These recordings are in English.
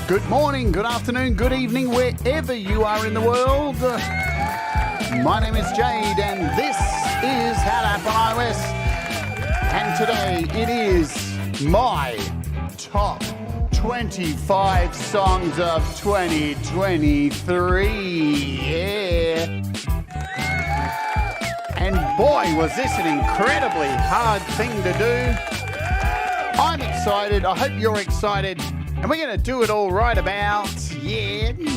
Good morning, good afternoon, good evening, wherever you are in the world. My name is Jade, and this is Head Hippie on iOS. And today it is my top 25 songs of 2023. Yeah. And boy, was this an incredibly hard thing to do. I'm excited. I hope you're excited. And we're going to do it all right about,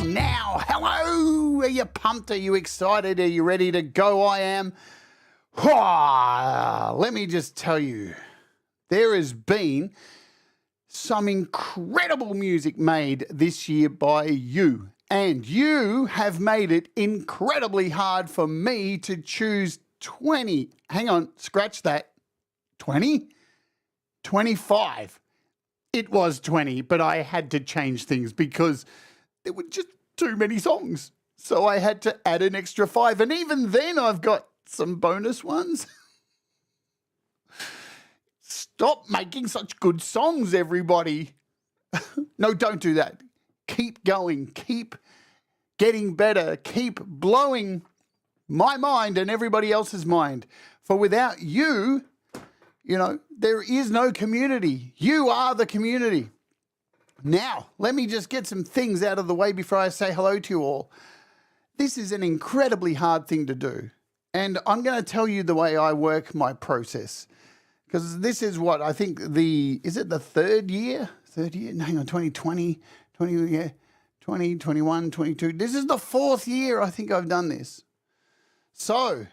now. Hello. Are you pumped? Are you excited? Are you ready to go? I am. Let me just tell you, there has been some incredible music made this year by you. And you have made it incredibly hard for me to choose 20. Hang on, scratch that. 20? 25. It was 20, but I had to change things because there were just too many songs. So I had to add an extra 5. And even then I've got some bonus ones. Stop making such good songs, everybody. No, don't do that. Keep going. Keep getting better. Keep blowing my mind and everybody else's mind. For without you, there is no community. You are the community. Now, let me just get some things out of the way before I say hello to you all. This is an incredibly hard thing to do. And I'm going to tell you the way I work my process. Because this is what I think is it the third year? No, hang on, 2020, 20, 21, 22. This is the fourth year I think I've done this. So,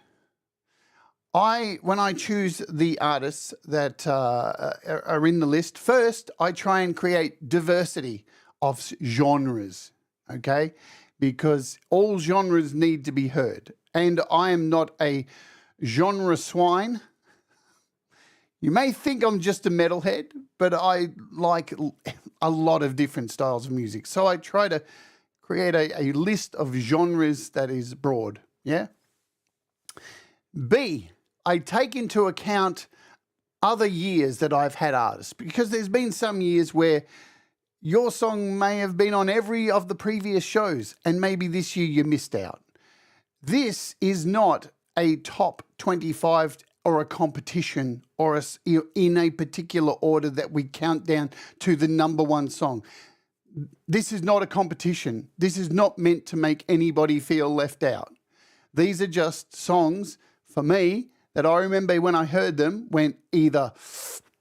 when I choose the artists that are in the list, first I try and create diversity of genres, okay? Because all genres need to be heard. And I am not a genre swine. You may think I'm just a metalhead, but I like a lot of different styles of music. So I try to create a list of genres that is broad, yeah? B, I take into account other years that I've had artists, because there's been some years where your song may have been on every of the previous shows and maybe this year you missed out. This is not a top 25 or a competition or in a particular order that we count down to the number one song. This is not a competition. This is not meant to make anybody feel left out. These are just songs for me that I remember when I heard them went either,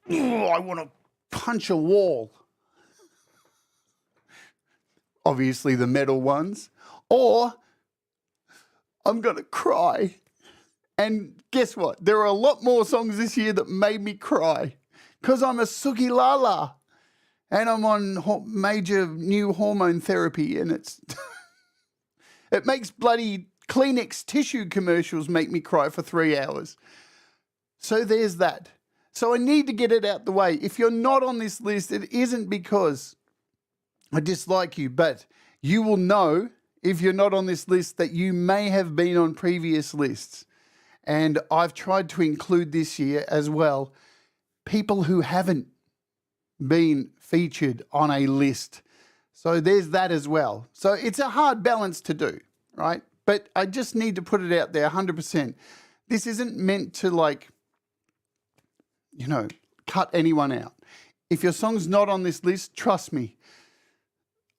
I want to punch a wall, obviously the metal ones, or I'm going to cry. And guess what? There are a lot more songs this year that made me cry because I'm a Suki Lala and I'm on major new hormone therapy, and it makes bloody Kleenex tissue commercials make me cry for 3 hours. So there's that. So I need to get it out the way. If you're not on this list, it isn't because I dislike you, but you will know if you're not on this list that you may have been on previous lists. And I've tried to include this year as well people who haven't been featured on a list. So there's that as well. So it's a hard balance to do, right? But I just need to put it out there 100%. This isn't meant to cut anyone out. If your song's not on this list, trust me,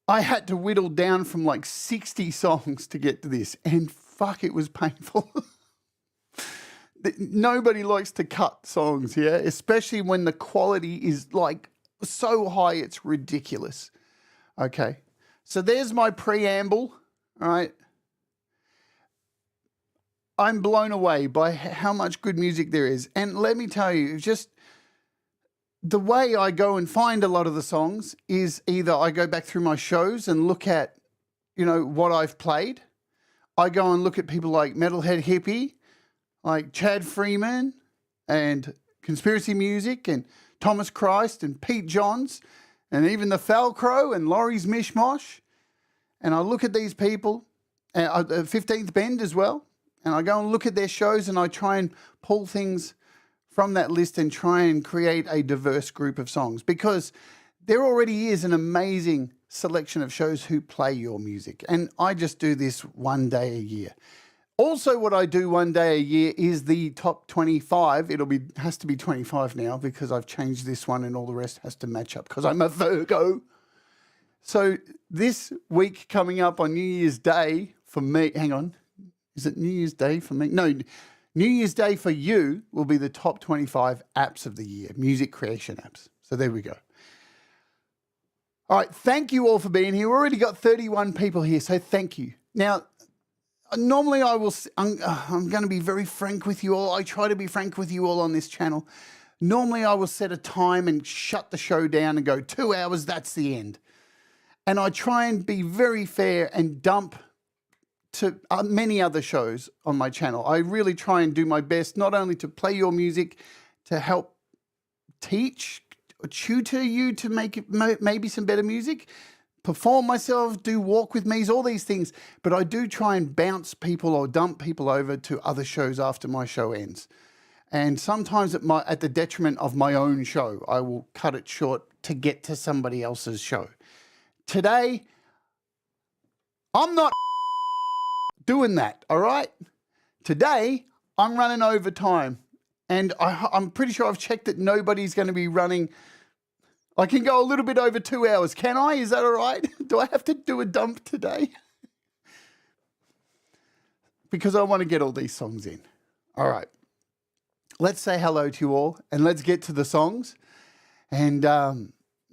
I had to whittle down from 60 songs to get to this. And fuck, it was painful. Nobody likes to cut songs, yeah? Especially when the quality is so high it's ridiculous. Okay, so there's my preamble, all right? I'm blown away by how much good music there is. And let me tell you, just the way I go and find a lot of the songs is either I go back through my shows and look at, what I've played. I go and look at people like Head Hippie, like Chad Freeman and Conspiracy Music and Thomas Christ and Pete Johns and even the Falcro and Laurie's Mishmosh. And I look at these people, 15th Bend as well. and I go and look at their shows and I try and pull things from that list and try and create a diverse group of songs, because there already is an amazing selection of shows who play your music. And I just do this one day a year. Also, what I do one day a year is the top 25. Has to be 25 now because I've changed this one and all the rest has to match up because I'm a Virgo. So this week coming up on New Year's Day for me, hang on, is it New Year's Day for me? No, New Year's Day for you will be the top 25 apps of the year, music creation apps. So there we go. All right, thank you all for being here. We've already got 31 people here, so thank you. Now, normally I'm going to be very frank with you all. I try to be frank with you all on this channel. Normally I will set a time and shut the show down and go 2 hours, that's the end. And I try and be very fair and dump to many other shows on my channel. I really try and do my best, not only to play your music, to help teach, tutor you to make maybe some better music, perform myself, do walk with me's, all these things. But I do try and bounce people or dump people over to other shows after my show ends. And sometimes at the detriment of my own show, I will cut it short to get to somebody else's show. Today, I'm not doing that, all right? Today, I'm running over time. And I'm pretty sure I've checked that nobody's going to be running. I can go a little bit over 2 hours. Can I? Is that all right? Do I have to do a dump today? Because I want to get all these songs in. All right. Let's say hello to you all and let's get to the songs. And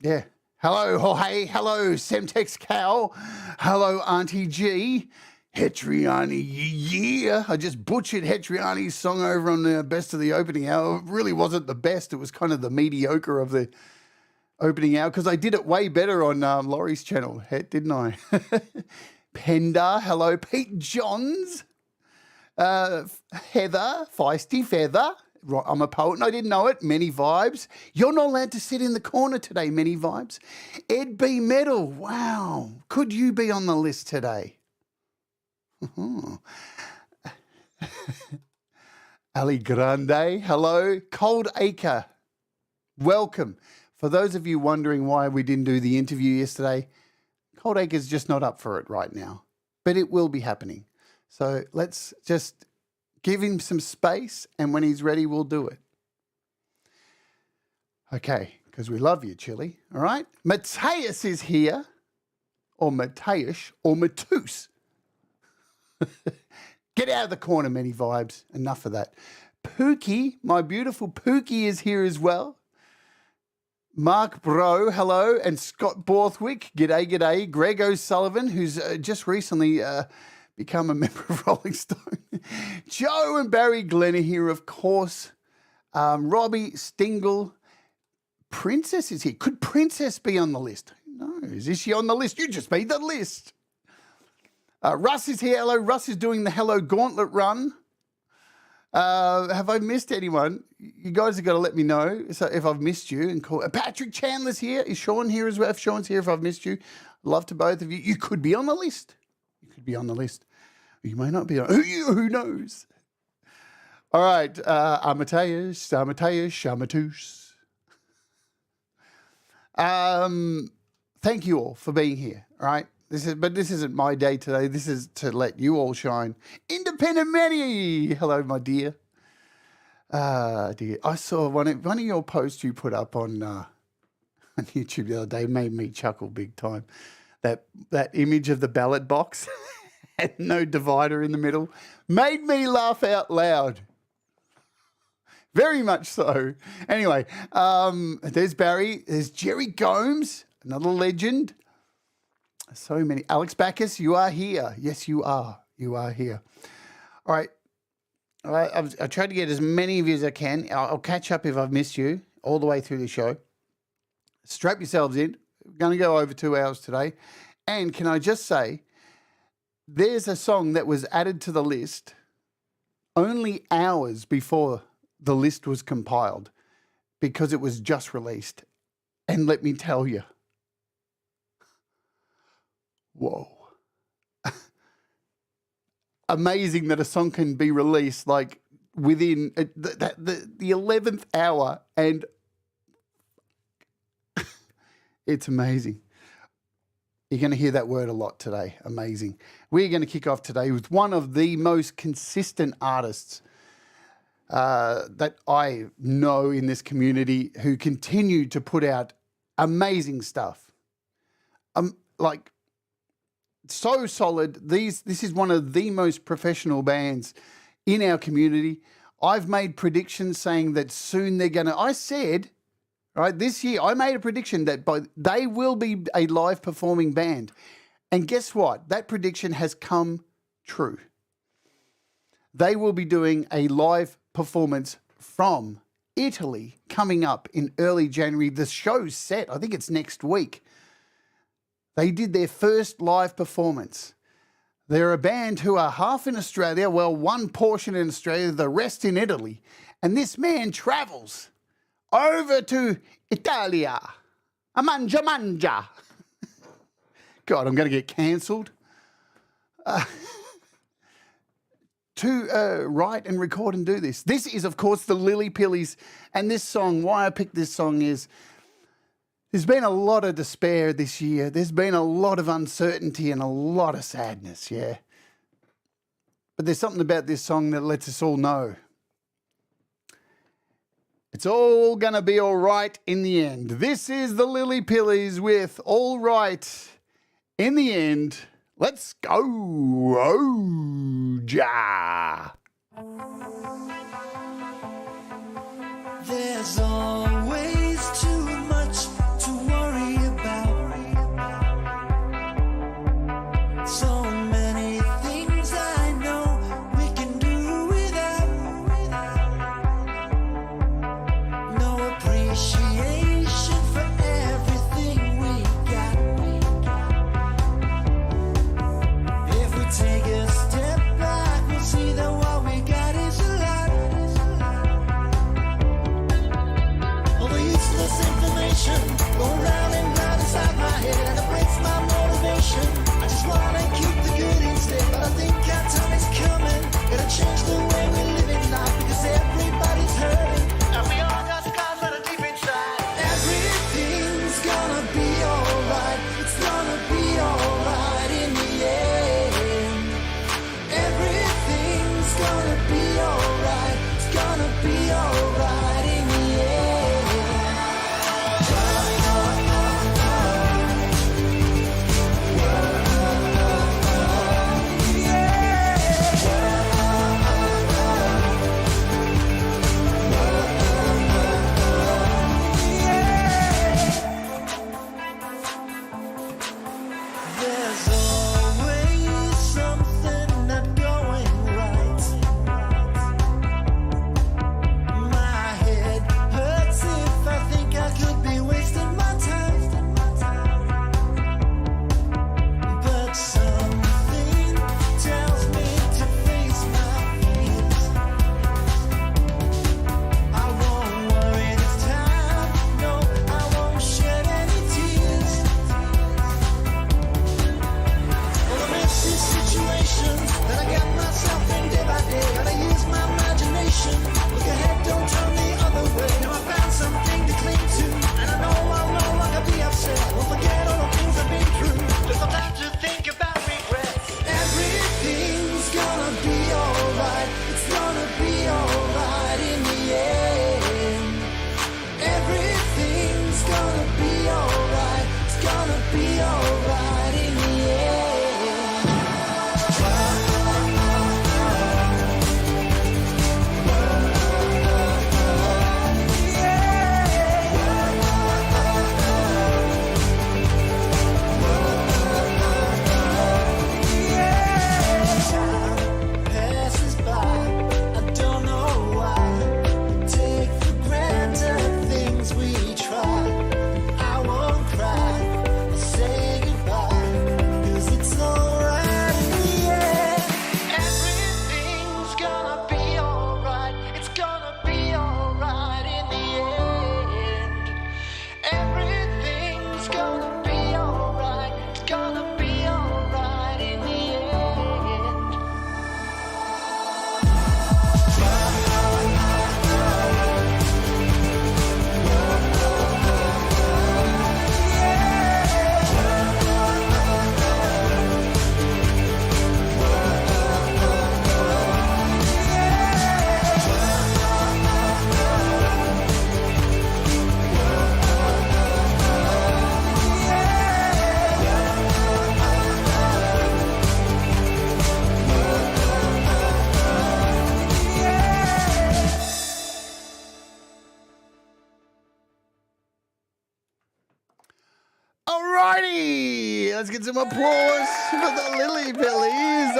yeah. Hello, Jorge. Hello, Semtex Cow. Hello, Auntie G. Hetriani, yeah. I just butchered Hetriani's song over on the best of the opening hour. It really wasn't the best. It was kind of the mediocre of the opening hour because I did it way better on Laurie's channel, didn't I? Penda, hello. Pete Johns. Heather, Feisty Feather. I'm a poet and I didn't know it. Many Vibes. You're not allowed to sit in the corner today, Many Vibes. Ed B. Metal, wow. Could you be on the list today? Ali Grande, hello. Cold Acre, welcome. For those of you wondering why we didn't do the interview yesterday, Cold Acre's just not up for it right now, but it will be happening. So let's just give him some space, and when he's ready, we'll do it. Okay, because we love you, Chili, all right? Mateus is here, or Mateus, or Matus. Get out of the corner, Many Vibes. Enough of that. Pookie, my beautiful Pookie is here as well. Mark Bro, hello. And Scott Borthwick, g'day, g'day. Greg O'Sullivan, who's just recently become a member of Rolling Stone. Joe and Barry Glenn are here, of course. Robbie Stingle. Princess is here. Could Princess be on the list? No. Is she on the list? You just made the list. Russ is here. Hello. Russ is doing the Hello Gauntlet run. Have I missed anyone? You guys have got to let me know so if I've missed you. And call. Patrick Chandler's here. Is Sean here as well? If Sean's here, if I've missed you, love to both of you. You could be on the list. You could be on the list. You may not be on. Who knows? All right. Amadeus, Shamatus. Thank you all for being here. All right. But this isn't my day today. This is to let you all shine. Independent Manny. Hello, my dear. Dear. I saw one of your posts you put up on YouTube the other day. Made me chuckle big time. That image of the ballot box and no divider in the middle made me laugh out loud. Very much so. Anyway, there's Barry. There's Jerry Gomes, another legend. So many. Alex Backus, you are here. Yes, you are. You are here. All right. I've tried to get as many of you as I can. I'll catch up if I've missed you all the way through the show. Strap yourselves in. We're going to go over 2 hours today. And can I just say, there's a song that was added to the list only hours before the list was compiled because it was just released. And let me tell you, whoa. amazing that a song can be released like within the 11th hour, and it's amazing. You're going to hear that word a lot today. Amazing. We're going to kick off today with one of the most consistent artists that I know in this community, who continue to put out amazing stuff. Like, so solid. This is one of the most professional bands in our community. I've made predictions saying that soon they're going to, I said, right, this year I made a prediction that they will be a live performing band. And guess what? That prediction has come true. They will be doing a live performance from Italy coming up in early January. The show's set. I think it's next week. They did their first live performance. They're a band who are half in Australia, well, one portion in Australia, the rest in Italy. And this man travels over to Italia. A mangia. God, I'm going to get cancelled. To write and record and do this. This is, of course, the Lily Pillies. And this song, why I picked this song is, there's been a lot of despair this year. There's been a lot of uncertainty and a lot of sadness, yeah. But there's something about this song that lets us all know it's all going to be all right in the end. This is the Lily Pillies with All Right in the End. Let's go. Oh, ja. There's always too much to worry about. So many things I know we can do without. No appreciation for everything we got. If we take a step back, we'll see that what we got is a righty, let's get some applause for the Lily Billies.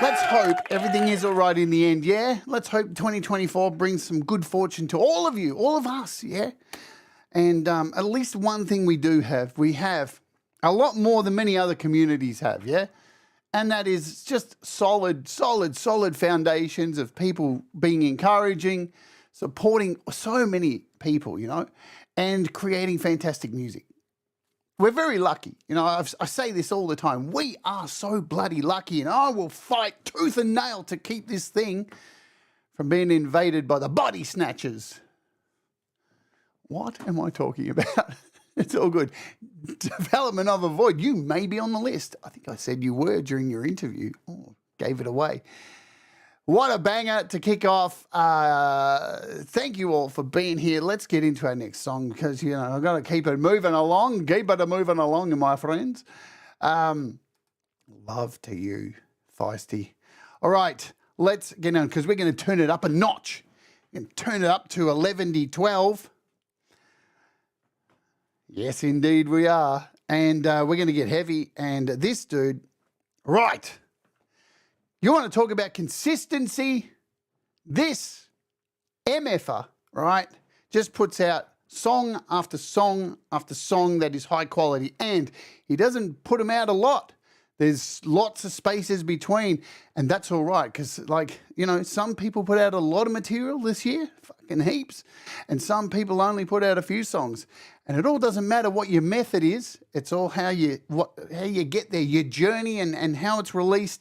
Let's hope everything is all right in the end, yeah? Let's hope 2024 brings some good fortune to all of you, all of us, yeah? And at least one thing we have a lot more than many other communities have, yeah? And that is just solid foundations of people being encouraging, supporting so many people, you know, and creating fantastic music. We're very lucky. You know, I say this all the time. We are so bloody lucky, and I will fight tooth and nail to keep this thing from being invaded by the body snatchers. What am I talking about? It's all good. Development of a void. You may be on the list. I think I said you were during your interview. Oh, gave it away. What a banger to kick off. Thank you all for being here. Let's get into our next song because, you know, I've got to keep it moving along. Keep it moving along, my friends. Love to you, Feisty. All right, let's get on because we're going to turn it up a notch. We're going to turn it up to 11D12. Yes, indeed we are. And we're going to get heavy. And this dude, right. You want to talk about consistency? This MFer, right, just puts out song after song after song that is high quality. And he doesn't put them out a lot. There's lots of spaces between. And that's all right because, like, you know, some people put out a lot of material this year, fucking heaps. And some people only put out a few songs. And it all doesn't matter what your method is. It's all how you get there, your journey and how it's released.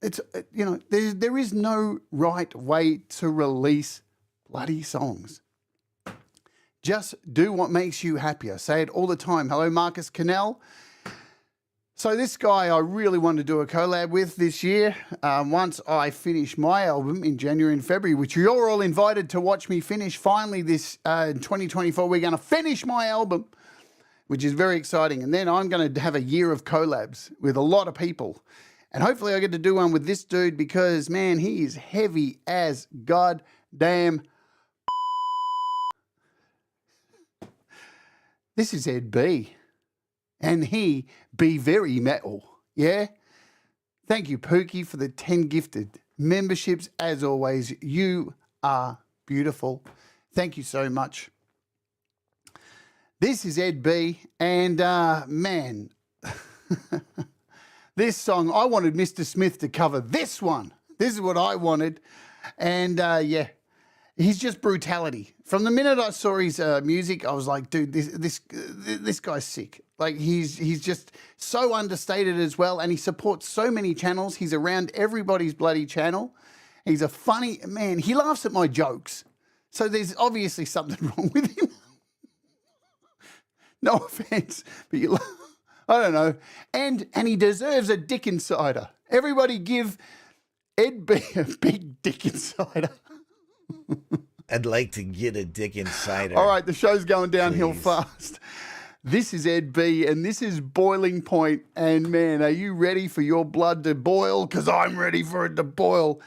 It's, you know, there is no right way to release bloody songs. Just do what makes you happy. I say it all the time. Hello, Marcus Cannell. So this guy I really want to do a collab with this year. Once I finish my album in January and February, which you're all invited to watch me finish. Finally, this in 2024, we're going to finish my album, which is very exciting. And then I'm going to have a year of collabs with a lot of people. And hopefully I get to do one with this dude because, man, he is heavy as goddamn. This is Ed B. And he be very metal, yeah? Thank you, Pookie, for the 10 gifted memberships. As always, you are beautiful. Thank you so much. This is Ed B. And, man... This song, I wanted Mr. Smith to cover this one. This is what I wanted. And, yeah, he's just brutality. From the minute I saw his music, I was like, dude, this guy's sick. Like, he's just so understated as well, and he supports so many channels. He's around everybody's bloody channel. He's a funny man. He laughs at my jokes. So there's obviously something wrong with him. No offense, but you laugh. I don't know. And he deserves a dick insider. Everybody give Ed B a big dick insider. I'd like to get a dick insider. All right, the show's going downhill fast. This is Ed B, and this is Boiling Point. And, man, are you ready for your blood to boil? Because I'm ready for it to boil.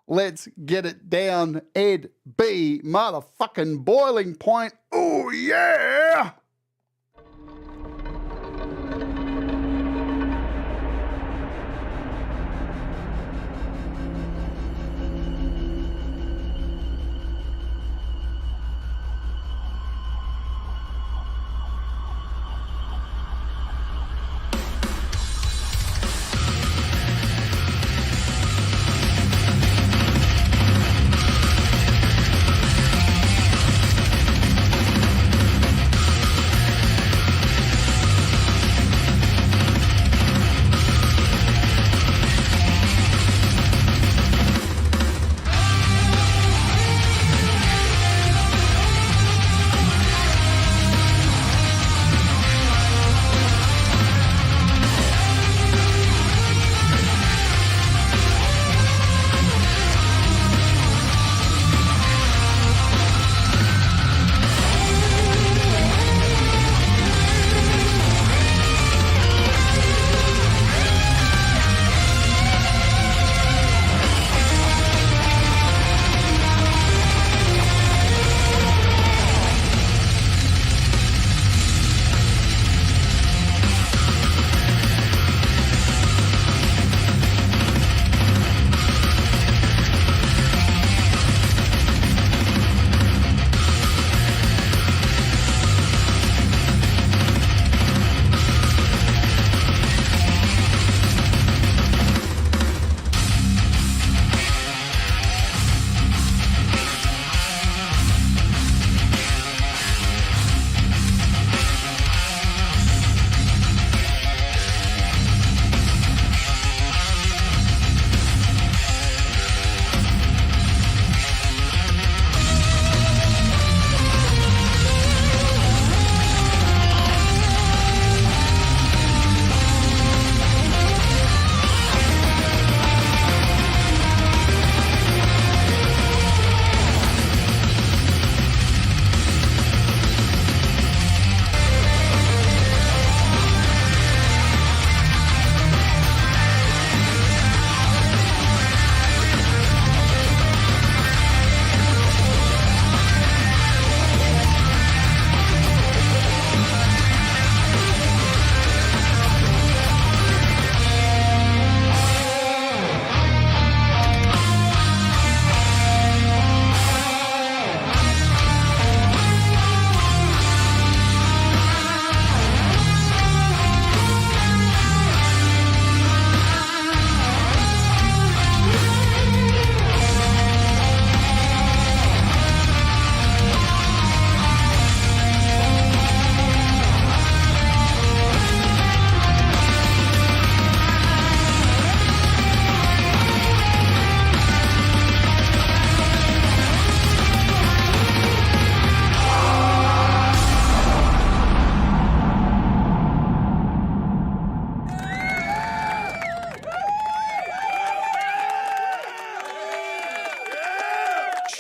Let's get it down. Ed B, motherfucking Boiling Point. Oh, yeah!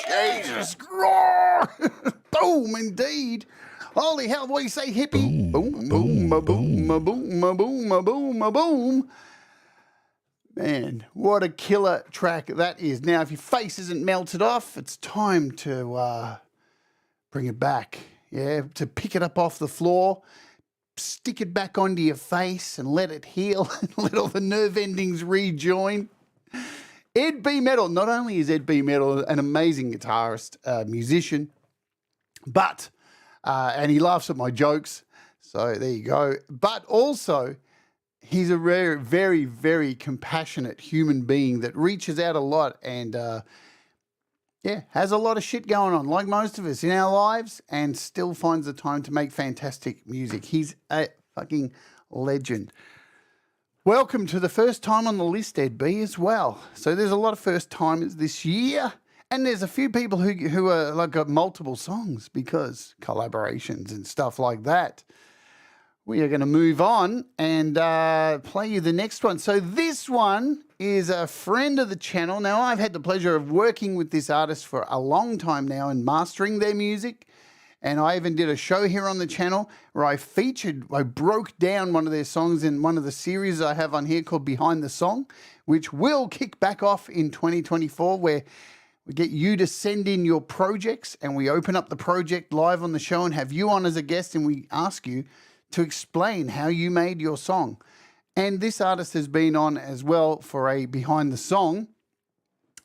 Jesus. Roar. Boom, indeed. Holy hell, what do you say, hippie? Boom, boom, boom, boom, boom, boom, boom, boom. Man, what a killer track that is. Now, if your face isn't melted off, it's time to bring it back. Yeah, to pick it up off the floor, stick it back onto your face and let it heal and let all the nerve endings rejoin. Ed B. Metal. Not only is Ed B. Metal an amazing guitarist, musician, but, and he laughs at my jokes, so there you go, but also he's a very, very, very compassionate human being that reaches out a lot and, yeah, has a lot of shit going on, like most of us in our lives, and still finds the time to make fantastic music. He's a fucking legend. Welcome to the first time on the list, Ed B, as well. So there's a lot of first timers this year, and there's a few people who are like got multiple songs because collaborations and stuff like that. We are going to move on and play you the next one. So this one is a friend of the channel. Now, I've had the pleasure of working with this artist for a long time now and mastering their music. And I even did a show here on the channel where I broke down one of their songs in one of the series I have on here called Behind the Song, which will kick back off in 2024, where we get you to send in your projects and we open up the project live on the show and have you on as a guest, and we ask you to explain how you made your song. And this artist has been on as well for a Behind the Song.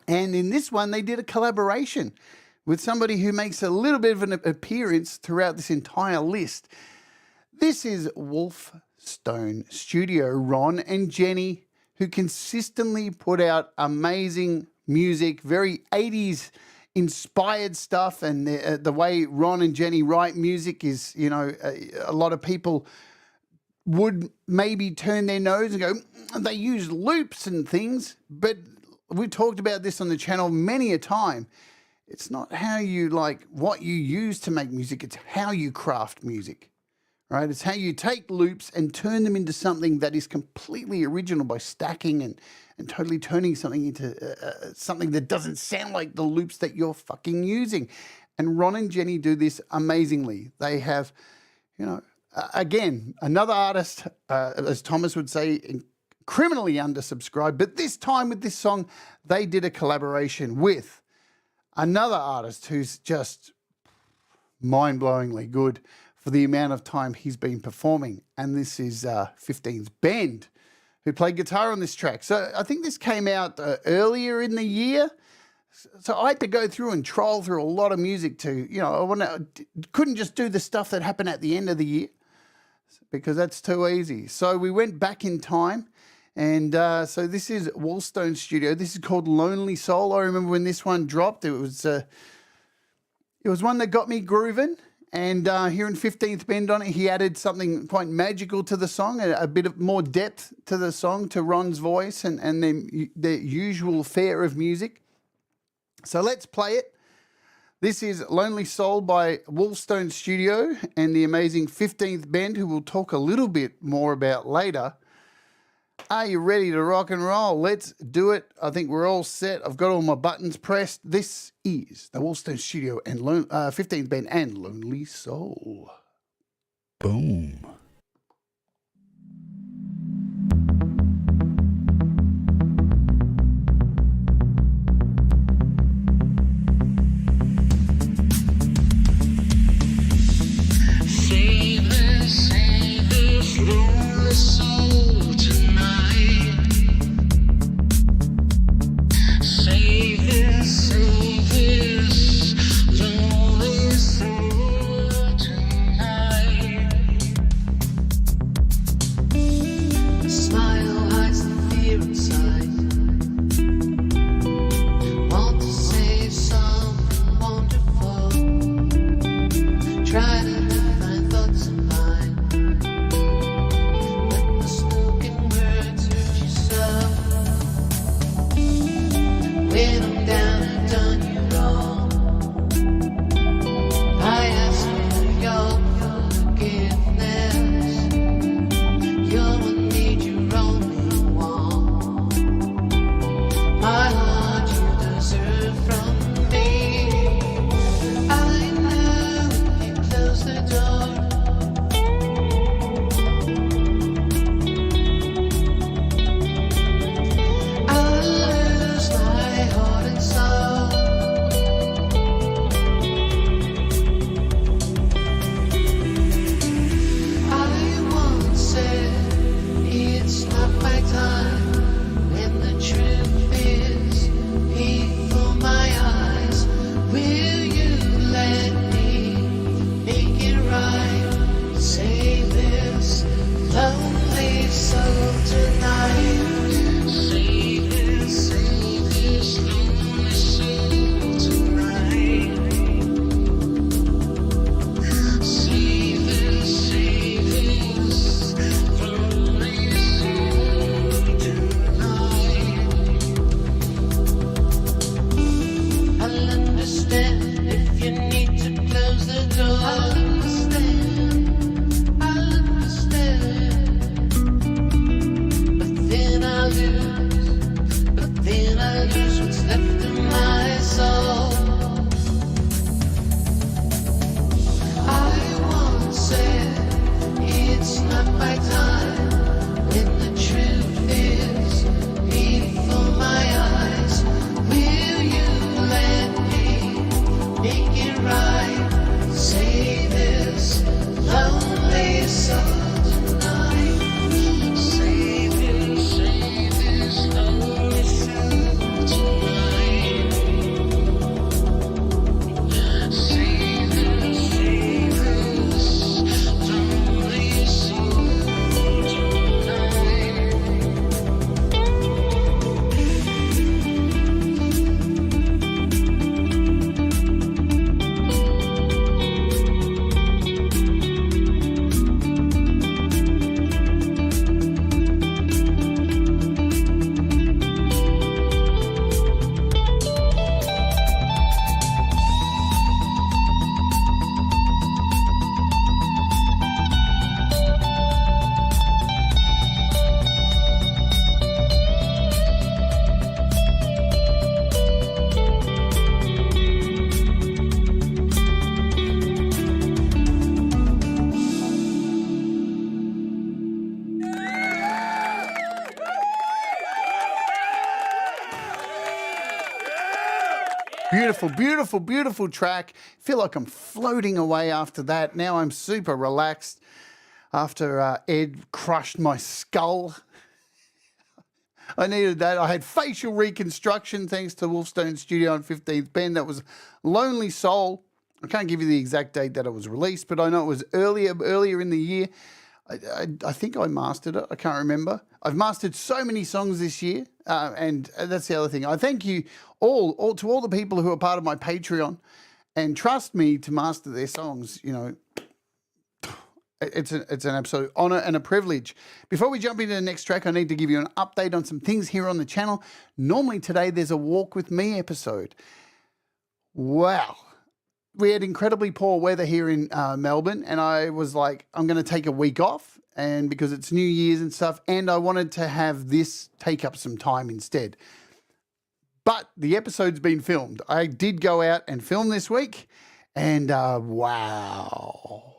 And in this one, they did a collaboration with somebody who makes a little bit of an appearance throughout this entire list. This is Wolfstone Studio, Ron and Jenny, who consistently put out amazing music, very 80s inspired stuff, and the way Ron and Jenny write music is, you know, a lot of people would maybe turn their nose and go, they use loops and things, but we talked about this on the channel many a time. It's not how you like what you use to make music, it's how you craft music, right? It's how you take loops and turn them into something that is completely original by stacking and totally turning something into something that doesn't sound like the loops that you're fucking using. And Ron and Jenny do this amazingly. They have, you know, again, another artist, as Thomas would say, criminally undersubscribed, but this time with this song, they did a collaboration with another artist who's just mind-blowingly good for the amount of time he's been performing. And this is 15's Bend, who played guitar on this track. So I think this came out earlier in the year. So I had to go through and troll through a lot of music to, you know, couldn't just do the stuff that happened at the end of the year because that's too easy. So we went back in time. And so this is Wolfstone Studio. This is called Lonely Soul. I remember when this one dropped, it was one that got me grooving. And here in 15th Bend on it, he added something quite magical to the song, a bit of more depth to the song, to Ron's voice and the usual fare of music. So let's play it. This is Lonely Soul by Wolfstone Studio and the amazing 15th Bend, who we'll talk a little bit more about later. Are you ready to rock and roll? Let's do it. I think we're all set. I've got all my buttons pressed. This is the Wolfstone Studio and 15th Bend and Lonely Soul. Boom. Save this lonely soul tonight. Save this lonely soul tonight. A smile hides the fear inside. Want to say something wonderful. Try to lift my thoughts in mind. But my spoken words hurt you so. When I'm down and done you wrong, I ask for your forgiveness. You'll need your only one. My heart you deserve from me. Beautiful, beautiful, beautiful track. Feel like I'm floating away after that. Now I'm super relaxed after Ed crushed my skull. I needed that. I had facial reconstruction thanks to Wolfstone Studio on 15th Pen. That was Lonely Soul. I can't give you the exact date that it was released, but I know it was earlier in the year. I think I mastered it. I can't remember. I've mastered so many songs this year, and that's the other thing. I thank you all to all the people who are part of my Patreon and trust me to master their songs. You know, it's an absolute honor and a privilege. Before we jump into the next track, I need to give you an update on some things here on the channel. Normally today there's a Walk With Me episode. Wow. We had incredibly poor weather here in Melbourne, and I was like, I'm going to take a week off, and because it's New Year's and stuff, and I wanted to have this take up some time instead. But the episode's been filmed. I did go out and film this week, and wow.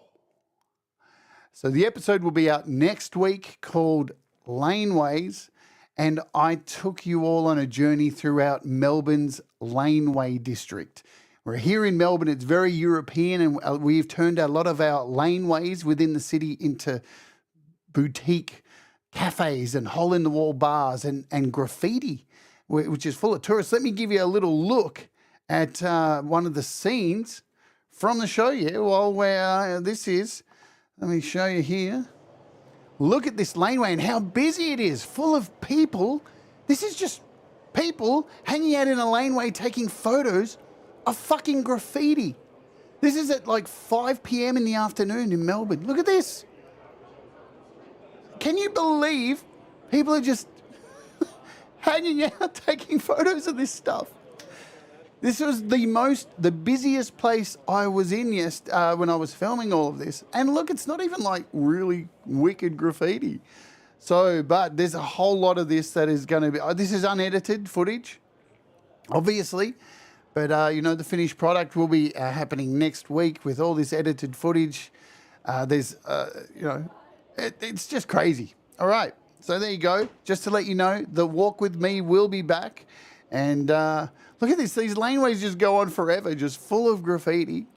So the episode will be out next week called Laneways, and I took you all on a journey throughout Melbourne's laneway district. We're here in Melbourne, it's very European, and we've turned a lot of our laneways within the city into boutique cafes and hole-in-the-wall bars and graffiti, which is full of tourists. Let me give you a little look at one of the scenes from the show here. Well, where this is, let me show you here. Look at this laneway and how busy it is, full of people. This is just people hanging out in a laneway taking photos of fucking graffiti. This is at like 5 p.m. in the afternoon in Melbourne. Look at this. Can you believe people are just hanging out taking photos of this stuff? This was the busiest place I was in when I was filming all of this. And look, it's not even like really wicked graffiti. So, but there's a whole lot of this that is going to be, this is unedited footage, obviously. But, you know, the finished product will be happening next week with all this edited footage. You know, it's just crazy. All right. So there you go. Just to let you know, the Walk With Me will be back. And look at this. These laneways just go on forever, just full of graffiti.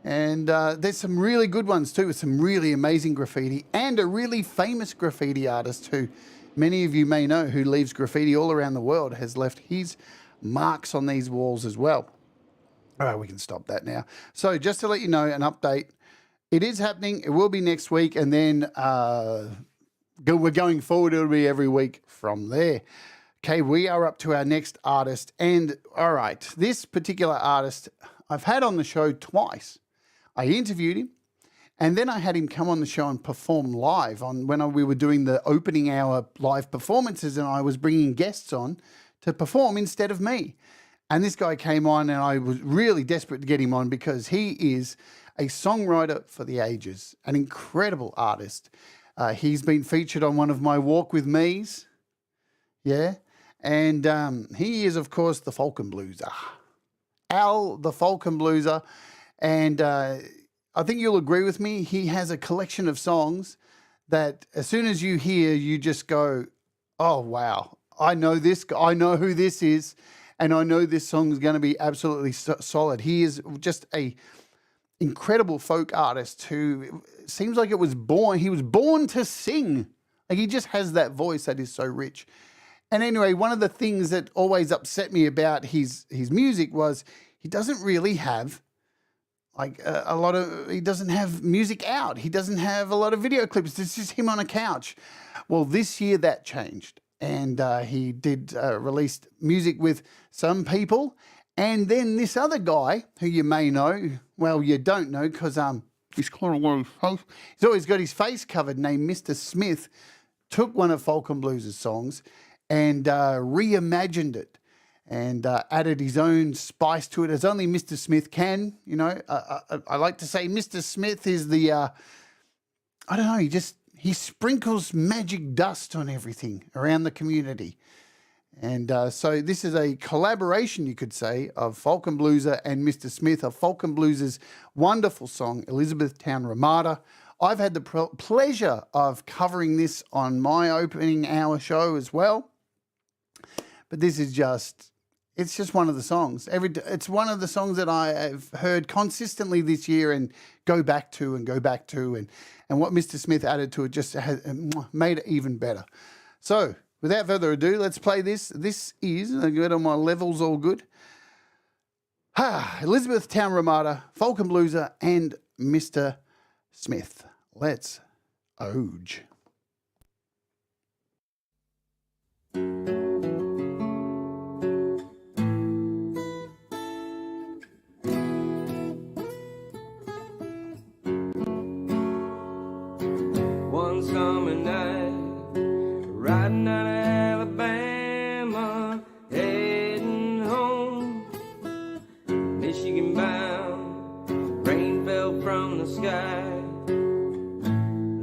And there's some really good ones too, with some really amazing graffiti. And a really famous graffiti artist who many of you may know, who leaves graffiti all around the world, has left his marks on these walls as well. All right, we can stop that now. So just to let you know, an update. It is happening. It will be next week. And then we're going forward. It'll be every week from there. Okay, we are up to our next artist. And all right, this particular artist I've had on the show twice. I interviewed him, and then I had him come on the show and perform live when we were doing the opening hour live performances, and I was bringing guests on to perform instead of me. And this guy came on, and I was really desperate to get him on because he is a songwriter for the ages, an incredible artist. He's been featured on one of my Walk With Me's. Yeah. And he is, of course, the Falcon Blueser. Al, the Falcon Blueser. And I think you'll agree with me. He has a collection of songs that as soon as you hear, you just go, oh, wow. I know this. I know who this is. And I know this song is going to be absolutely solid. He is just a incredible folk artist who seems like he was born to sing. Like he just has that voice that is so rich. And anyway, one of the things that always upset me about his music was he doesn't really have like he doesn't have music out. He doesn't have a lot of video clips. It's just him on a couch. Well, this year that changed. And he did release music with some people. And then this other guy, who you may know, well, you don't know because he's always got his face covered, named Mr. Smith, took one of Falcon Blues' songs and reimagined it and added his own spice to it, as only Mr. Smith can. You know, I like to say Mr. Smith is the, I don't know, he sprinkles magic dust on everything around the community. And so this is a collaboration, you could say, of Falcon Blueser and Mr. Smith, of Falcon Blueser's wonderful song, Elizabethtown Ramada. I've had the pleasure of covering this on my opening hour show as well. But this is just It's just one of the songs. It's one of the songs that I have heard consistently this year and go back to. And what Mr. Smith added to it just has made it even better. So, without further ado, let's play this. This is, I get on my levels all good. Elizabethtown Ramada, Falcon Blueser, and Mr. Smith. Let's OOGG. One summer night, riding out of Alabama, heading home, Michigan bound. Rain fell from the sky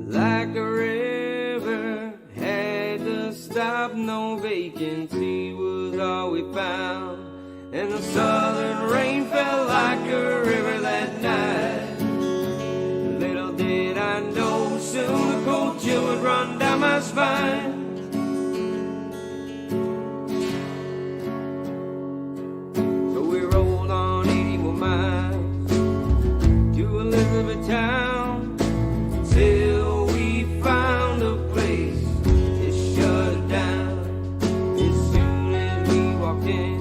like a river, had to stop. No vacancy was all we found, and the southern rain fell like a river that night. Little did I know, soon the cold chill would run down my spine. So we rolled on 81 miles to Elizabethtown till we found a place to shut it down. As soon as we walked in,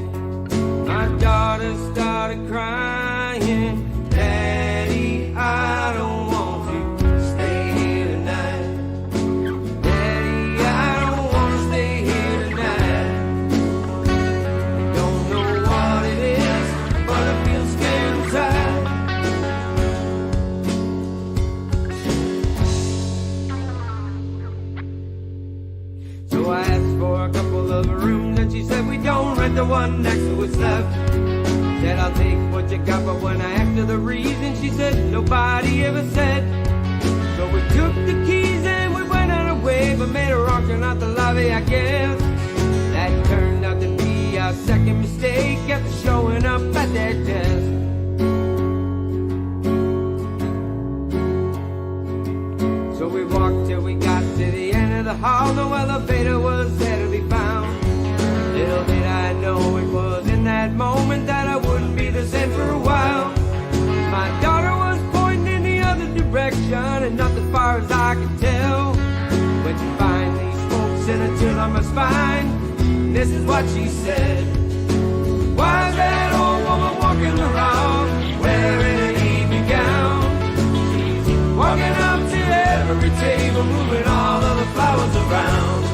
my daughter started crying, "Daddy, I don't want to stay here tonight. Daddy, I don't want to stay here tonight. Don't know what it is, but I feel scared inside." So I asked for a couple of rooms, and she said, "We don't rent the one next to us left." Said, "I'll take what you got," but when I asked her the reason, she said, "Nobody ever said." So we took the keys and we went on our way, but made a wrong turn out the lobby, I guess. That turned out to be our second mistake after showing up at that desk. So we walked till we got to the end of the hall. No elevator was there to be found. Little did I know it was in that moment that I wouldn't be the same for a while. My daughter was pointing in the other direction, and not as far as I could tell. When she finally spoke, sent a chill on my spine. This is what she said: "Why is that old woman walking around wearing an evening gown? She's walking up to every table, moving all of the flowers around."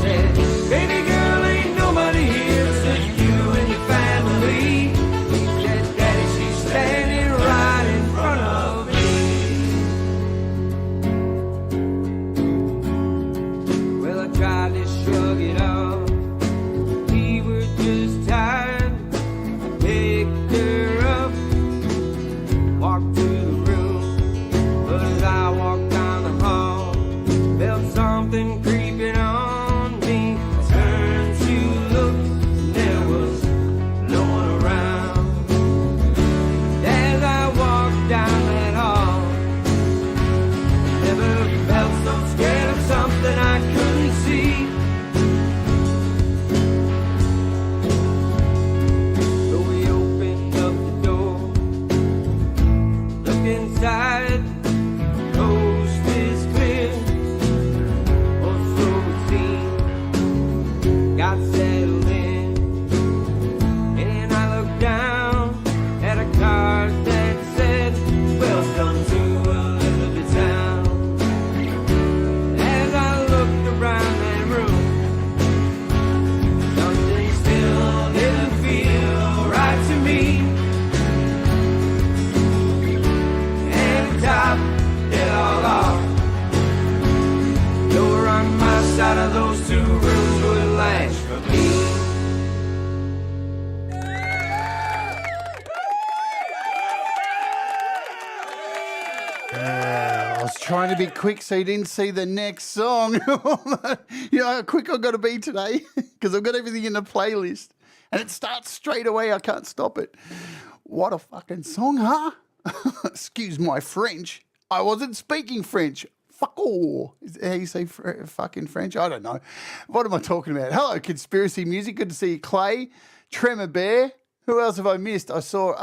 Said, "Baby girl, ain't nobody here except you and your family." He said, "Daddy, she's standing right in front of me." Well, I tried to shrug it off. We were just tired. I picked her up, walked to the room, but as I walked down the hall, felt something creeping on me. I turned to look, and there was no one around. As I walked down that hall, I never felt so scared of something I couldn't see. So we opened up the door, looked inside. Coast is clear, or so it seemed. Got settled in, and I looked down at a card that said, "Welcome to Elizabethtown." As I looked around that room, something still didn't feel right to me. And the top it all off. Door on my side of those two rooms would latch for me. I was trying to be quick so you didn't see the next song. You know how quick I've got to be today? Because I've got everything in the playlist. And it starts straight away. I can't stop it. What a fucking song, huh? Excuse my French. I wasn't speaking French. Fuck all. Is that how you say fucking French? I don't know. What am I talking about? Hello, Conspiracy Music. Good to see you, Clay. Tremor Bear. Who else have I missed? I saw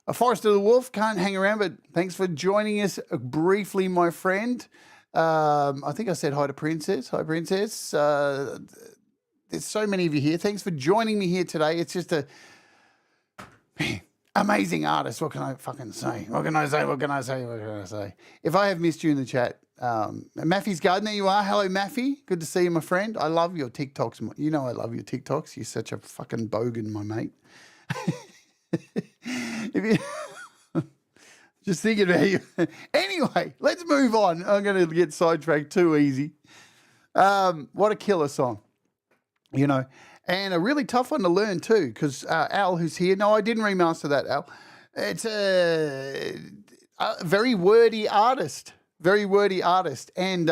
a Forest of the Wolf. Can't hang around, but thanks for joining us briefly, my friend. I think I said hi to Princess. Hi, Princess. There's so many of you here. Thanks for joining me here today. It's just a amazing artist. What can I fucking say? What can I say? If I have missed you in the chat, Maffy's Garden, there you are. Hello, Maffy. Good to see you, my friend. I love your TikToks. You know I love your TikToks. You're such a fucking bogan, my mate. If you just thinking about you. Anyway, let's move on. I'm going to get sidetracked too easy. What a killer song, you know, and a really tough one to learn too, because Al, who's here, no, I didn't remaster that, Al. It's a very wordy artist, and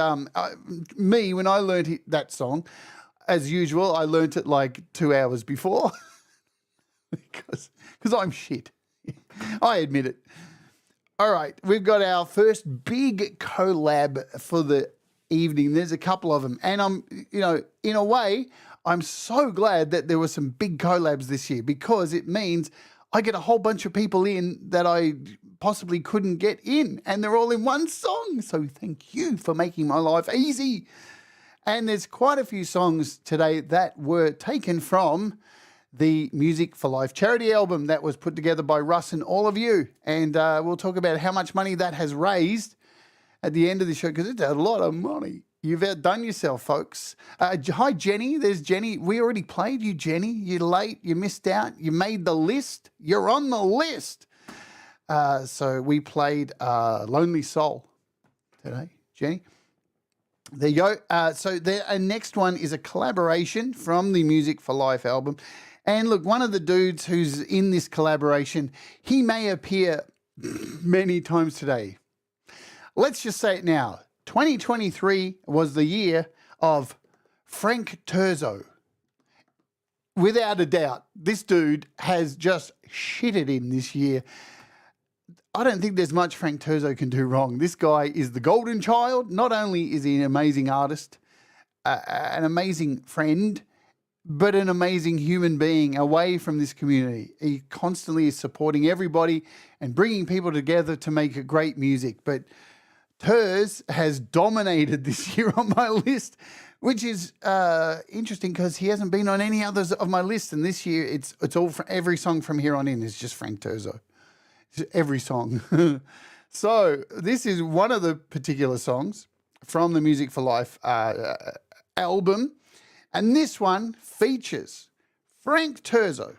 me, when I learned that song, as usual, I learnt it like 2 hours before, because I'm shit. I admit it. All right, we've got our first big collab for the evening. There's a couple of them, and I'm, you know, in a way, I'm so glad that there were some big collabs this year, because it means I get a whole bunch of people in that I possibly couldn't get in, and they're all in one song. So thank you for making my life easy. And there's quite a few songs today that were taken from the Music for Life charity album that was put together by Russ and all of you. And we'll talk about how much money that has raised at the end of the show, because it's a lot of money. You've outdone yourself, folks. Hi, Jenny. There's Jenny. We already played you, Jenny. You're late. You missed out. You made the list. You're on the list. So we played Lonely Soul today, Jenny. There you go. So the next one is a collaboration from the Music for Life album. And look, one of the dudes who's in this collaboration, he may appear many times today. Let's just say it now. 2023 was the year of Frank Turzo. Without a doubt, this dude has just shitted in this year. I don't think there's much Frank Turzo can do wrong. This guy is the golden child. Not only is he an amazing artist, an amazing friend, but an amazing human being away from this community. He constantly is supporting everybody and bringing people together to make great music. But Turz has dominated this year on my list, which is interesting because he hasn't been on any others of my list. And this year, it's all for every song from here on in is just Frank Turzo. Every song. So this is one of the particular songs from the Music for Life album. And this one features Frank Turzo,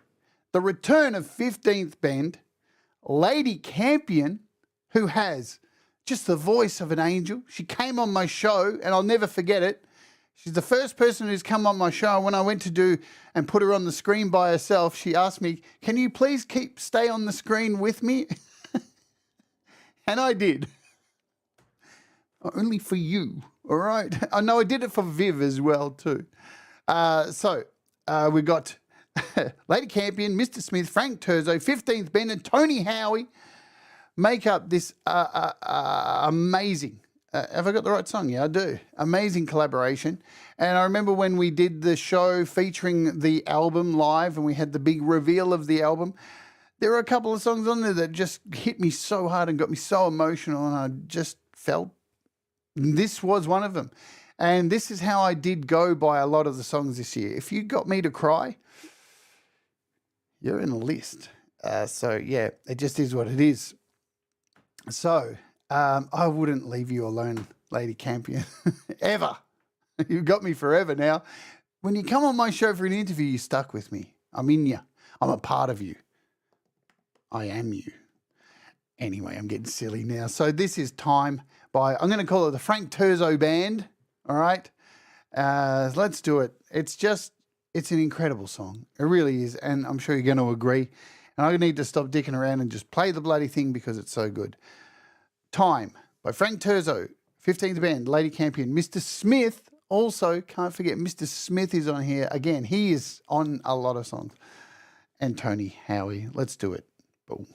the return of 15th Bend, Lady Campion, who has just the voice of an angel. She came on my show, and I'll never forget it. She's the first person who's come on my show. When I went to do and put her on the screen by herself, she asked me, "Can you please stay on the screen with me?" And I did. Only for you, all right? I know I did it for Viv as well too. So we got Lady Campion, Mr. Smith, Frank Turzo, 15th Ben, and Tony Howie make up this amazing, have I got the right song? Yeah, I do. Amazing collaboration. And I remember when we did the show featuring the album live and we had the big reveal of the album, there were a couple of songs on there that just hit me so hard and got me so emotional, and I just felt this was one of them. And this is how I did go by a lot of the songs this year. If you got me to cry, you're in the list. So, yeah, it just is what it is. So, I wouldn't leave you alone, Lady Campion, ever. You've got me forever now. When you come on my show for an interview, you're stuck with me. I'm in you. I'm a part of you. I am you. Anyway, I'm getting silly now. So this is Time by, I'm going to call it the Frank Turzo Band. All right. Let's do it. It's an incredible song. It really is. And I'm sure you're going to agree. And I need to stop dicking around and just play the bloody thing because it's so good. Time by Frank Turzo, 15th Band, Lady Campion. Mr. Smith, also, can't forget, Mr. Smith is on here. Again, he is on a lot of songs. And Tony Howie. Let's do it. Boom.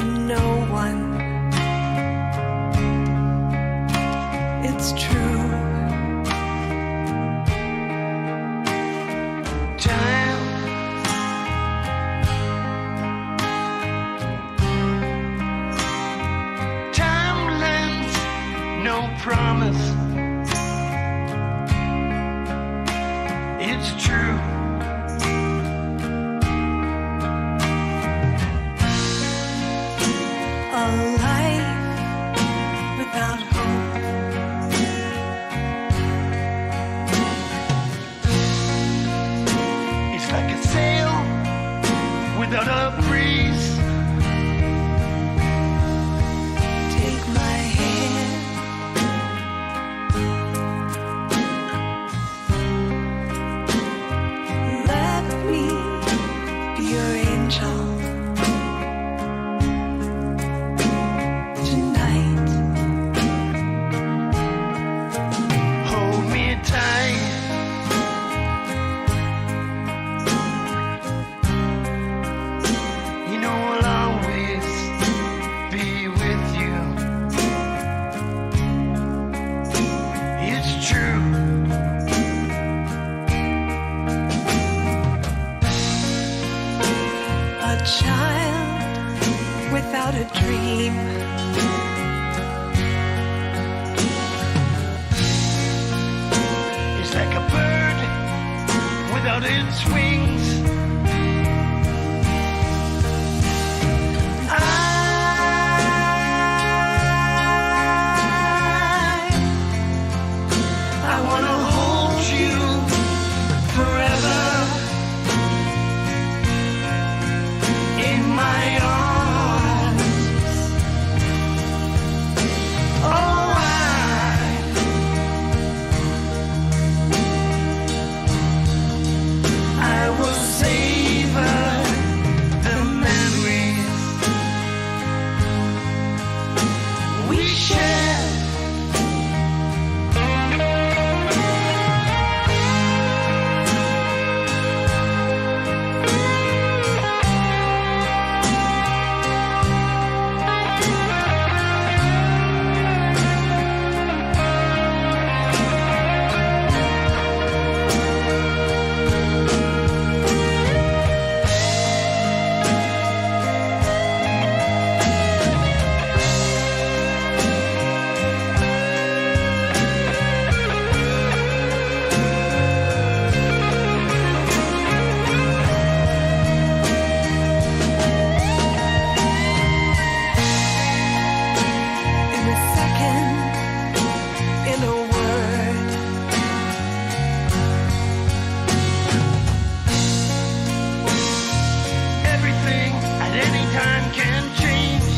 for no one. It's true. Child, time lends no promise. It's true. A life without hope. It's like a sail without a breeze. Take my hand. Let me be your angel tonight. Hold me tight. You know I'll always be with you. It's true. A child without a dream. It's like a bird without its wings. I wanna hold you forever in my arms. Oh, I will savor the memories we shared. In a second, in a word. Everything at any time can change.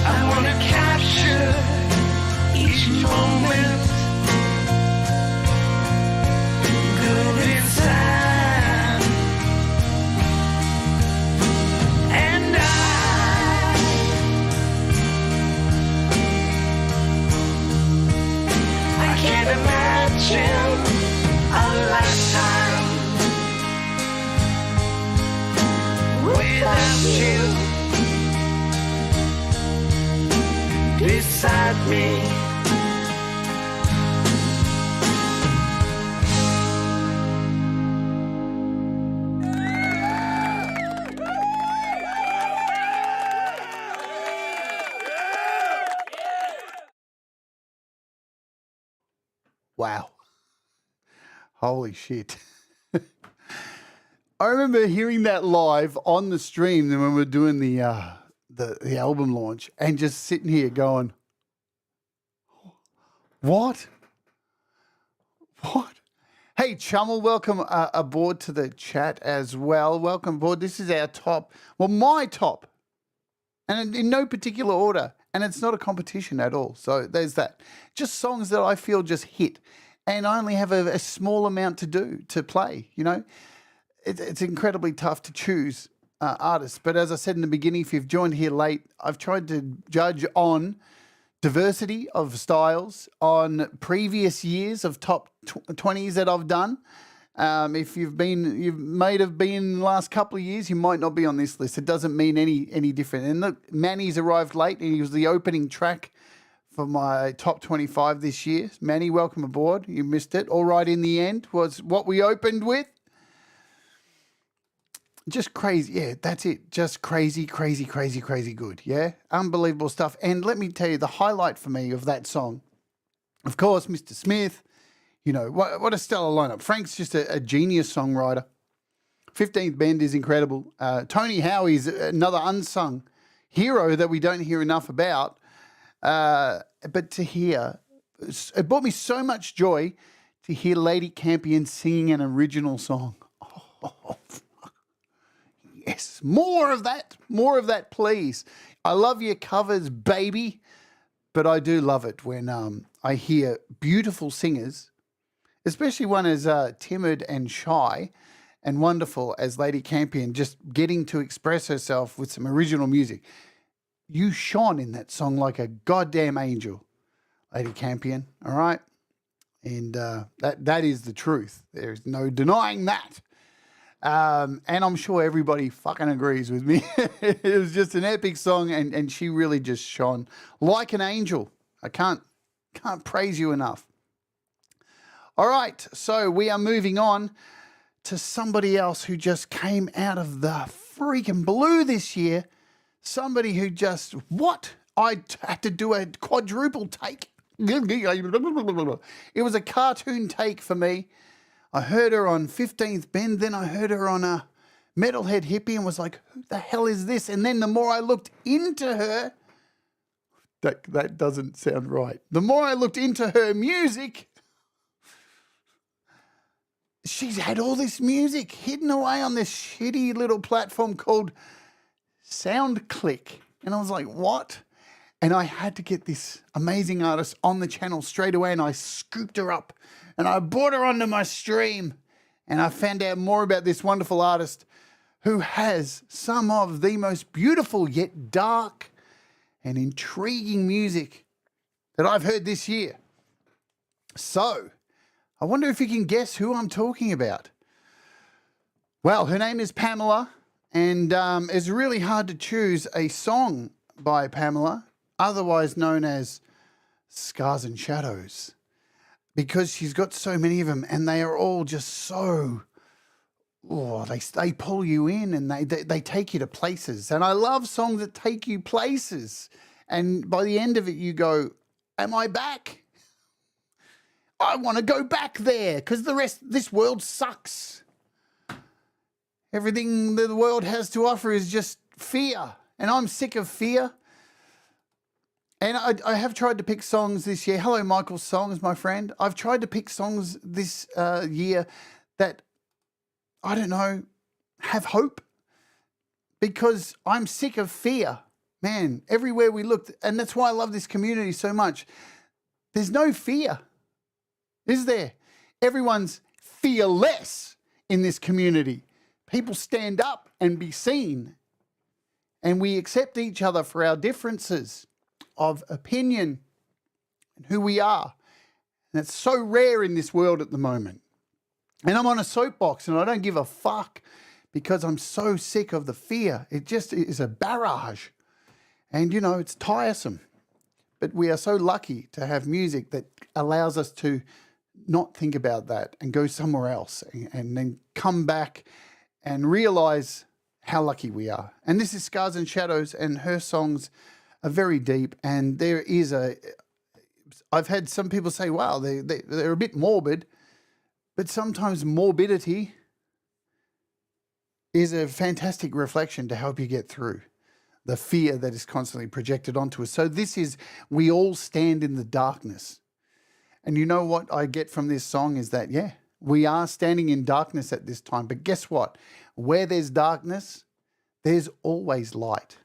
I wanna capture each moment, good and sad, and I can't imagine a lifetime without you beside me. Wow. Holy shit. I remember hearing that live on the stream when we were doing the album launch and just sitting here going, what? What? Hey, Chummel, welcome aboard to the chat as well. Welcome aboard. This is our top, well, my top, and in no particular order. And it's not a competition at all. So there's that. Just songs that I feel just hit. And I only have a small amount to play, you know. It's incredibly tough to choose artists. But as I said in the beginning, if you've joined here late, I've tried to judge on diversity of styles on previous years of top 20s that I've done. If you might have been in the last couple of years, you might not be on this list. It doesn't mean any different. And look, Manny's arrived late, and he was the opening track for my top 25 this year. Manny, welcome aboard. You missed it. All Right in the End was what we opened with. Just crazy. Yeah, that's it. Just crazy good. Yeah, unbelievable stuff. And let me tell you, the highlight for me of that song, of course, Mr. Smith. You know, what a stellar lineup. Frank's just a genius songwriter. 15th Bend is incredible. Tony Howie's another unsung hero that we don't hear enough about. But to hear, it brought me so much joy to hear Lady Campion singing an original song. Oh, yes, more of that, please. I love your covers, baby. But I do love it when I hear beautiful singers, especially one as timid and shy and wonderful as Lady Campion, just getting to express herself with some original music. You shone in that song like a goddamn angel, Lady Campion, all right? And that is the truth. There's no denying that. And I'm sure everybody fucking agrees with me. It was just an epic song, and she really just shone like an angel. I can't praise you enough. All right, so we are moving on to somebody else who just came out of the freaking blue this year. Somebody who just, I had to do a quadruple take. It was a cartoon take for me. I heard her on 15th Bend, then I heard her on a Metalhead Hippie and was like, who the hell is this? And then the more I looked into her, that doesn't sound right. The more I looked into her music, she's had all this music hidden away on this shitty little platform called SoundClick. And I was like, what? And I had to get this amazing artist on the channel straight away, and I scooped her up and I brought her onto my stream, and I found out more about this wonderful artist who has some of the most beautiful yet dark and intriguing music that I've heard this year. So, I wonder if you can guess who I'm talking about. Well, her name is Pamela, and it's really hard to choose a song by Pamela, otherwise known as Scars and Shadows, because she's got so many of them, and they are all just so, they pull you in, and they take you to places. And I love songs that take you places, and by the end of it you go, am I back? I want to go back there because this world sucks. Everything that the world has to offer is just fear, and I'm sick of fear. And I have tried to pick songs this year. Hello, Michael Songs, my friend. I've tried to pick songs this year that, I don't know, have hope, because I'm sick of fear. Man, everywhere we look, and that's why I love this community so much. There's no fear, is there? Everyone's fearless in this community. People stand up and be seen, and we accept each other for our differences of opinion and who we are. And it's so rare in this world at the moment. And I'm on a soapbox, and I don't give a fuck, because I'm so sick of the fear. It just is a barrage. And, you know, it's tiresome. But we are so lucky to have music that allows us to not think about that and go somewhere else, and then come back and realize how lucky we are. And this is Scars and Shadows, and her songs are very deep. And there is I've had some people say, wow, they're a bit morbid, but sometimes morbidity is a fantastic reflection to help you get through the fear that is constantly projected onto us. So this is, we all stand in the darkness. And you know what I get from this song is that, yeah, we are standing in darkness at this time. But guess what? Where there's darkness, there's always light.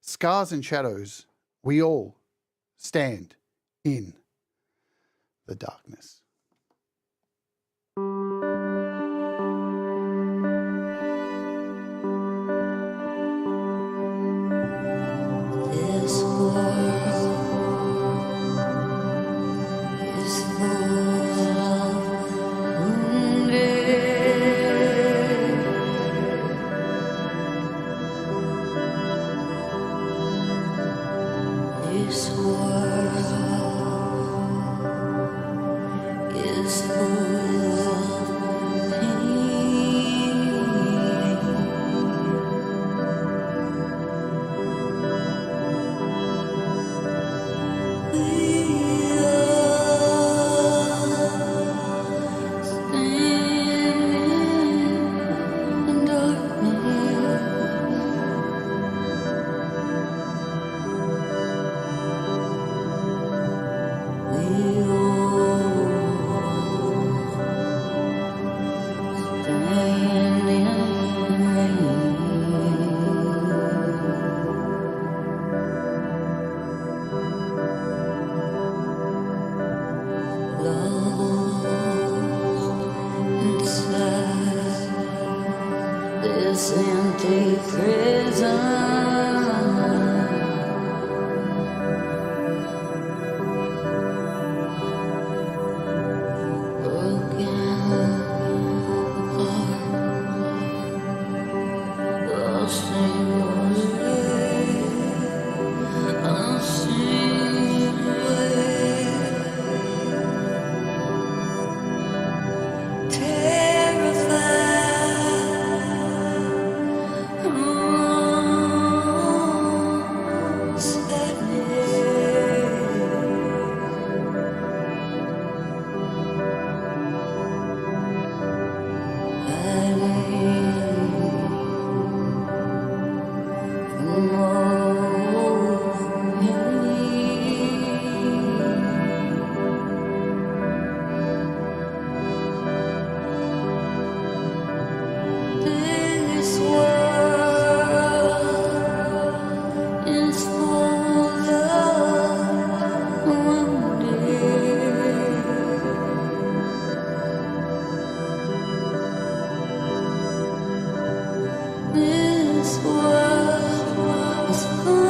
Scars and Shadows, we all stand in the darkness. This world This world is full of pain. We are standing in darkness. We all stand in rain. Lost inside this empty prison. This world is full of wonder. This world is full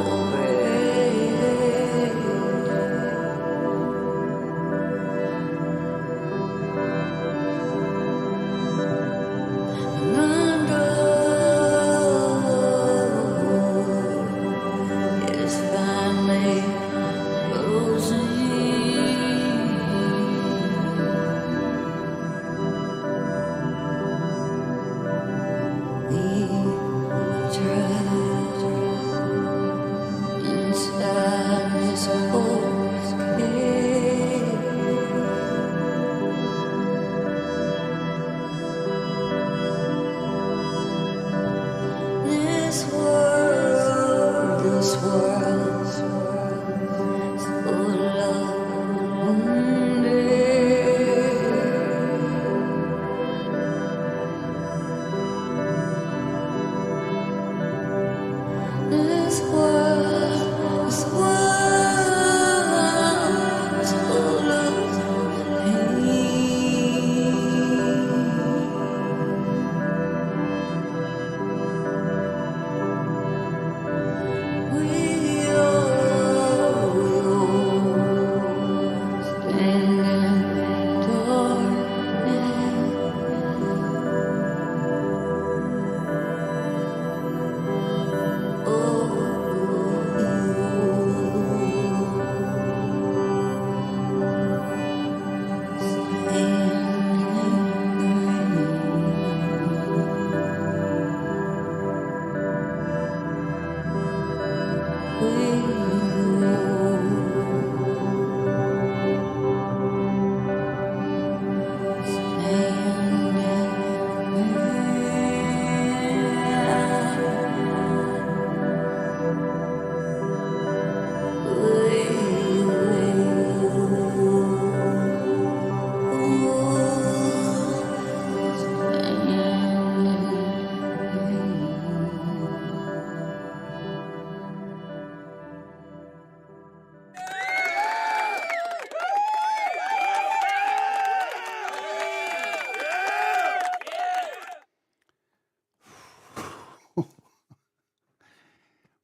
of rain. Is finally closing. We trapped inside this old cave. This world is full of wonder. This world is full of pain. We all stand in darkness.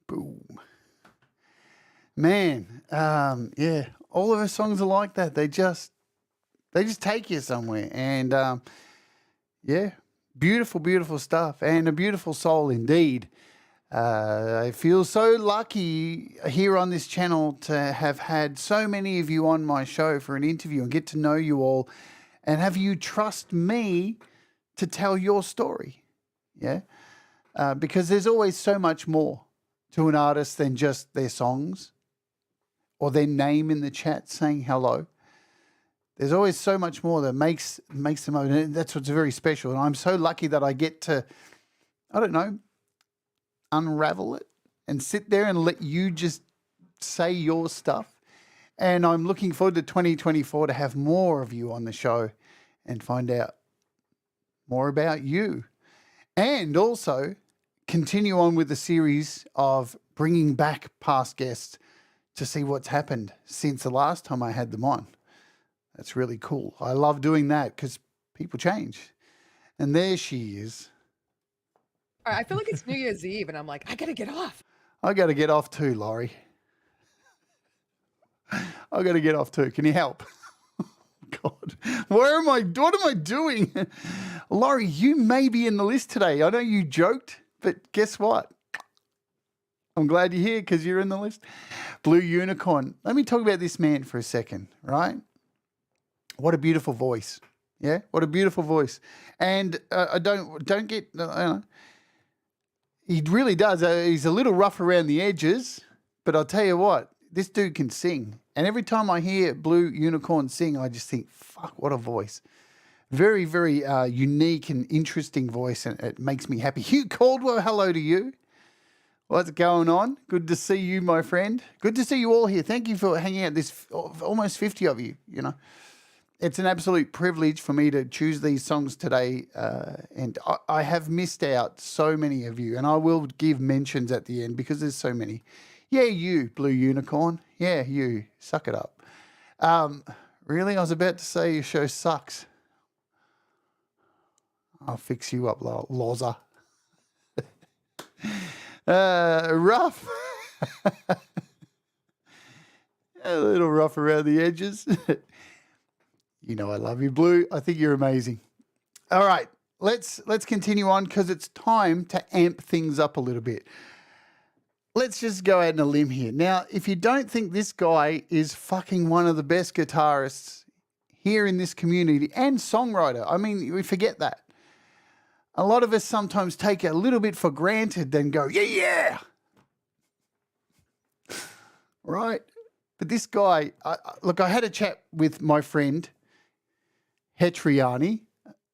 Boom. Man, yeah, all of her songs are like that. They just take you somewhere. And yeah, beautiful, beautiful stuff. And a beautiful soul indeed. I feel so lucky here on this channel to have had so many of you on my show for an interview and get to know you all and have you trust me to tell your story. Yeah. Because there's always so much more to an artist than just their songs or their name in the chat saying hello. There's always so much more that makes them, and that's what's very special. And I'm so lucky that I get to, I don't know, unravel it and sit there and let you just say your stuff. And I'm looking forward to 2024 to have more of you on the show and find out more about you. And also continue on with the series of bringing back past guests to see what's happened since the last time I had them on. That's really cool. I love doing that because people change. And there she is. All right, I feel like it's New Year's Eve, and I'm like, I gotta get off. I got to get off too, Laurie. I got to get off too. Can you help? God, what am I doing? Laurie, you may be in the list today. I know you joked, but guess what? I'm glad you're here because you're in the list. Blue Unicorn. Let me talk about this man for a second, right? What a beautiful voice. Yeah, what a beautiful voice. And I don't get, he really does. He's a little rough around the edges, but I'll tell you what, this dude can sing. And every time I hear Blue Unicorn sing, I just think, fuck, what a voice. Very, very unique and interesting voice, and it makes me happy. Hugh Caldwell, hello to you. What's going on? Good to see you, my friend. Good to see you all here. Thank you for hanging out. There's almost 50 of you, you know. It's an absolute privilege for me to choose these songs today, and I have missed out so many of you, and I will give mentions at the end because there's so many. Yeah, you, Blue Unicorn. Yeah, you. Suck it up. Really? I was about to say your show sucks. I'll fix you up, Loza. Rough. A little rough around the edges. You know I love you, Blue. I think you're amazing. All right, let's continue on because it's time to amp things up a little bit. Let's just go out on a limb here. Now, if you don't think this guy is fucking one of the best guitarists here in this community and songwriter, I mean, we forget that. A lot of us sometimes take it a little bit for granted, then go, yeah. Right? But this guy, look, I had a chat with my friend, Hetriani,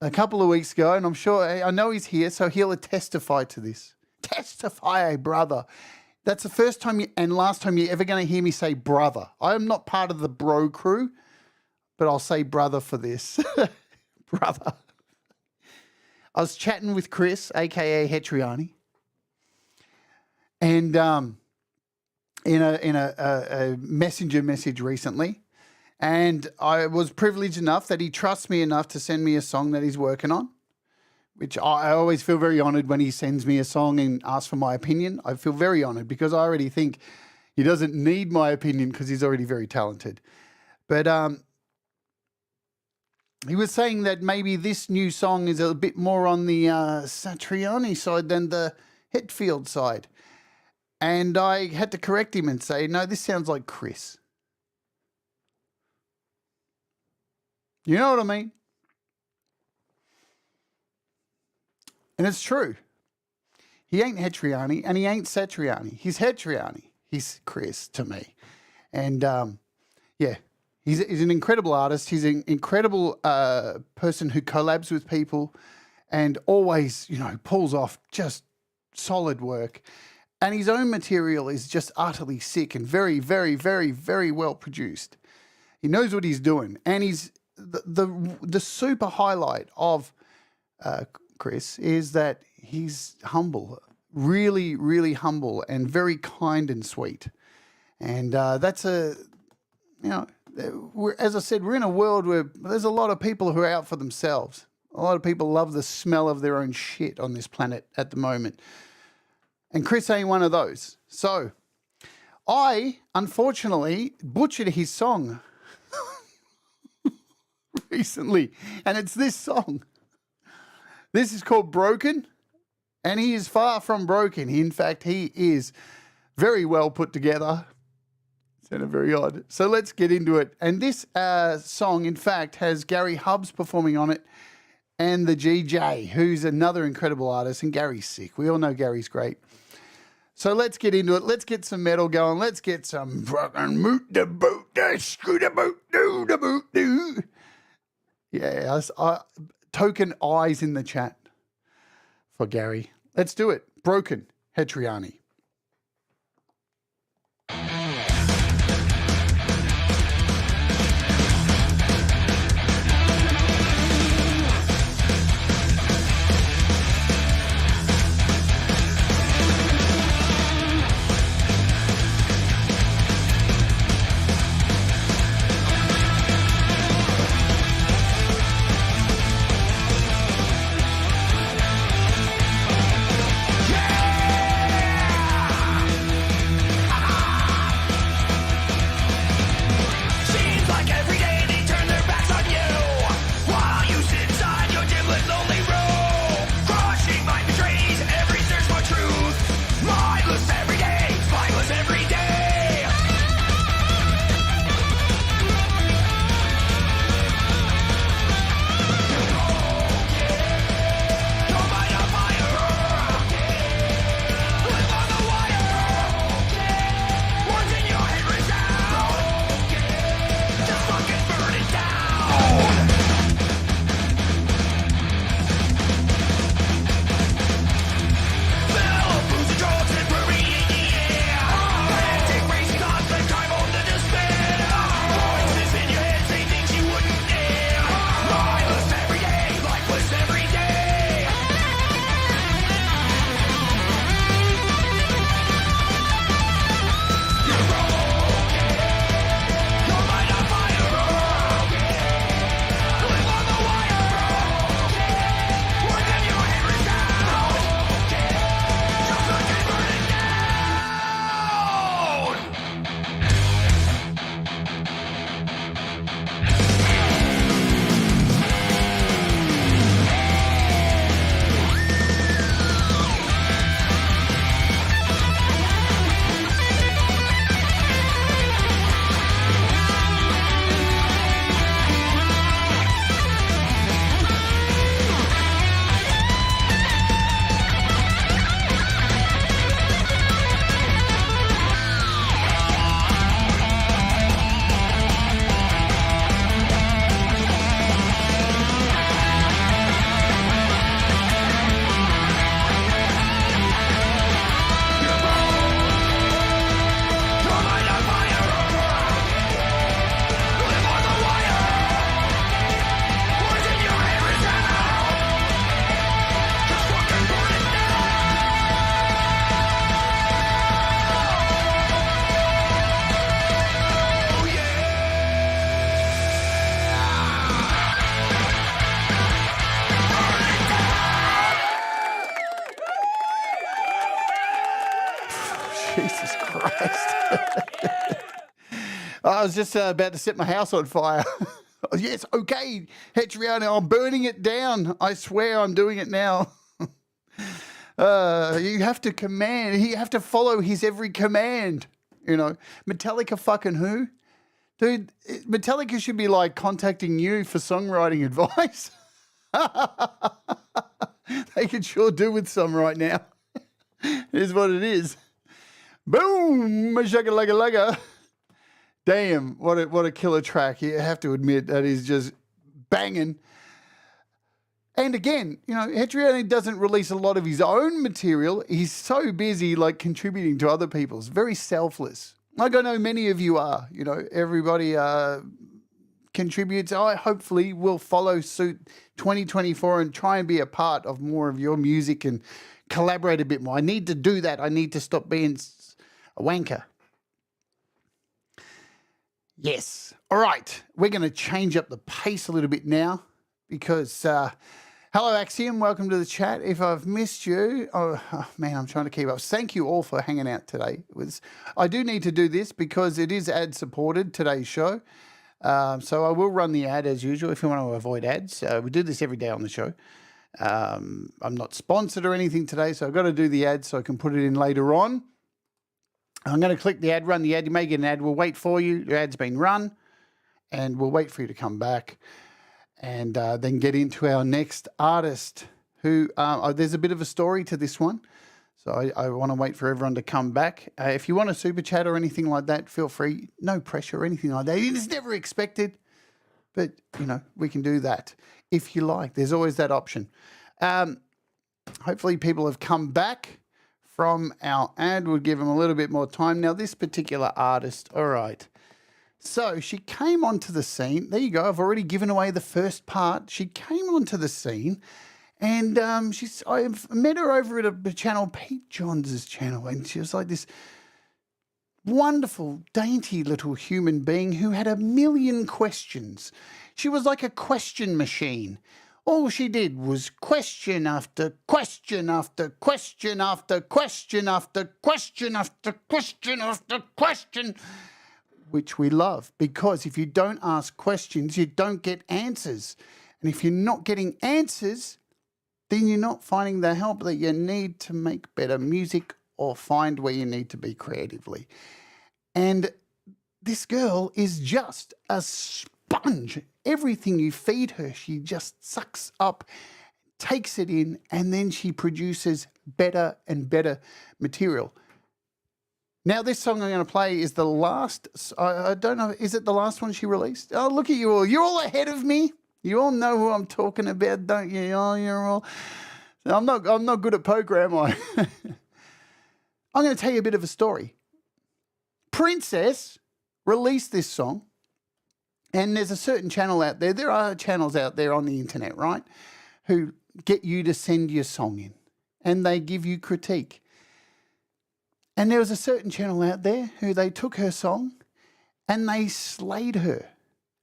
a couple of weeks ago, and I'm sure, I know he's here, so he'll testify to this. Testify, brother. That's the first time and last time you're ever going to hear me say brother. I am not part of the bro crew, but I'll say brother for this. Brother. I was chatting with Chris, a.k.a. Hetriani, and in a messenger message recently, and I was privileged enough that he trusts me enough to send me a song that he's working on, which I always feel very honoured when he sends me a song and asks for my opinion. I feel very honoured because I already think he doesn't need my opinion because he's already very talented. But he was saying that maybe this new song is a bit more on the Satriani side than the Hetfield side. And I had to correct him and say, no, this sounds like Chris. You know what I mean? And it's true. He ain't Hetriani and he ain't Satriani. He's Hetriani. He's Chris to me. And yeah, he's an incredible artist. He's an incredible person who collabs with people and always, you know, pulls off just solid work. And his own material is just utterly sick and very, very, very, very well produced. He knows what he's doing. And he's the super highlight of Chris is that he's humble, really, really humble and very kind and sweet. And that's a, you know, as I said, we're in a world where there's a lot of people who are out for themselves. A lot of people love the smell of their own shit on this planet at the moment. And Chris ain't one of those. So I, unfortunately, butchered his song recently. And it's this song. This is called Broken. And he is far from broken. In fact, he is very well put together. Sounded very odd. So let's get into it. And this song, in fact, has Gary Hubbs performing on it and the GJ, who's another incredible artist. And Gary's sick. We all know Gary's great. So let's get into it. Let's get some metal going. Let's get some fucking moot the boot, the screw the boot, do the boot, do. Yeah, token eyes in the chat for Gary. Let's do it. Broken, Hetriani. Jesus Christ. I was just about to set my house on fire. Yes, okay, Hetriani, I'm burning it down. I swear I'm doing it now. You have to command. You have to follow his every command. You know, Metallica fucking who? Dude, Metallica should be like contacting you for songwriting advice. They could sure do with some right now. Here's what it is. Boom! Shaka-laka-laka. Damn, what a killer track. You have to admit that is just banging. And again, you know, Hetriani doesn't release a lot of his own material. He's so busy like contributing to other people's. Very selfless. Like I know many of you are. You know, everybody contributes. I hopefully will follow suit 2024 and try and be a part of more of your music and collaborate a bit more. I need to do that. I need to stop being a wanker. Yes. All right. We're going to change up the pace a little bit now because, hello, Axiom. Welcome to the chat. If I've missed you, oh man, I'm trying to keep up. Thank you all for hanging out today. I do need to do this because it is ad supported, today's show. So I will run the ad as usual if you want to avoid ads. We do this every day on the show. I'm not sponsored or anything today, so I've got to do the ad so I can put it in later on. I'm going to click the ad, run the ad. You may get an ad. We'll wait for you. Your ad's been run, and we'll wait for you to come back and then get into our next artist who there's a bit of a story to this one. So I want to wait for everyone to come back. If you want a super chat or anything like that, feel free. No pressure or anything like that. It is never expected, but, you know, we can do that if you like. There's always that option. Hopefully people have come back from our ad. We'll give them a little bit more time. Now, this particular artist, all right. So she came onto the scene. There you go. I've already given away the first part. She came onto the scene. And I've met her over at a channel, Pete Johns' channel, and she was like this wonderful, dainty little human being who had a million questions. She was like a question machine. All she did was question after question after question after question after question after question after question, which we love, because if you don't ask questions, you don't get answers. And if you're not getting answers, then you're not finding the help that you need to make better music or find where you need to be creatively. And this girl is just a sponge. Everything you feed her, she just sucks up, takes it in, and then she produces better and better material. Now, this song I'm going to play is the last, I don't know, is it the last one she released? Oh, look at you all. You're all ahead of me. You all know who I'm talking about, don't you? Oh, you're all. I'm not good at poker, am I? I'm going to tell you a bit of a story. Princess released this song, and there's a certain channel out there. There are channels out there on the internet, right, who get you to send your song in, and they give you critique. And there was a certain channel out there who they took her song and they slayed her.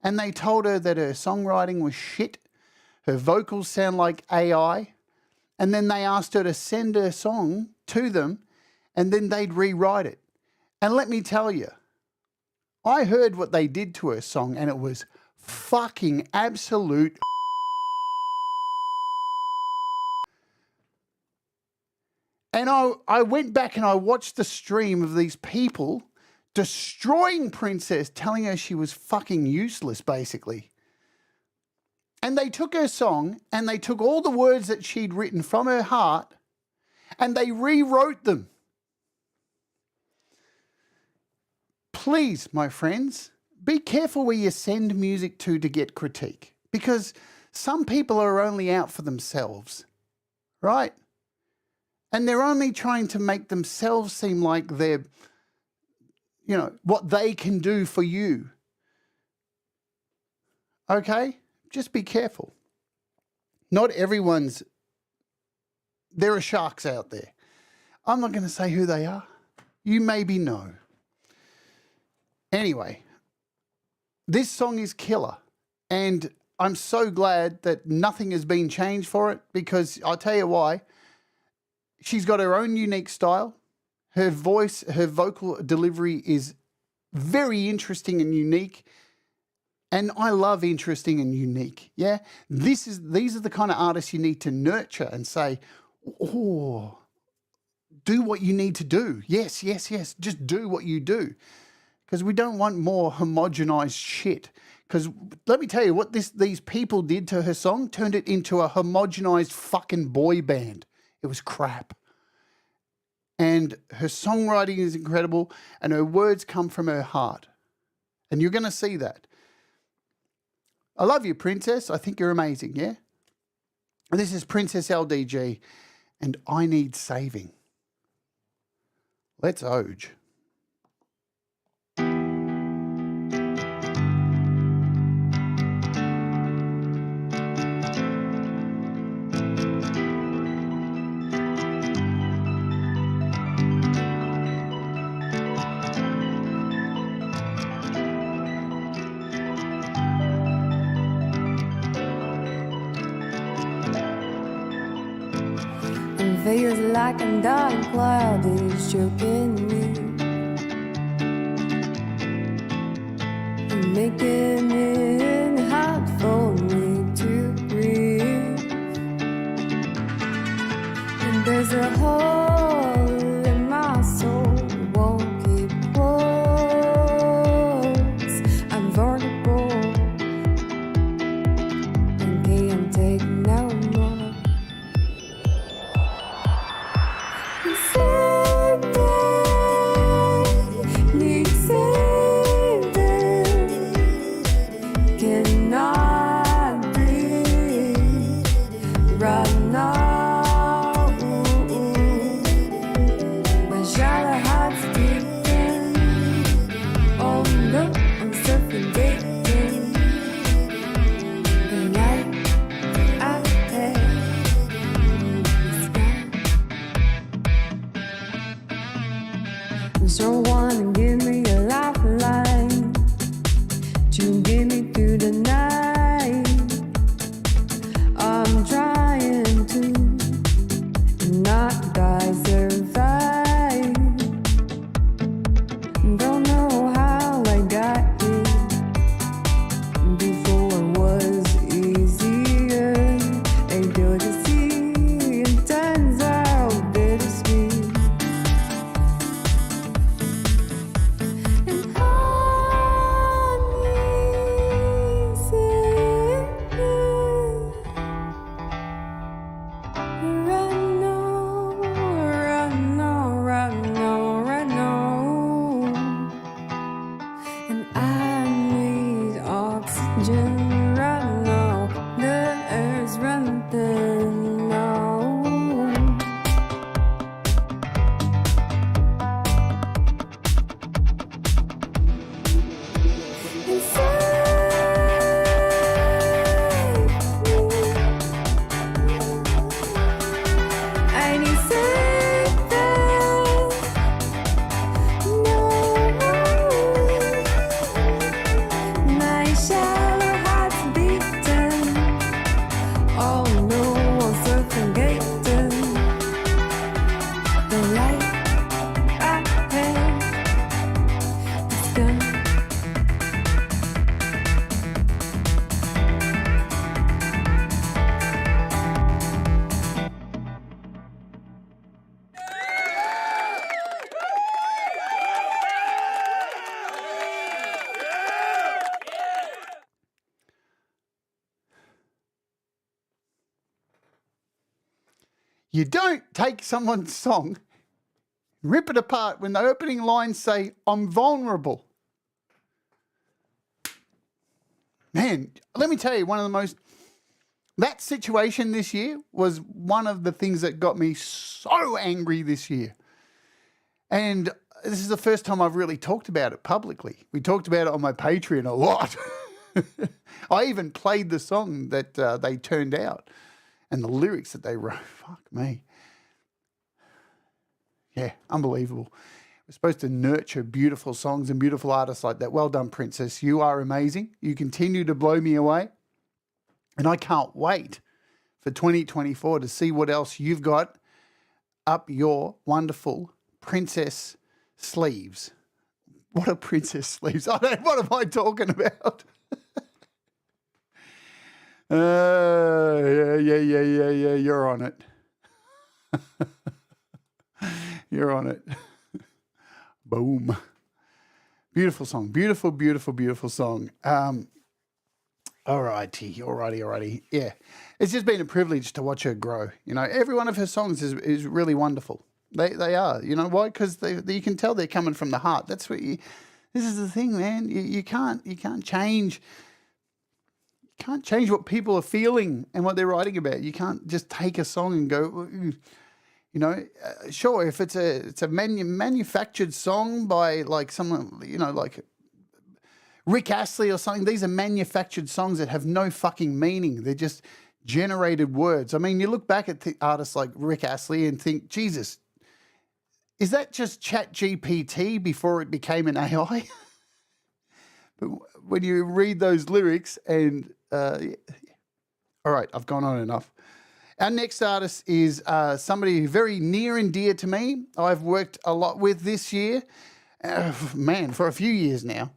And they told her that her songwriting was shit, her vocals sound like AI, and then they asked her to send her song to them, and then they'd rewrite it. And let me tell you, I heard what they did to her song, and it was fucking absolute. And I went back and I watched the stream of these people destroying Princess, telling her she was fucking useless, basically. And they took her song and they took all the words that she'd written from her heart and they rewrote them. Please, my friends, be careful where you send music to get critique, because some people are only out for themselves, right? And they're only trying to make themselves seem like they're, you know, what they can do for you. Okay? Just be careful. Not everyone's... There are sharks out there. I'm not going to say who they are. You maybe know. Anyway, this song is killer. And I'm so glad that nothing has been changed for it, because I'll tell you why. She's got her own unique style. Her voice, her vocal delivery is very interesting and unique. And I love interesting and unique. Yeah. These are the kind of artists you need to nurture and say, oh, do what you need to do. Yes, yes, yes. Just do what you do. Because we don't want more homogenized shit. Because let me tell you what these people did to her song, turned it into a homogenized fucking boy band. It was crap. And her songwriting is incredible, and her words come from her heart. And you're going to see that. I love you, Princess. I think you're amazing, yeah? And this is Princess LDG, and I Need Saving. Let's OOGG. Feels like a dark cloud is choking me, making it hard for me to breathe. So wanna give me a lifeline to get me through the night. I'm trying to not die, survive. Don't know how I got here. Before it was easier. Able to see it turns out bittersweet. And right now. And I need oxygen right now. The air's running thin now. I need something. No, my shallow heart's beating. Oh no, I'm suffocating. The light ahead is gone. You don't take someone's song, rip it apart when the opening lines say, I'm vulnerable. Man, let me tell you, that situation this year was one of the things that got me so angry this year. And this is the first time I've really talked about it publicly. We talked about it on my Patreon a lot. I even played the song that they turned out and the lyrics that they wrote. Fuck me. Yeah, unbelievable. We're supposed to nurture beautiful songs and beautiful artists like that. Well done, Princess. You are amazing. You continue to blow me away. And I can't wait for 2024 to see what else you've got up your wonderful princess sleeves. What are princess sleeves? What am I talking about? Yeah. You're on it. You're on it. Boom. Beautiful song. Beautiful song. Alrighty. Yeah. It's just been a privilege to watch her grow. You know, every one of her songs is really wonderful. They are. You know why? Because you can tell they're coming from the heart. That's what this is the thing, man. You can't change. You can't change what people are feeling and what they're writing about. You can't just take a song and go, you know, sure, if it's a manufactured song by like someone, you know, like Rick Astley or something. These are manufactured songs that have no fucking meaning. They're just generated words. I mean, you look back at artists like Rick Astley and think, Jesus, is that just Chat GPT before it became an AI? But when you read those lyrics and, all right, I've gone on enough. Our next artist is somebody very near and dear to me. I've worked a lot with this year. Man, for a few years now.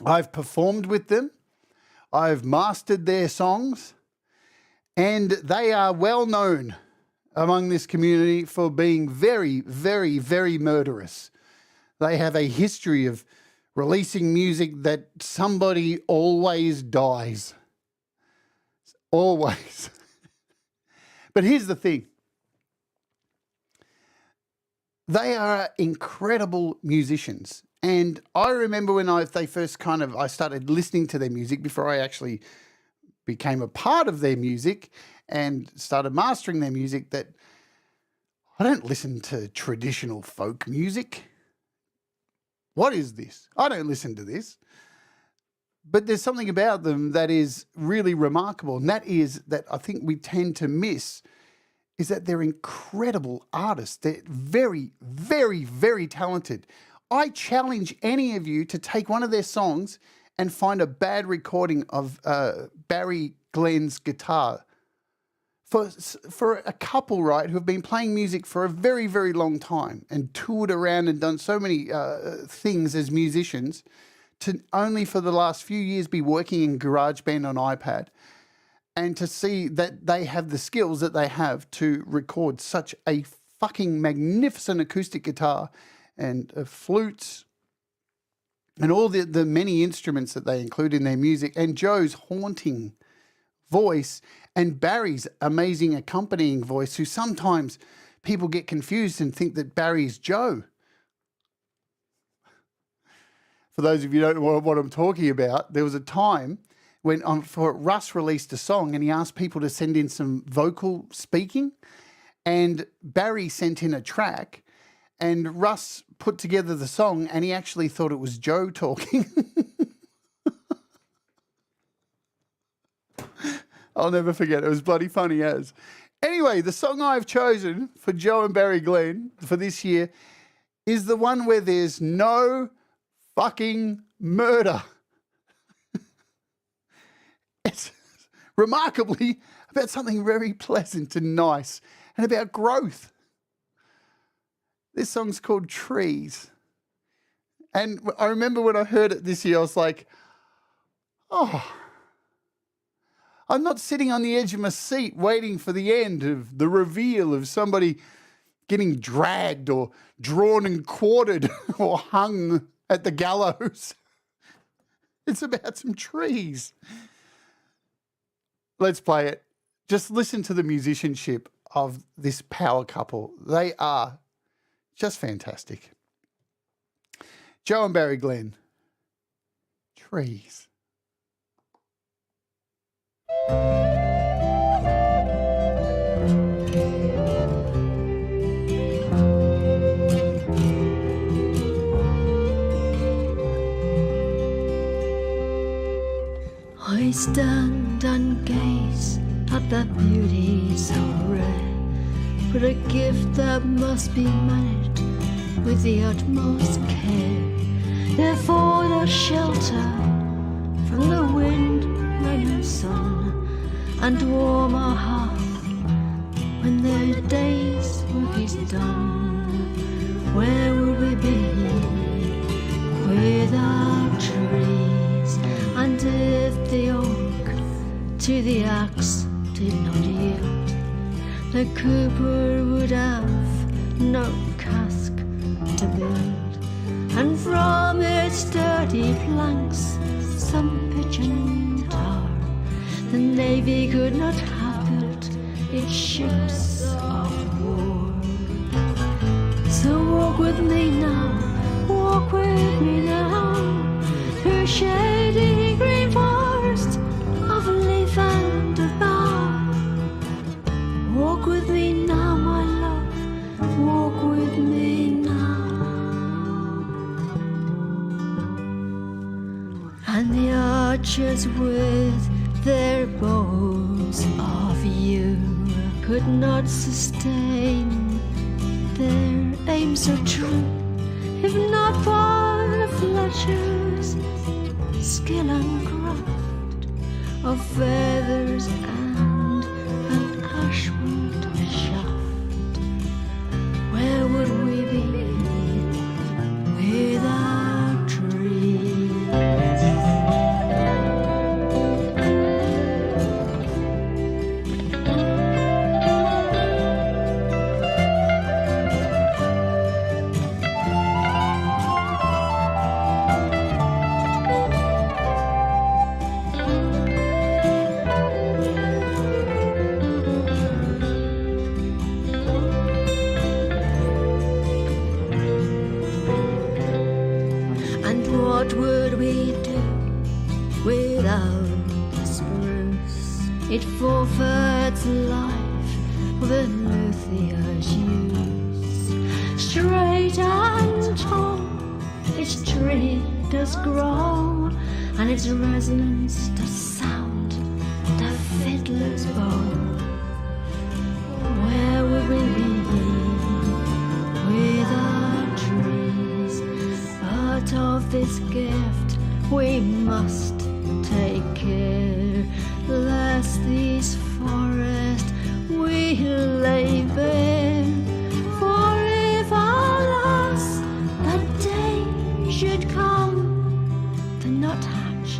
I've performed with them. I've mastered their songs. And they are well known among this community for being very, very, very murderous. They have a history of releasing music that somebody always dies. Always. But here's the thing. They are incredible musicians. And I remember when I started listening to their music before I actually became a part of their music and started mastering their music, that I don't listen to traditional folk music. What is this? I don't listen to this. But there's something about them that is really remarkable, and that is that I think we tend to miss is that they're incredible artists. They're very, very, very talented. I challenge any of you to take one of their songs and find a bad recording of Barry Glenn's guitar. For a couple, right, who have been playing music for a very, very long time and toured around and done so many things as musicians, to only for the last few years be working in GarageBand on iPad, and to see that they have the skills that they have to record such a fucking magnificent acoustic guitar and flutes and all the many instruments that they include in their music, and Joe's haunting voice and Barry's amazing accompanying voice, who sometimes people get confused and think that Barry's Joe. For those of you who don't know what I'm talking about, there was a time when Russ released a song and he asked people to send in some vocal speaking, and Barry sent in a track, and Russ put together the song and he actually thought it was Joe talking. I'll never forget. It was bloody funny as. Anyway, the song I've chosen for Joe and Barry Glenn for this year is the one where there's no fucking murder. It's remarkably about something very pleasant and nice and about growth. This song's called Trees. And I remember when I heard it this year, I was like, oh, I'm not sitting on the edge of my seat waiting for the end of the reveal of somebody getting dragged or drawn and quartered or hung at the gallows. It's about some trees. Let's play it. Just listen to the musicianship of this power couple. They are just fantastic. Joe and Barry Glenn. Trees. I stand and gaze at that beauty so rare, for a gift that must be managed with the utmost care. Therefore the shelter from the wind, rain and sun, and warm our heart when their day's work is done. Where would we be without trees? And if the oak to the axe did not yield, the cooper would have no cask to build, and from its sturdy planks some pitch and tar the navy could not have built its ships of war. So walk with me now, walk with me now, through shady green forest of leaf and of bough. Walk with me now, my love, walk with me now. And the archers with their bows of yew could not sustain their aim so true, if not for the Fletcher's skill and craft of feathers and an ashwood shaft. Where would we be without trees? What would we do without the spruce? It forfeits life for the luthiers' use. Straight and tall, its tree does grow, and its resonance does sound the fiddler's bow. where would we be without trees? But of this gift we must take care, lest these forests will lay bare. For if alas that day should come, the nuthatch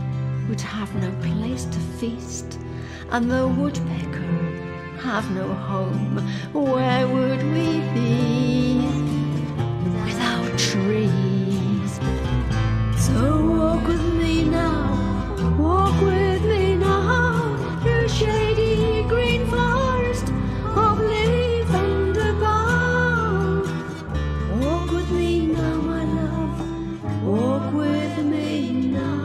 would have no place to feast, and the woodpecker have no home. Where would we be without trees? So walk with me now, walk with me now, through shady green forest of leaf and bough. Walk with me now, my love, walk with me now.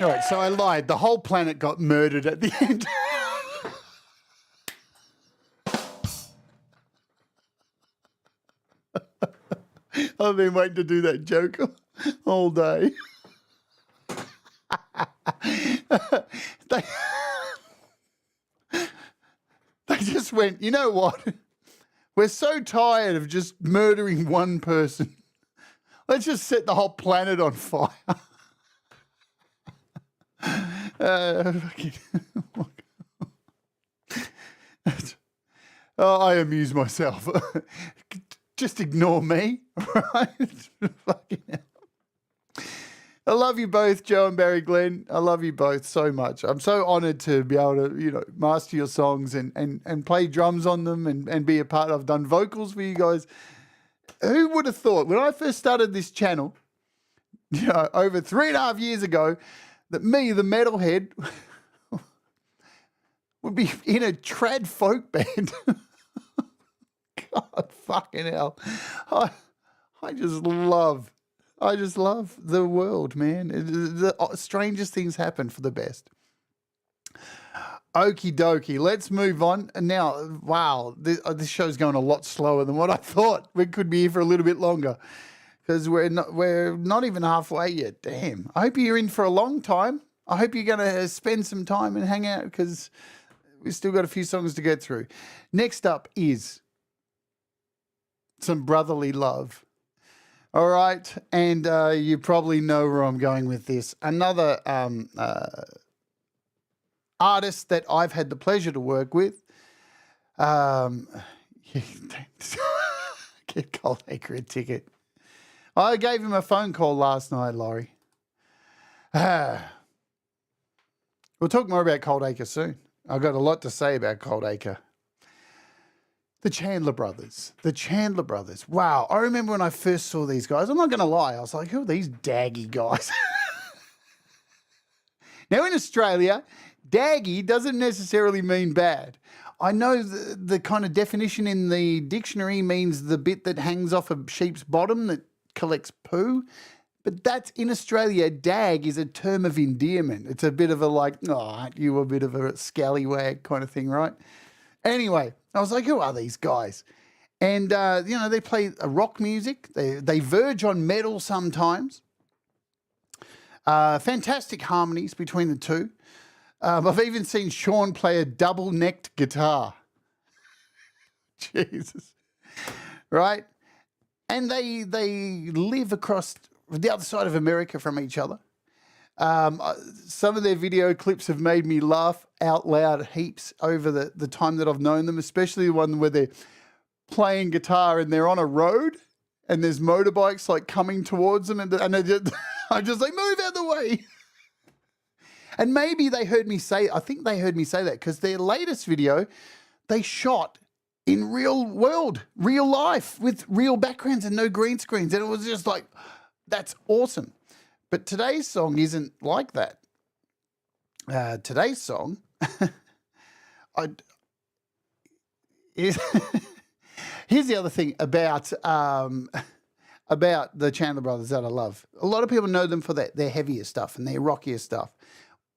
All right, so I lied. The whole planet got murdered at the end. I've been waiting to do that joke all day. they just went, you know what? We're so tired of just murdering one person. Let's just set the whole planet on fire. Oh, I amuse myself. Just ignore me, right? Fucking hell. I love you both, Joe and Barry Glenn. I love you both so much. I'm so honoured to be able to, master your songs and play drums on them and be a part. I've done vocals for you guys. Who would have thought when I first started this channel, over 3.5 years ago, that me, the metalhead, would be in a trad folk band. God fucking hell. I just love the world, man. The strangest things happen for the best. Okie dokie, let's move on. And now, wow, this show's going a lot slower than what I thought. We could be here for a little bit longer. Because we're not even halfway yet. Damn. I hope you're in for a long time. I hope you're going to spend some time and hang out because we've still got a few songs to get through. Next up is some brotherly love. All right. And you probably know where I'm going with this. Another artist that I've had the pleasure to work with. Get Goldacre a ticket. I gave him a phone call last night, Laurie. We'll talk more about Goldacre soon. I've got a lot to say about Goldacre. The Chandler Brothers. The Chandler Brothers. Wow. I remember when I first saw these guys. I'm not going to lie. I was like, who are these daggy guys? Now, in Australia, daggy doesn't necessarily mean bad. I know the kind of definition in the dictionary means the bit that hangs off a sheep's bottom that collects poo, but that's in Australia. Dag is a term of endearment. It's a bit of a like, oh, aren't you a bit of a scallywag kind of thing, right? Anyway, I was like, who are these guys? And they play rock music. They verge on metal sometimes. Fantastic harmonies between the two. I've even seen Sean play a double-necked guitar. Jesus, right? And they live across the other side of America from each other. Some of their video clips have made me laugh out loud heaps over the time that I've known them, especially the one where they're playing guitar and they're on a road and there's motorbikes like coming towards them, and they're just, I'm just like, move out of the way. And maybe they heard me say, I think they heard me say that because their latest video, they shot in real world, real life with real backgrounds and no green screens. And it was just like, that's awesome. But today's song isn't like that. Today's song here's the other thing about the Chandler Brothers that I love. A lot of people know them for their heavier stuff and their rockier stuff.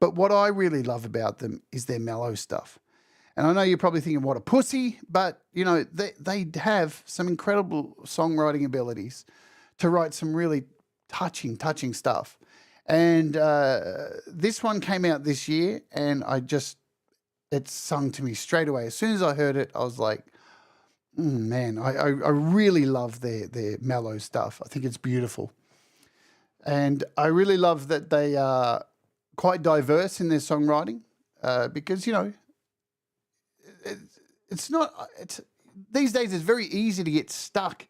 But what I really love about them is their mellow stuff. And I know you're probably thinking, what a pussy, but, you know, they have some incredible songwriting abilities to write some really touching stuff. And this one came out this year, and it sung to me straight away. As soon as I heard it, I was like, man, I really love their mellow stuff. I think it's beautiful. And I really love that they are quite diverse in their songwriting because, you know, these days it's very easy to get stuck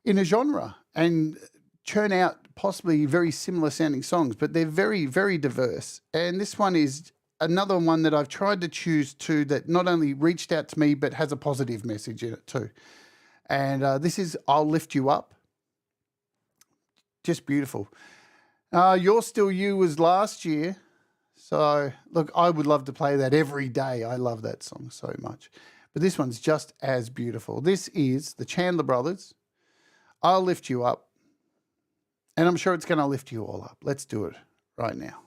in a genre and churn out possibly very similar sounding songs, but they're very, very diverse. And this one is another one that I've tried to choose too that not only reached out to me, but has a positive message in it too. And this is I'll Lift You Up. Just beautiful. You're Still You was last year. So, look, I would love to play that every day. I love that song so much. But this one's just as beautiful. This is the Chandler Brothers. I'll Lift You Up. And I'm sure it's going to lift you all up. Let's do it right now.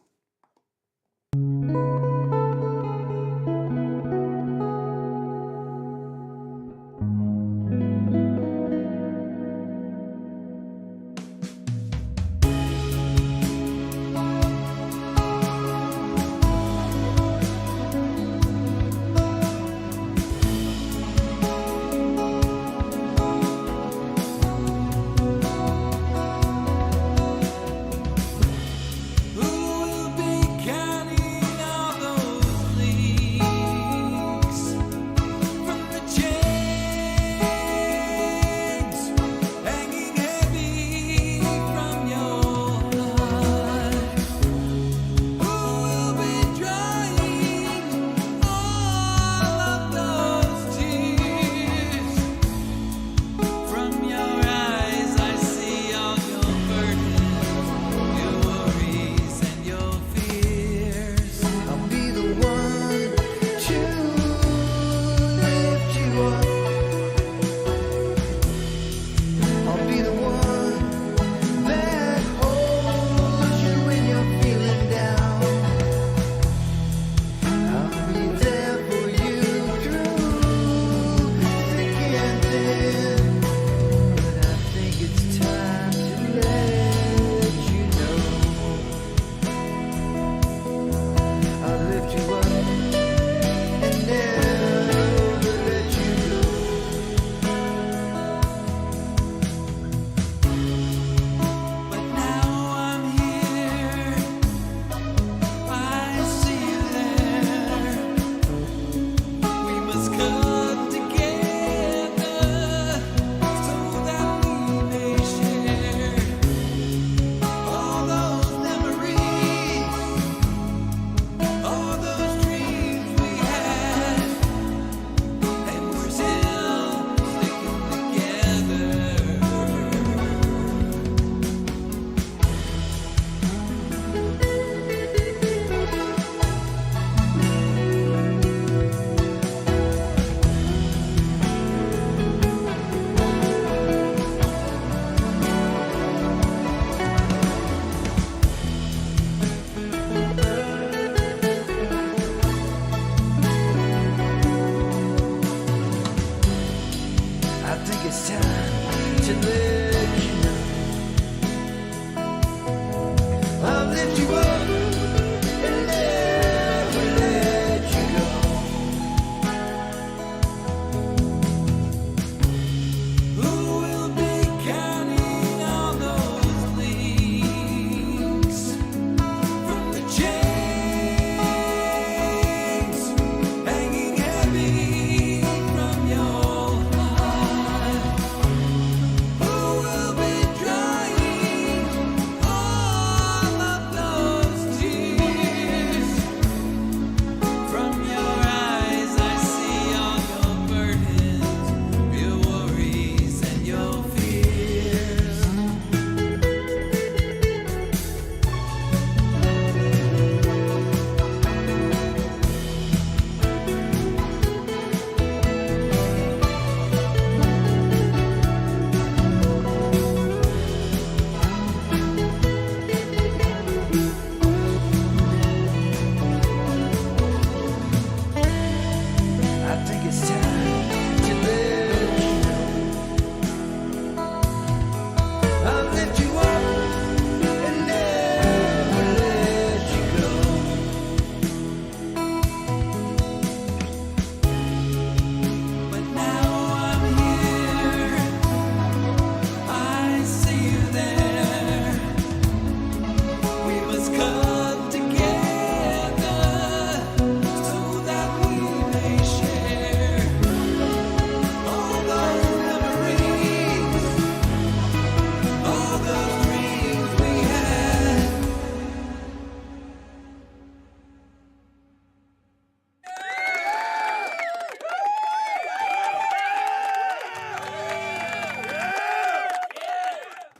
Who will be counting our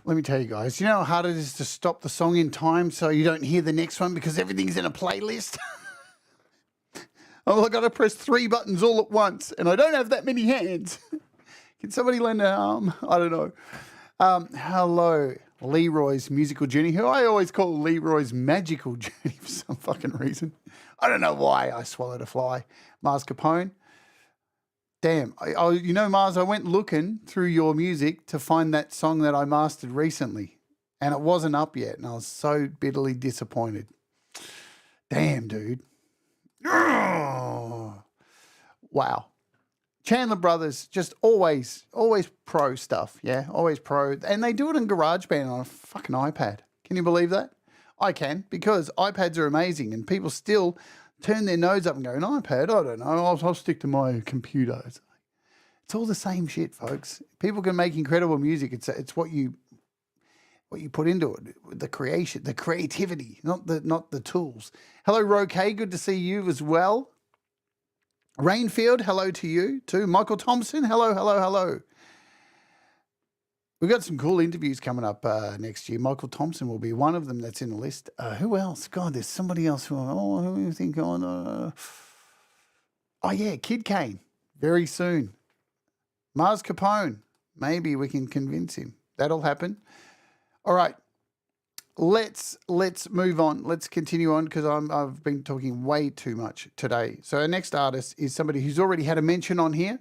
let me tell you guys, you know how hard it is to stop the song in time so you don't hear the next one because everything's in a playlist? Oh, I got to press 3 buttons all at once, and I don't have that many hands. Can somebody lend an arm? I don't know. Hello, Leroy's musical journey, who I always call Leroy's magical journey for some fucking reason. I don't know why I swallowed a fly. Mars Capone. Damn. You know, Mars, I went looking through your music to find that song that I mastered recently, and it wasn't up yet, and I was so bitterly disappointed. Damn, dude. Oh. Wow. Chandler Brothers, just always pro stuff, yeah? Always pro. And they do it in GarageBand on a fucking iPad. Can you believe that? I can, because iPads are amazing, and people still turn their nose up and go, an iPad? I don't know. I'll stick to my computer. It's all the same shit, folks. People can make incredible music. It's what you put into it, the creation, the creativity, not the tools. Hello, Roque. Good to see you as well. Rainfield, hello to you too. Michael Thompson, hello. We've got some cool interviews coming up next year. Michael Thompson will be one of them that's in the list. Who else? God, there's somebody else who do you think on? Oh, yeah, Kid Kane, very soon. Mars Capone, maybe we can convince him. That'll happen. All right, let's move on. Let's continue on because I've been talking way too much today. So our next artist is somebody who's already had a mention on here.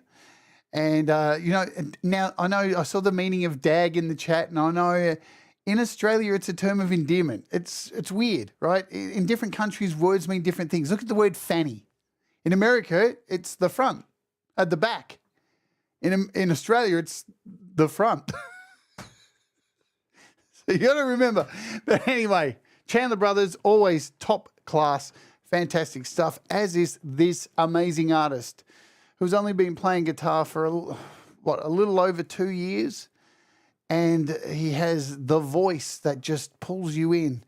And, now I know I saw the meaning of dag in the chat, and I know in Australia it's a term of endearment. It's weird, right? In different countries, words mean different things. Look at the word fanny. In America, it's the front, at the back. In Australia, it's the front. So you got to remember. But anyway, Chandler Brothers, always top class, fantastic stuff, as is this amazing artist who's only been playing guitar for a little over 2 years, and he has the voice that just pulls you in.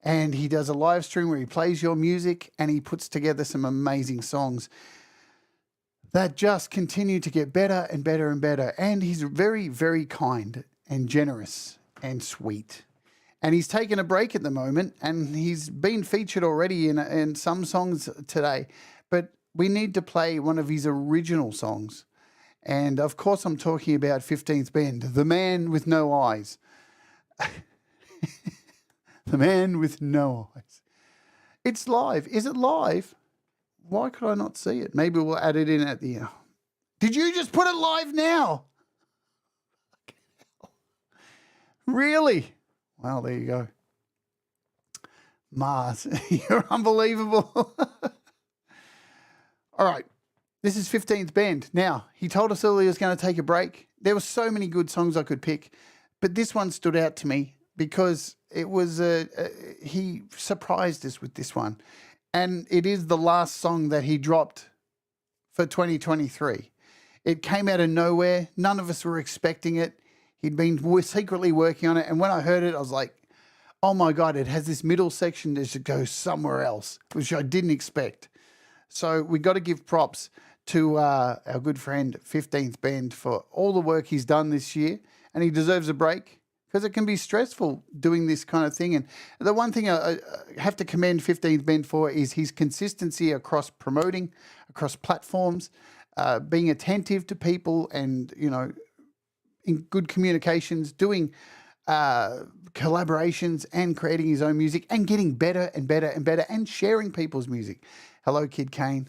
And he does a live stream where he plays your music and he puts together some amazing songs that just continue to get better and better and better. And he's very, very kind and generous and sweet. And he's taken a break at the moment, and he's been featured already in some songs today. But we need to play one of his original songs. And of course, I'm talking about 15th Bend, The Man with No Eyes. The Man with No Eyes. It's live. Is it live? Why could I not see it? Maybe we'll add it in at the end. Did you just put it live now? Really? Well, there you go. Mars, you're unbelievable. All right, this is 15th Bend. Now, he told us earlier he was going to take a break. There were so many good songs I could pick, but this one stood out to me because it was he surprised us with this one. And it is the last song that he dropped for 2023. It came out of nowhere. None of us were expecting it. He'd been secretly working on it. And when I heard it, I was like, oh my God, it has this middle section that should go somewhere else, which I didn't expect. So we got to give props to our good friend 15th Bend for all the work he's done this year, and he deserves a break because it can be stressful doing this kind of thing. And the one thing I have to commend 15th Bend for is his consistency across promoting, across platforms, being attentive to people, and in good communications, doing collaborations and creating his own music and getting better and better and better and sharing people's music. Hello, Kid Kane.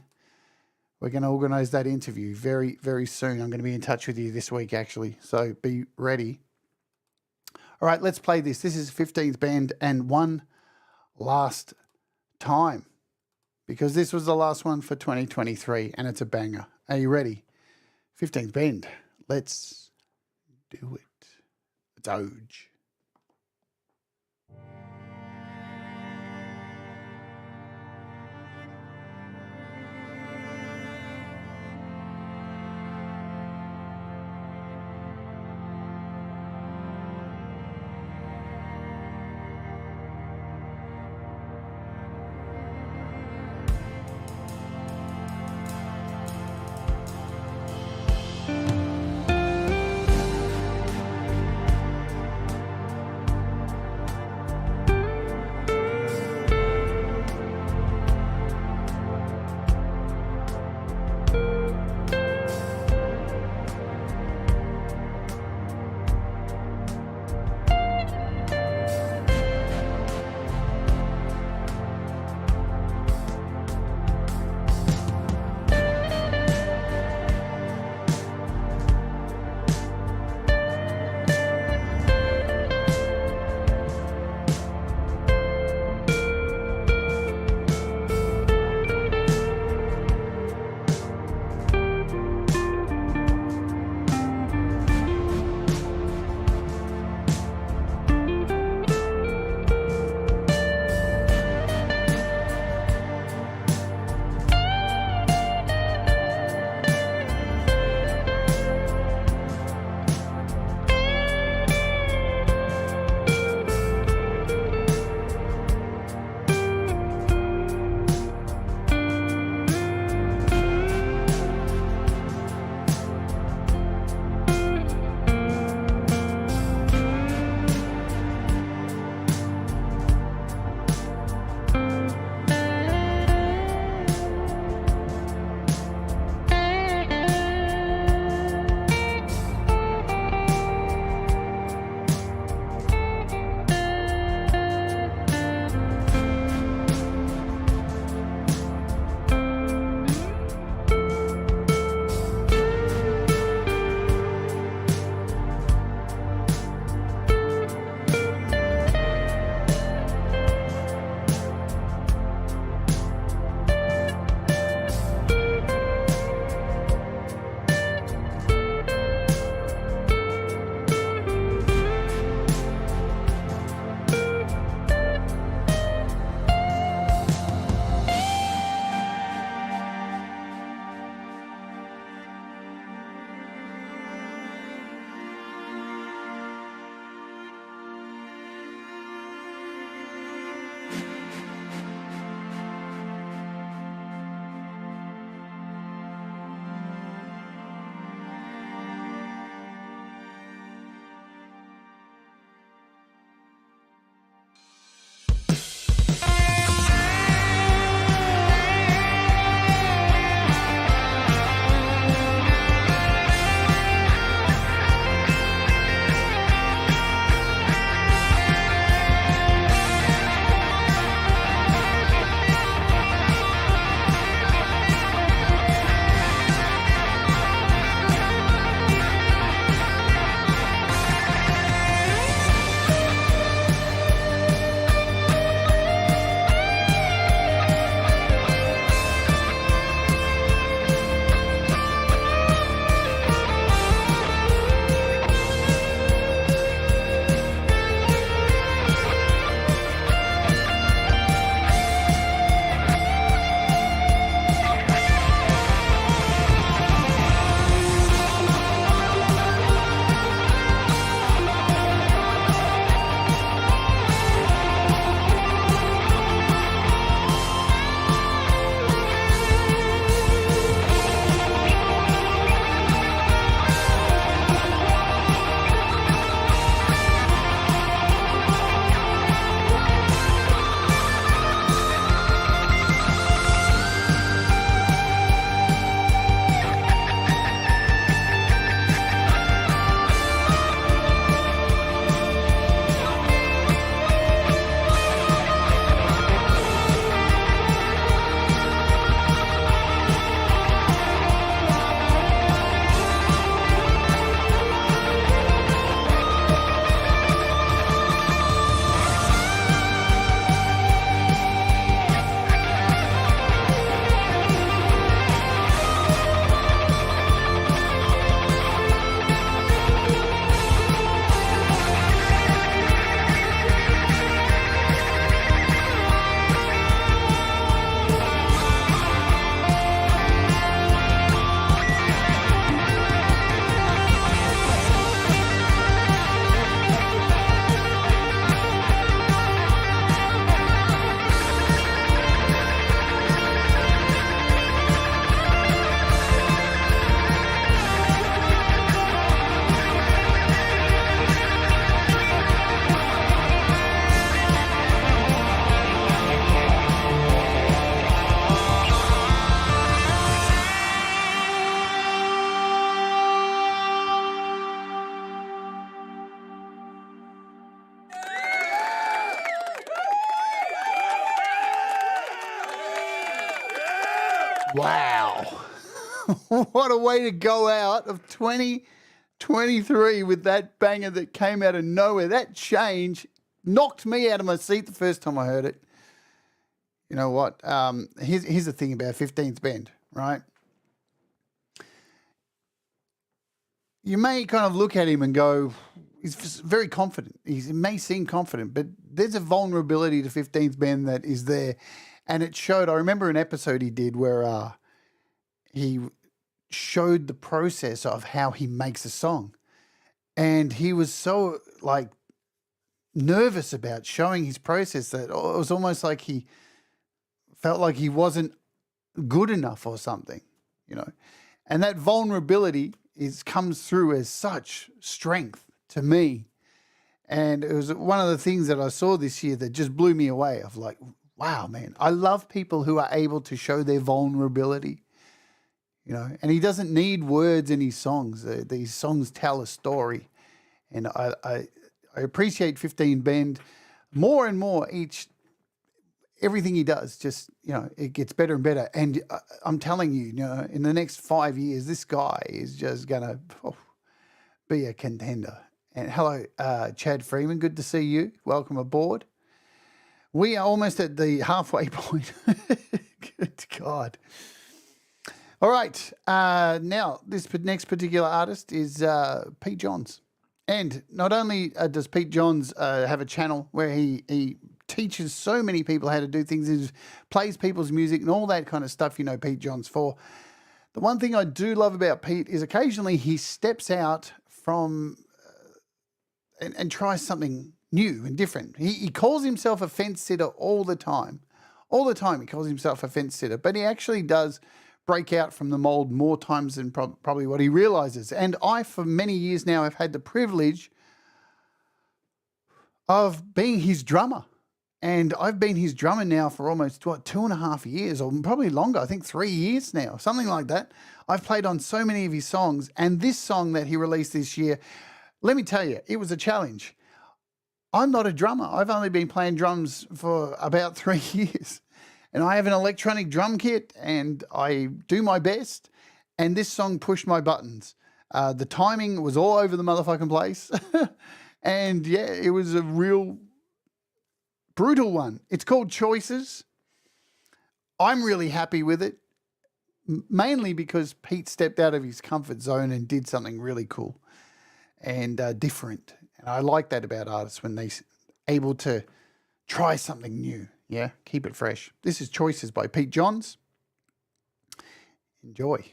We're going to organise that interview very, very soon. I'm going to be in touch with you this week, actually, so be ready. All right, let's play this. This is 15th Bend and One Last Time, because this was the last one for 2023, and it's a banger. Are you ready? 15th Bend. Let's do it. Doge. Wow. What a way to go out of 2023 with that banger that came out of nowhere. That change knocked me out of my seat the first time I heard it. You know what? Here's the thing about 15th Bend, right? You may kind of look at him and go, he's very confident. He may seem confident, but there's a vulnerability to 15th Bend that is there. And it showed, I remember an episode he did where he showed the process of how he makes a song. And he was so like nervous about showing his process that it was almost like he felt like he wasn't good enough or something, you know. And that vulnerability comes through as such strength to me. And it was one of the things that I saw this year that just blew me away of like, wow, man, I love people who are able to show their vulnerability, you know, and he doesn't need words in his songs. These songs tell a story. And I appreciate 15 Bend more and more everything he does, just, you know, it gets better and better. And I'm telling you, you know, in the next 5 years, this guy is just going to be a contender. And hello, Chad Freeman, good to see you. Welcome aboard. We are almost at the halfway point. Good God. All right. Now, this next particular artist is Pete Johns. And not only does Pete Johns have a channel where he teaches so many people how to do things, he plays people's music and all that kind of stuff, you know, Pete Johns for. The one thing I do love about Pete is occasionally he steps out from and tries something new and different. He calls himself a fence sitter all the time. All the time he calls himself a fence sitter, but he actually does break out from the mold more times than probably what he realizes. And I, for many years now, have had the privilege of being his drummer. And I've been his drummer now for almost, 2.5 years, or probably longer, I think 3 years now, something like that. I've played on so many of his songs, and this song that he released this year, let me tell you, it was a challenge. I'm not a drummer. I've only been playing drums for about 3 years. And I have an electronic drum kit and I do my best. And this song pushed my buttons. The timing was all over the motherfucking place. And yeah, it was a real brutal one. It's called Choices. I'm really happy with it. Mainly because Pete stepped out of his comfort zone and did something really cool and different. And I like that about artists when they're able to try something new. Yeah, keep it fresh. This is Choices by Pete Johns. Enjoy.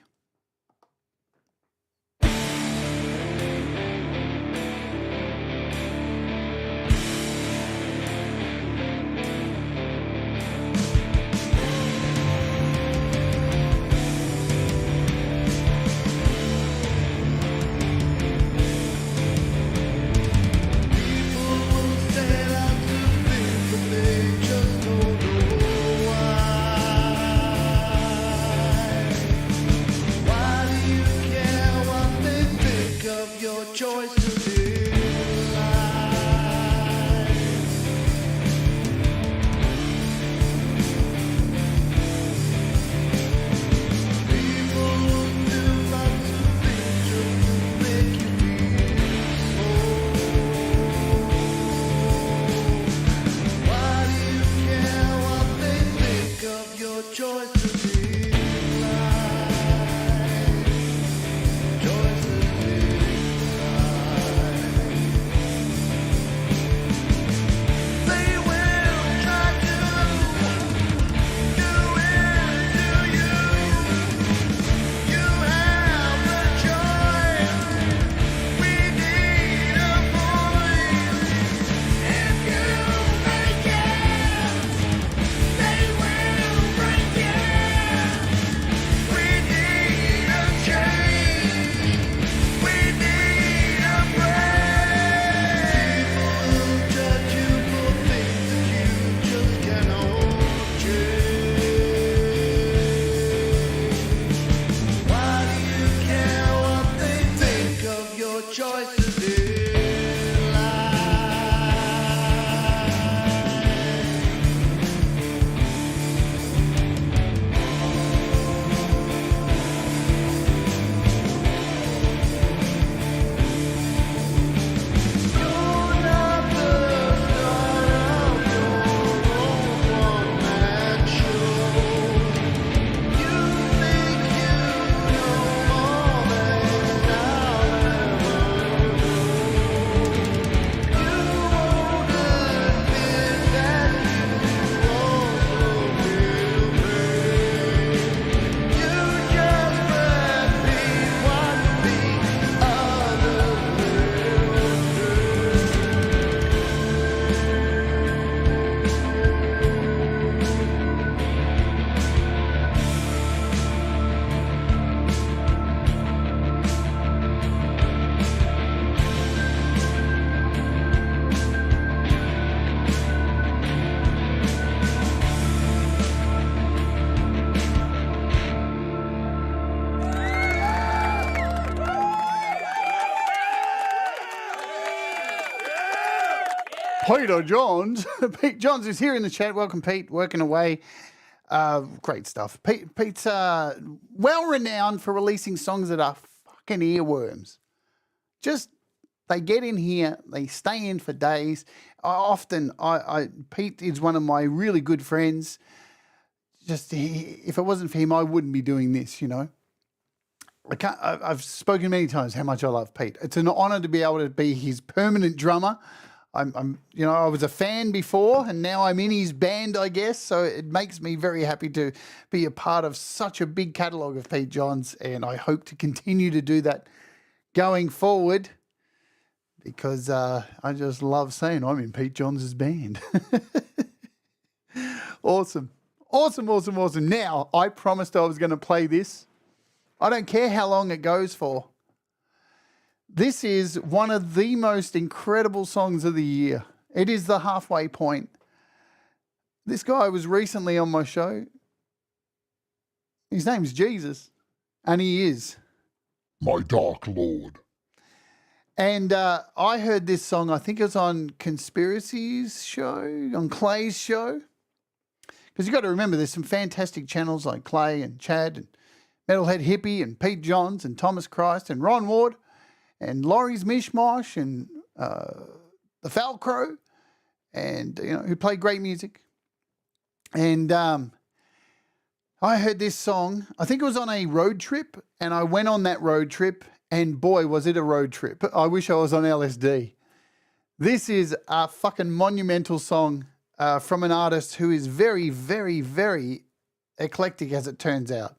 Just don't know why. Peter Johns. Pete Johns is here in the chat. Welcome, Pete. Working away. Great stuff. Pete's well renowned for releasing songs that are fucking earworms. Just they get in here, they stay in for days. Pete is one of my really good friends. If it wasn't for him, I wouldn't be doing this. You know, I've spoken many times how much I love Pete. It's an honor to be able to be his permanent drummer. I was a fan before, and now I'm in his band, I guess. So it makes me very happy to be a part of such a big catalogue of Pete Johns, and I hope to continue to do that going forward, because I just love saying I'm in Pete Johns' band. Awesome. Now, I promised I was going to play this. I don't care how long it goes for. This is one of the most incredible songs of the year. It is the halfway point. This guy was recently on my show. His name's Jesus, and he is my Dark Lord. And I heard this song, I think it was on Conspiracy's show, on Clay's show. Because you've got to remember, there's some fantastic channels like Clay and Chad and Metalhead Hippie and Pete Johns and Thomas Christ and Ron Ward and Laurie's Mishmosh and the Falcro, and who play great music. And I heard this song, I think it was on a road trip, and I went on that road trip, and boy, was it a road trip. I wish I was on LSD. This is a fucking monumental song from an artist who is very, very, very eclectic, as it turns out.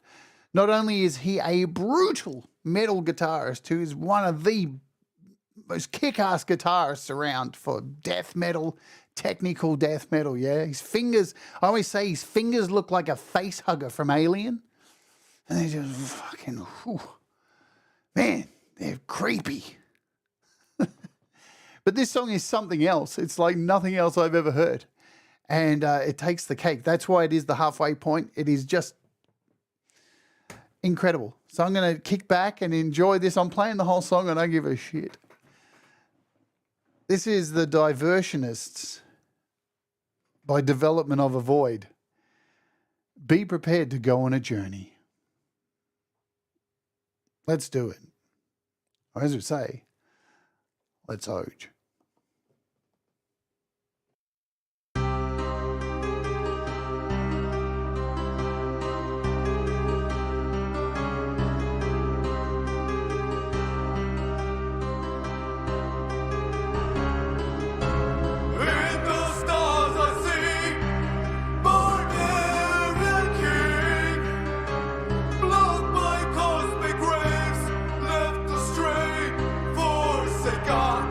Not only is he a brutal metal guitarist who is one of the most kick-ass guitarists around for death metal, technical death metal, yeah? His fingers, I always say his fingers look like a face hugger from Alien. And they're just fucking, whew. Man, they're creepy. But this song is something else. It's like nothing else I've ever heard. And it takes the cake. That's why it is the halfway point. It is just incredible. So I'm going to kick back and enjoy this. I'm playing the whole song. I don't give a shit. This is the Diversionists by Development of a Void. Be prepared to go on a journey. Let's do it. Or as we say, let's OOGG. Forsaken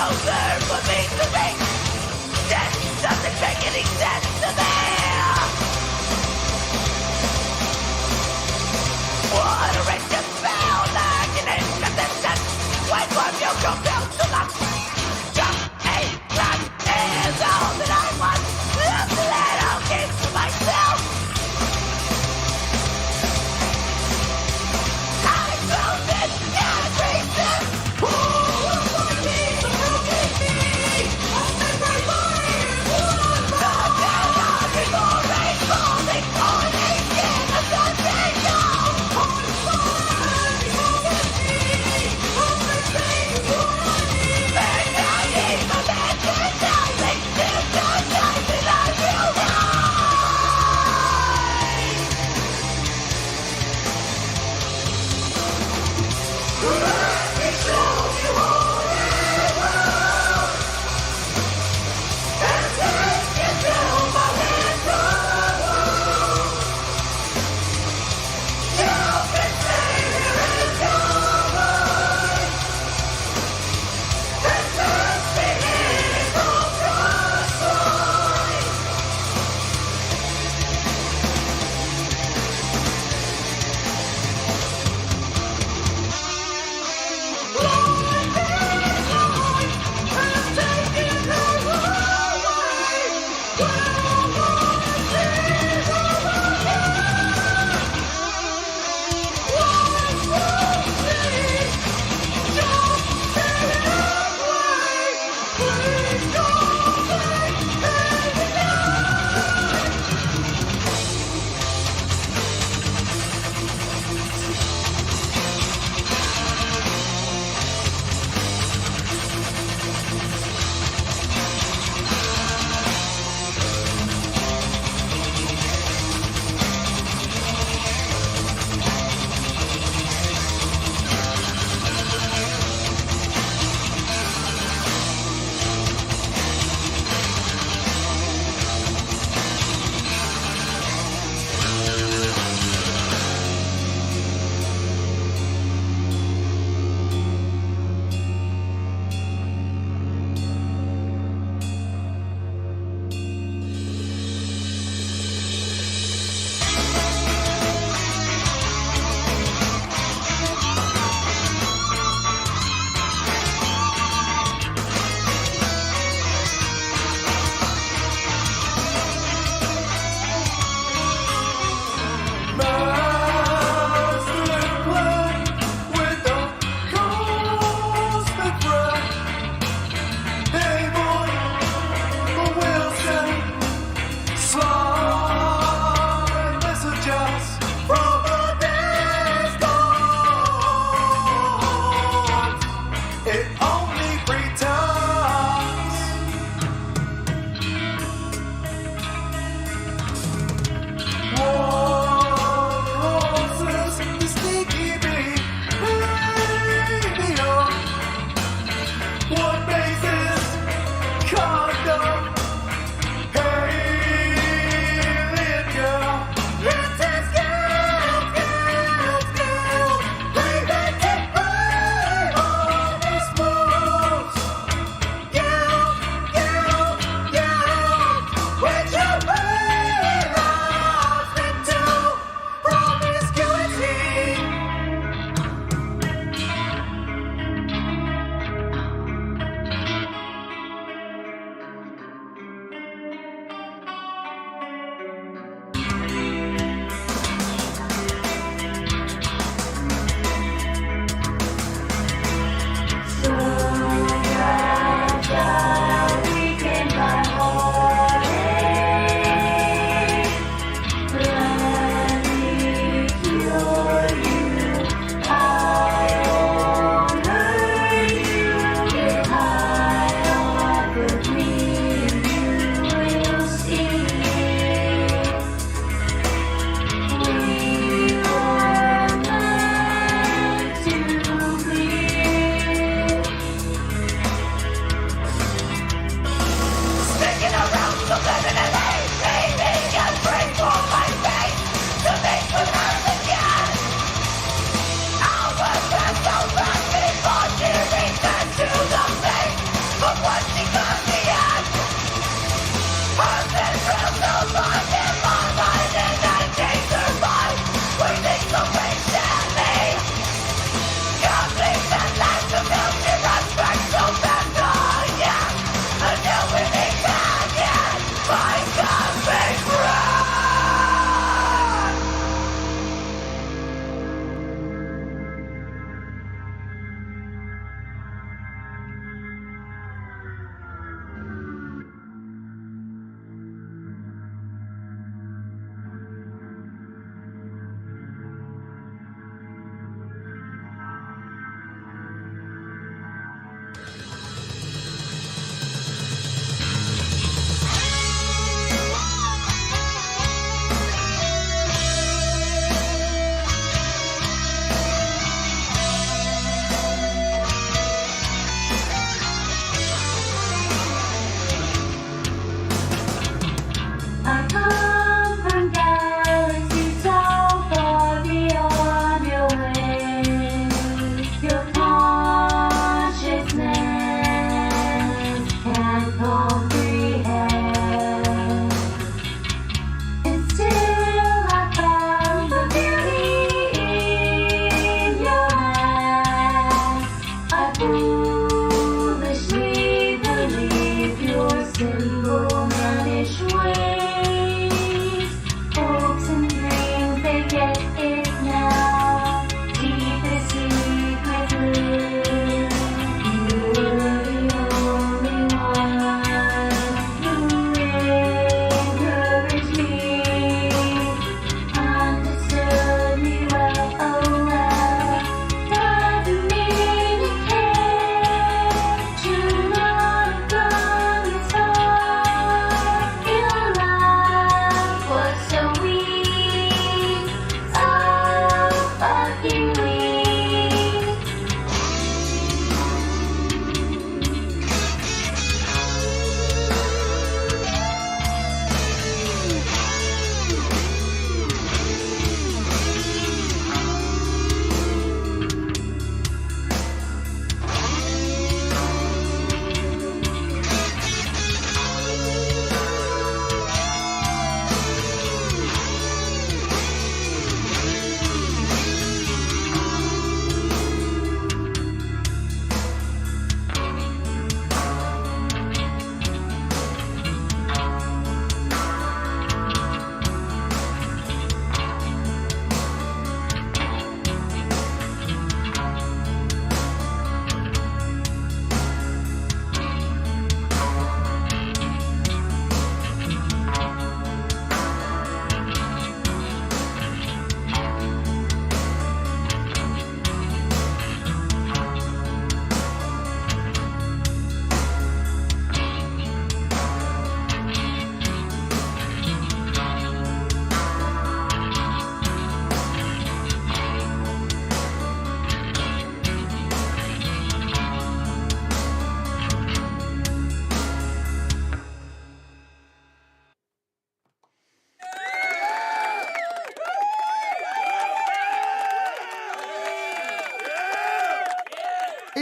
over for me to be. That doesn't make any sense to me. What a wretched spell like an incandescent. Wait for you compelled to last. Just a glance is all that I want. Just a little kiss to myself. I found it in reason. Rainfall,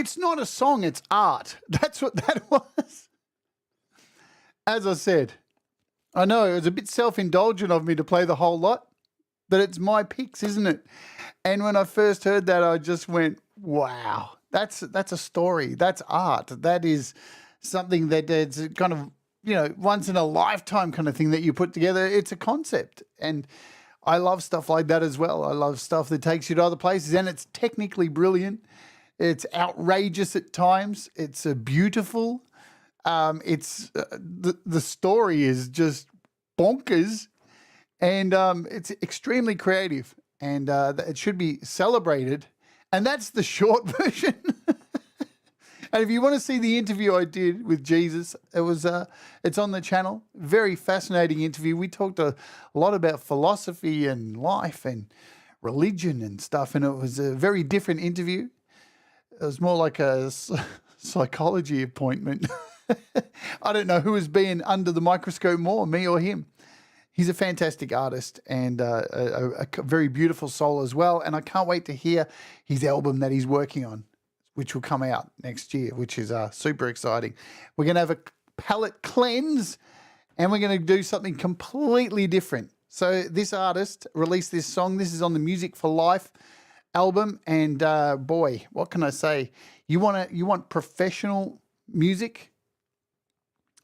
It's not a song, it's art. That's what that was. As I said, I know it was a bit self-indulgent of me to play the whole lot, but it's my picks, isn't it? And when I first heard that, I just went, wow, that's a story. That's art. That is something that it's kind of, once in a lifetime kind of thing that you put together. It's a concept. And I love stuff like that as well. I love stuff that takes you to other places, and it's technically brilliant. It's outrageous at times. It's beautiful. It's the story is just bonkers, and it's extremely creative, and it should be celebrated. And that's the short version. And if you want to see the interview I did with Jesus, it's on the channel. Very fascinating interview. We talked a lot about philosophy and life and religion and stuff, and it was a very different interview. It was more like a psychology appointment. I don't know who was being under the microscope more, me or him. He's a fantastic artist and a very beautiful soul as well. And I can't wait to hear his album that he's working on, which will come out next year, which is super exciting. We're going to have a palette cleanse, and we're going to do something completely different. So this artist released this song. This is on the Music for Life album, and boy, what can I say? You want professional music,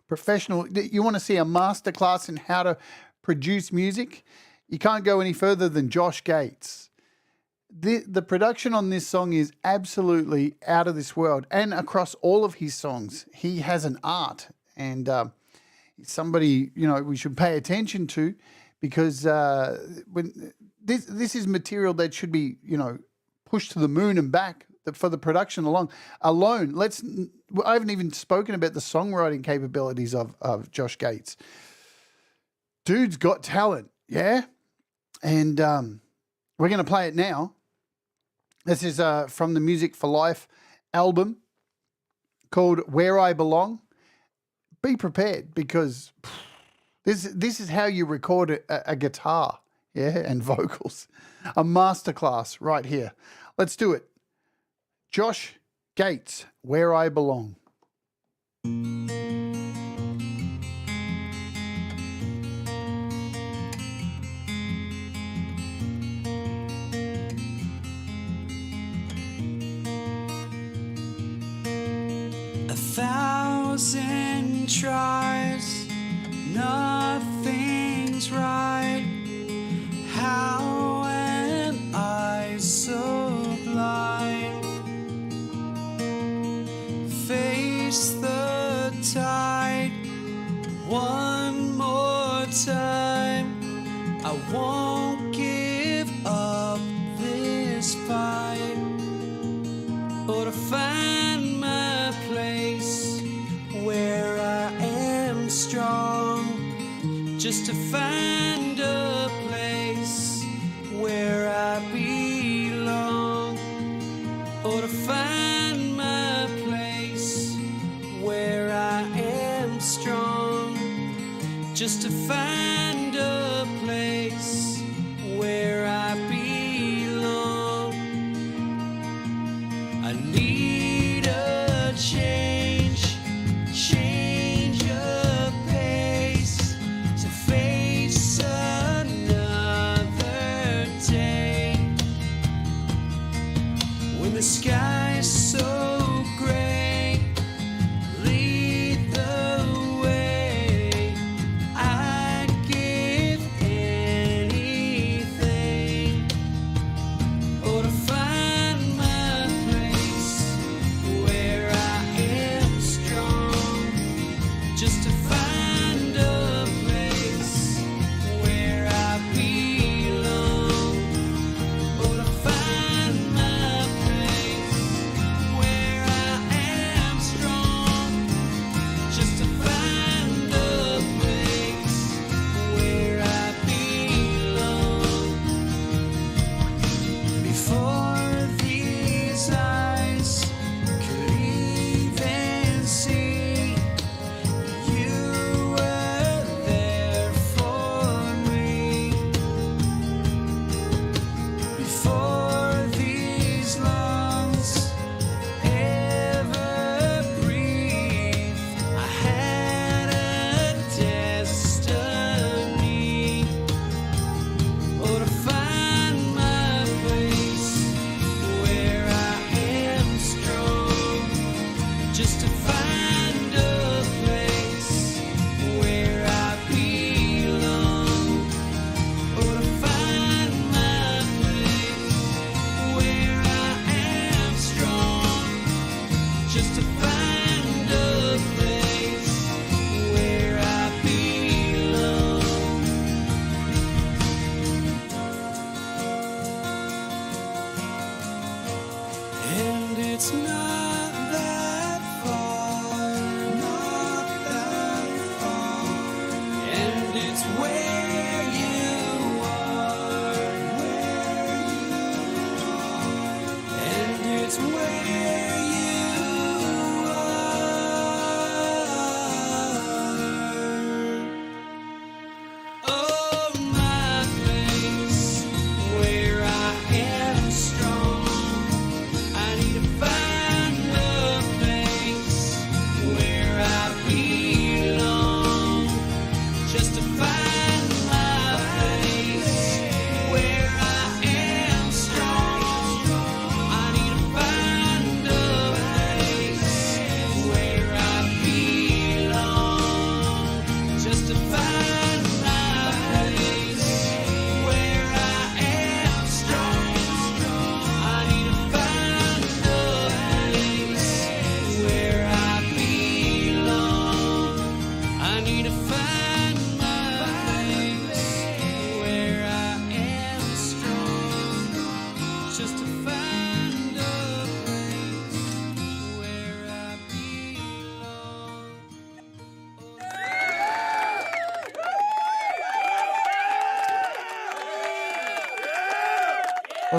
you want to see a masterclass in how to produce music? You can't go any further than Josh Gates. The production on this song is absolutely out of this world, and across all of his songs, he has an art, and somebody we should pay attention to, because when this is material that should be pushed to the moon and back for the production alone. I haven't even spoken about the songwriting capabilities of Josh Gates. Dude's got talent, yeah, and we're going to play it now. This is from the Music for Life album called Where I Belong. Be prepared, because this is how you record a guitar, yeah, and vocals. A masterclass right here. Let's do it. Josh Gates, Where I Belong. A thousand tries, nothing's right. How am I so blind? Face the tide one more time. I won't give up this fight, or to find my place where I am strong, just to find a place where I belong, or to find my place where I am strong, just to find a place where I belong. I need a change of pace to face another day, when the sky's so gray. Lead the way. I'd give anything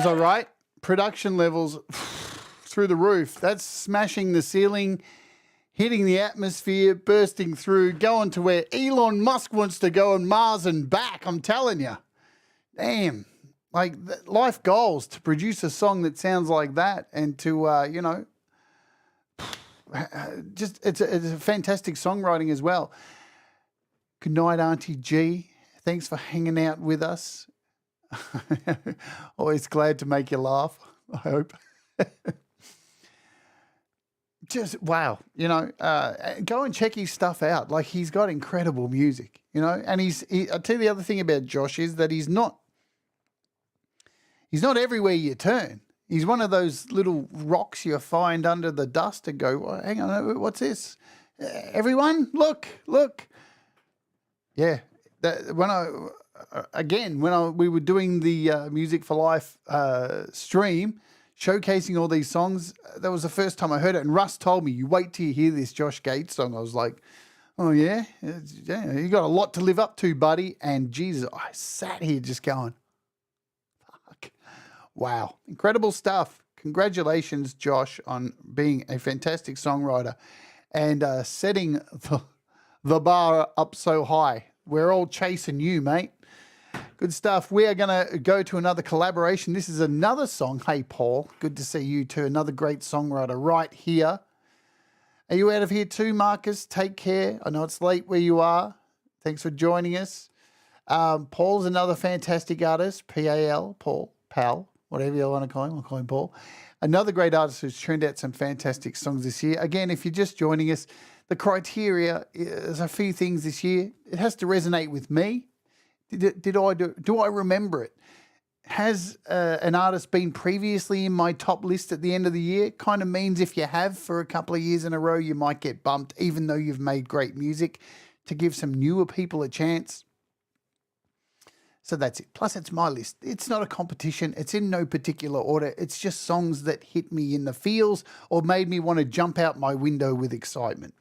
Was I right? Production levels through the roof. That's smashing the ceiling, hitting the atmosphere, bursting through, going to where Elon Musk wants to go on Mars and back. I'm telling you. Damn. Like, life goals to produce a song that sounds like that and to, you know, just it's a fantastic songwriting as well. Good night, Auntie G. Thanks for hanging out with us. Always glad to make you laugh, I hope. Just, wow, you know, go and check his stuff out. Like, he's got incredible music, you know, and I'll tell you the other thing about Josh is that he's not everywhere you turn. He's one of those little rocks you find under the dust and go, well, hang on, what's this? Everyone, look. Yeah, when we were doing the Music for Life stream, showcasing all these songs, that was the first time I heard it. And Russ told me, you wait till you hear this Josh Gade song. I was like, oh, yeah? Yeah, you got a lot to live up to, buddy. And Jesus, I sat here just going, fuck. Wow. Incredible stuff. Congratulations, Josh, on being a fantastic songwriter and setting the bar up so high. We're all chasing you, mate. Good stuff. We are going to go to another collaboration. This is another song. Hey, Paul. Good to see you too. Another great songwriter right here. Are you out of here too, Marcus? Take care. I know it's late where you are. Thanks for joining us. Paul's another fantastic artist. P-A-L, Paul, Pal, whatever you want to call him. I'll call him Paul. Another great artist who's turned out some fantastic songs this year. Again, if you're just joining us, the criteria is a few things this year. It has to resonate with me. Do I remember it? Has an artist been previously in my top list at the end of the year? Kind of means if you have for a couple of years in a row, you might get bumped, even though you've made great music, to give some newer people a chance. So that's it. Plus, it's my list. It's not a competition. It's in no particular order. It's just songs that hit me in the feels or made me want to jump out my window with excitement.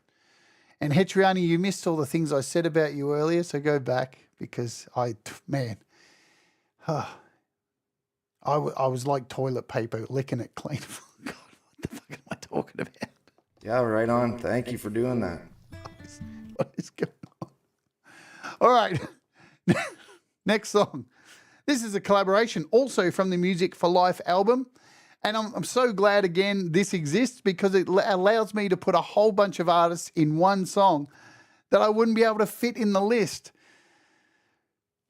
And Hetriani, you missed all the things I said about you earlier, so go back because I was like toilet paper, licking it clean. God, what the fuck am I talking about? Yeah, right on. Thank you for doing that. What is going on? All right. Next song. This is a collaboration also from the Music for Life album. And I'm so glad, again, this exists because it allows me to put a whole bunch of artists in one song that I wouldn't be able to fit in the list.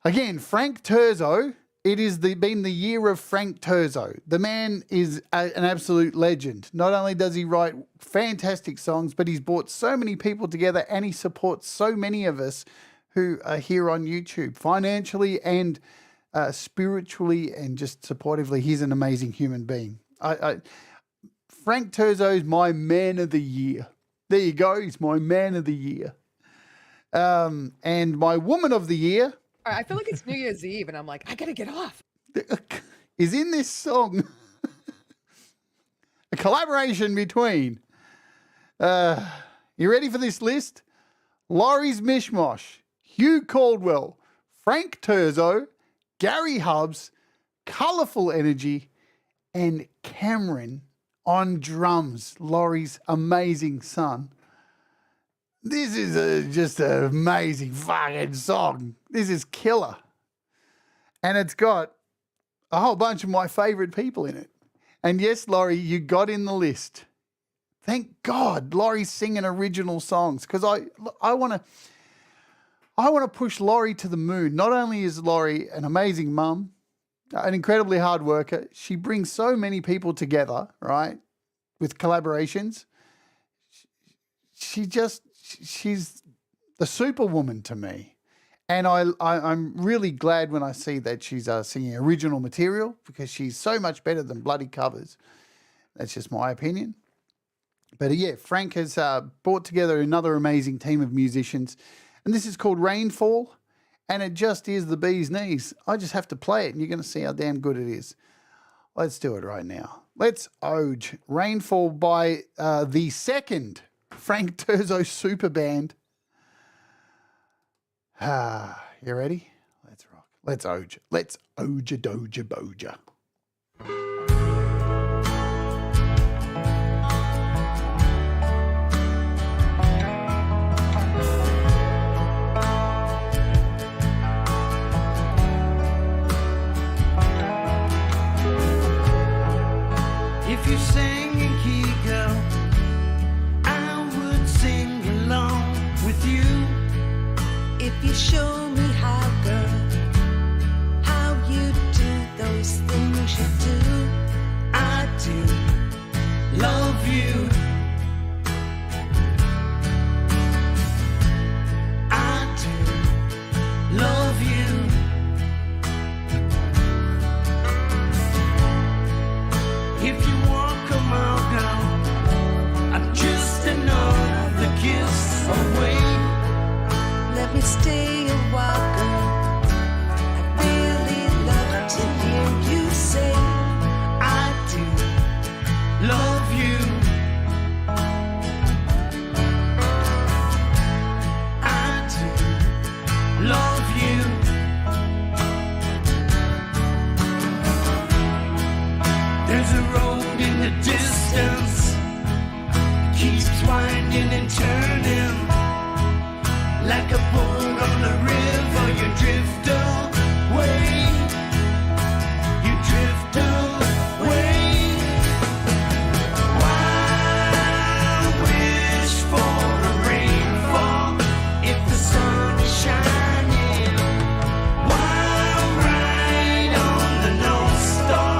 Again, Frank Terzo. It has been the year of Frank Terzo. The man is an absolute legend. Not only does he write fantastic songs, but he's brought so many people together and he supports so many of us who are here on YouTube financially and spiritually and just supportively. He's an amazing human being. Frank Terzo is my man of the year. There you go. He's my man of the year. And my woman of the year. I feel like it's New Year's Eve, and I'm like, I gotta get off. Is in this song a collaboration between, you ready for this list? Laurie's Mishmosh, Hugh Caldwell, Frank Terzo, Gary Hubbs, Colourful Energy, and Cameron on drums, Laurie's amazing son. This is just an amazing fucking song. This is killer. And it's got a whole bunch of my favourite people in it. And yes, Laurie, you got in the list. Thank God Laurie's singing original songs because I want to push Laurie to the moon. Not only is Laurie an amazing mum, an incredibly hard worker, she brings so many people together, right, with collaborations. She's the superwoman to me. And I'm really glad when I see that she's singing original material because she's so much better than bloody covers. That's just my opinion. But yeah, Frank has brought together another amazing team of musicians. And this is called Rainfall. And it just is the bee's knees. I just have to play it and you're going to see how damn good it is. Let's do it right now. Let's OOGG Rainfall by the second Frank Terzo super band. You ready? Let's rock. Let's OOGG. Let's OOGG-a-doja-boja. If you sang in key, girl, I would sing along with you. If you show me how, girl, how you do those things you do, I do love you. I do love you. If you walk a mile down, I'm just another kiss away. let me stay a while, girl. I'd really love to hear you say, I do love you. I do love you. There's a road in the distance, keeps winding and turning, like a boat on a river. You drift away, you drift away. Why wish for a rainfall if the sun is shining? Why ride on the North Star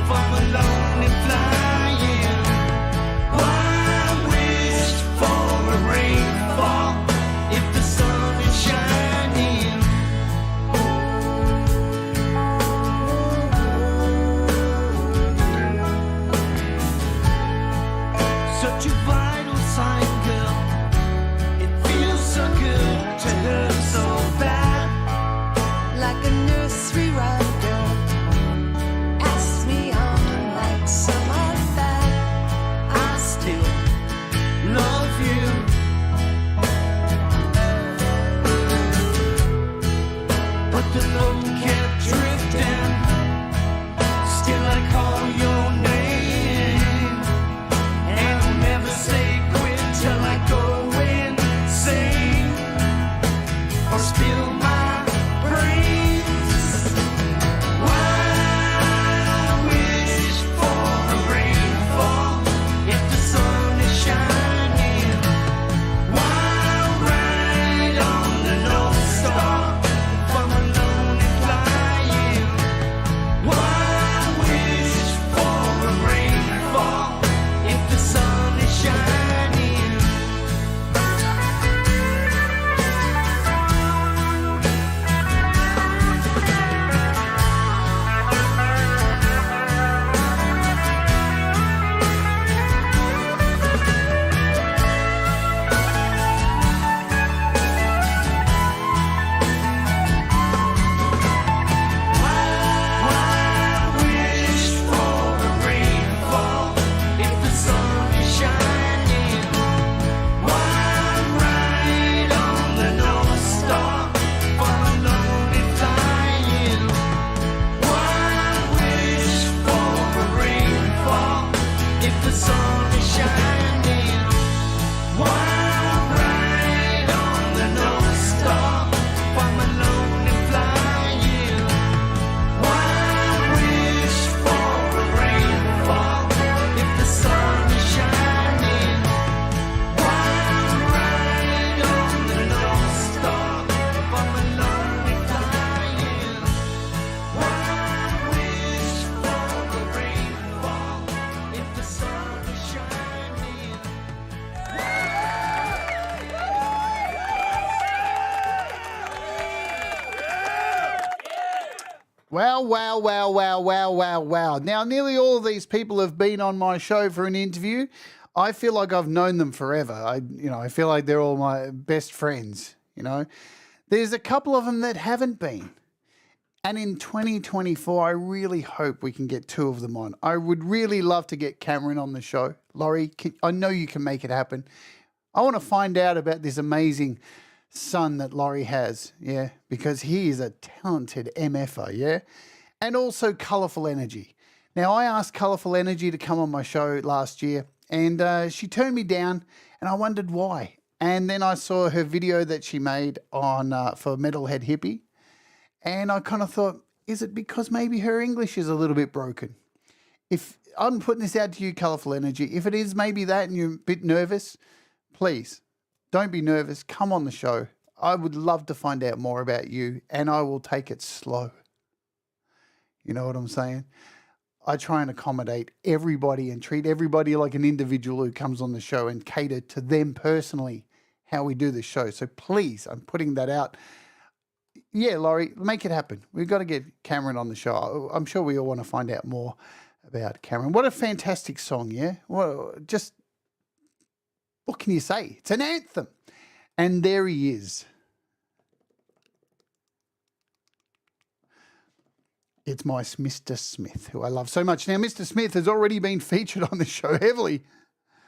from alone and flying? Why wish for a rainfall if the sun is shining? Such a vital sign, girl. It feels so good to hurt so bad. like a nursery rhyme, girl. Pass me on like summer fat. I still love you. But the love kept drifting. Still I call your name, and I'll never say quit till I go insane or spill my brains. Why wish for a rainfall if the sun is shining? Why ride on the North Star from alone and flying? Why wish for a rainfall if the sun is shining? Why wish for a rainfall if the sun is shining? Why ride on the North Star from alone and flying? Why wish for a rainfall if the sun is shining? Why ride on the North Star from alone and flying? Why wish for a rainfall if the sun is shining? Why ride on the North Star from alone and flying? Why wish for a rainfall if the sun is shining? Wow, wow, wow, wow, wow, wow, wow. Now, nearly all of these people have been on my show for an interview. I feel like I've known them forever. I feel like they're all my best friends, There's a couple of them that haven't been. And in 2024, I really hope we can get two of them on. I would really love to get Cameron on the show. Laurie, I know you can make it happen. I want to find out about this amazing son that Laurie has, because he is a talented MFer, and also colourful energy. Now, I asked Colourful Energy to come on my show last year, and she turned me down, and I wondered why. And then I saw her video that she made on for Metalhead Hippie, and I kind of thought, is it because maybe her English is a little bit broken? If I'm putting this out to you, Colourful Energy, if it is maybe that and you're a bit nervous, please don't be nervous. Come on the show. I would love to find out more about you, and I will take it slow. You know what I'm saying? I try and accommodate everybody and treat everybody like an individual who comes on the show and cater to them personally how we do the show. So please, I'm putting that out. Yeah, Laurie, make it happen. We've got to get Cameron on the show. I'm sure we all want to find out more about Cameron. What a fantastic song, yeah? Well, just, what can you say? It's an anthem. And there he is. It's my Mr. Smith, who I love so much. Now, Mr. Smith has already been featured on the show heavily.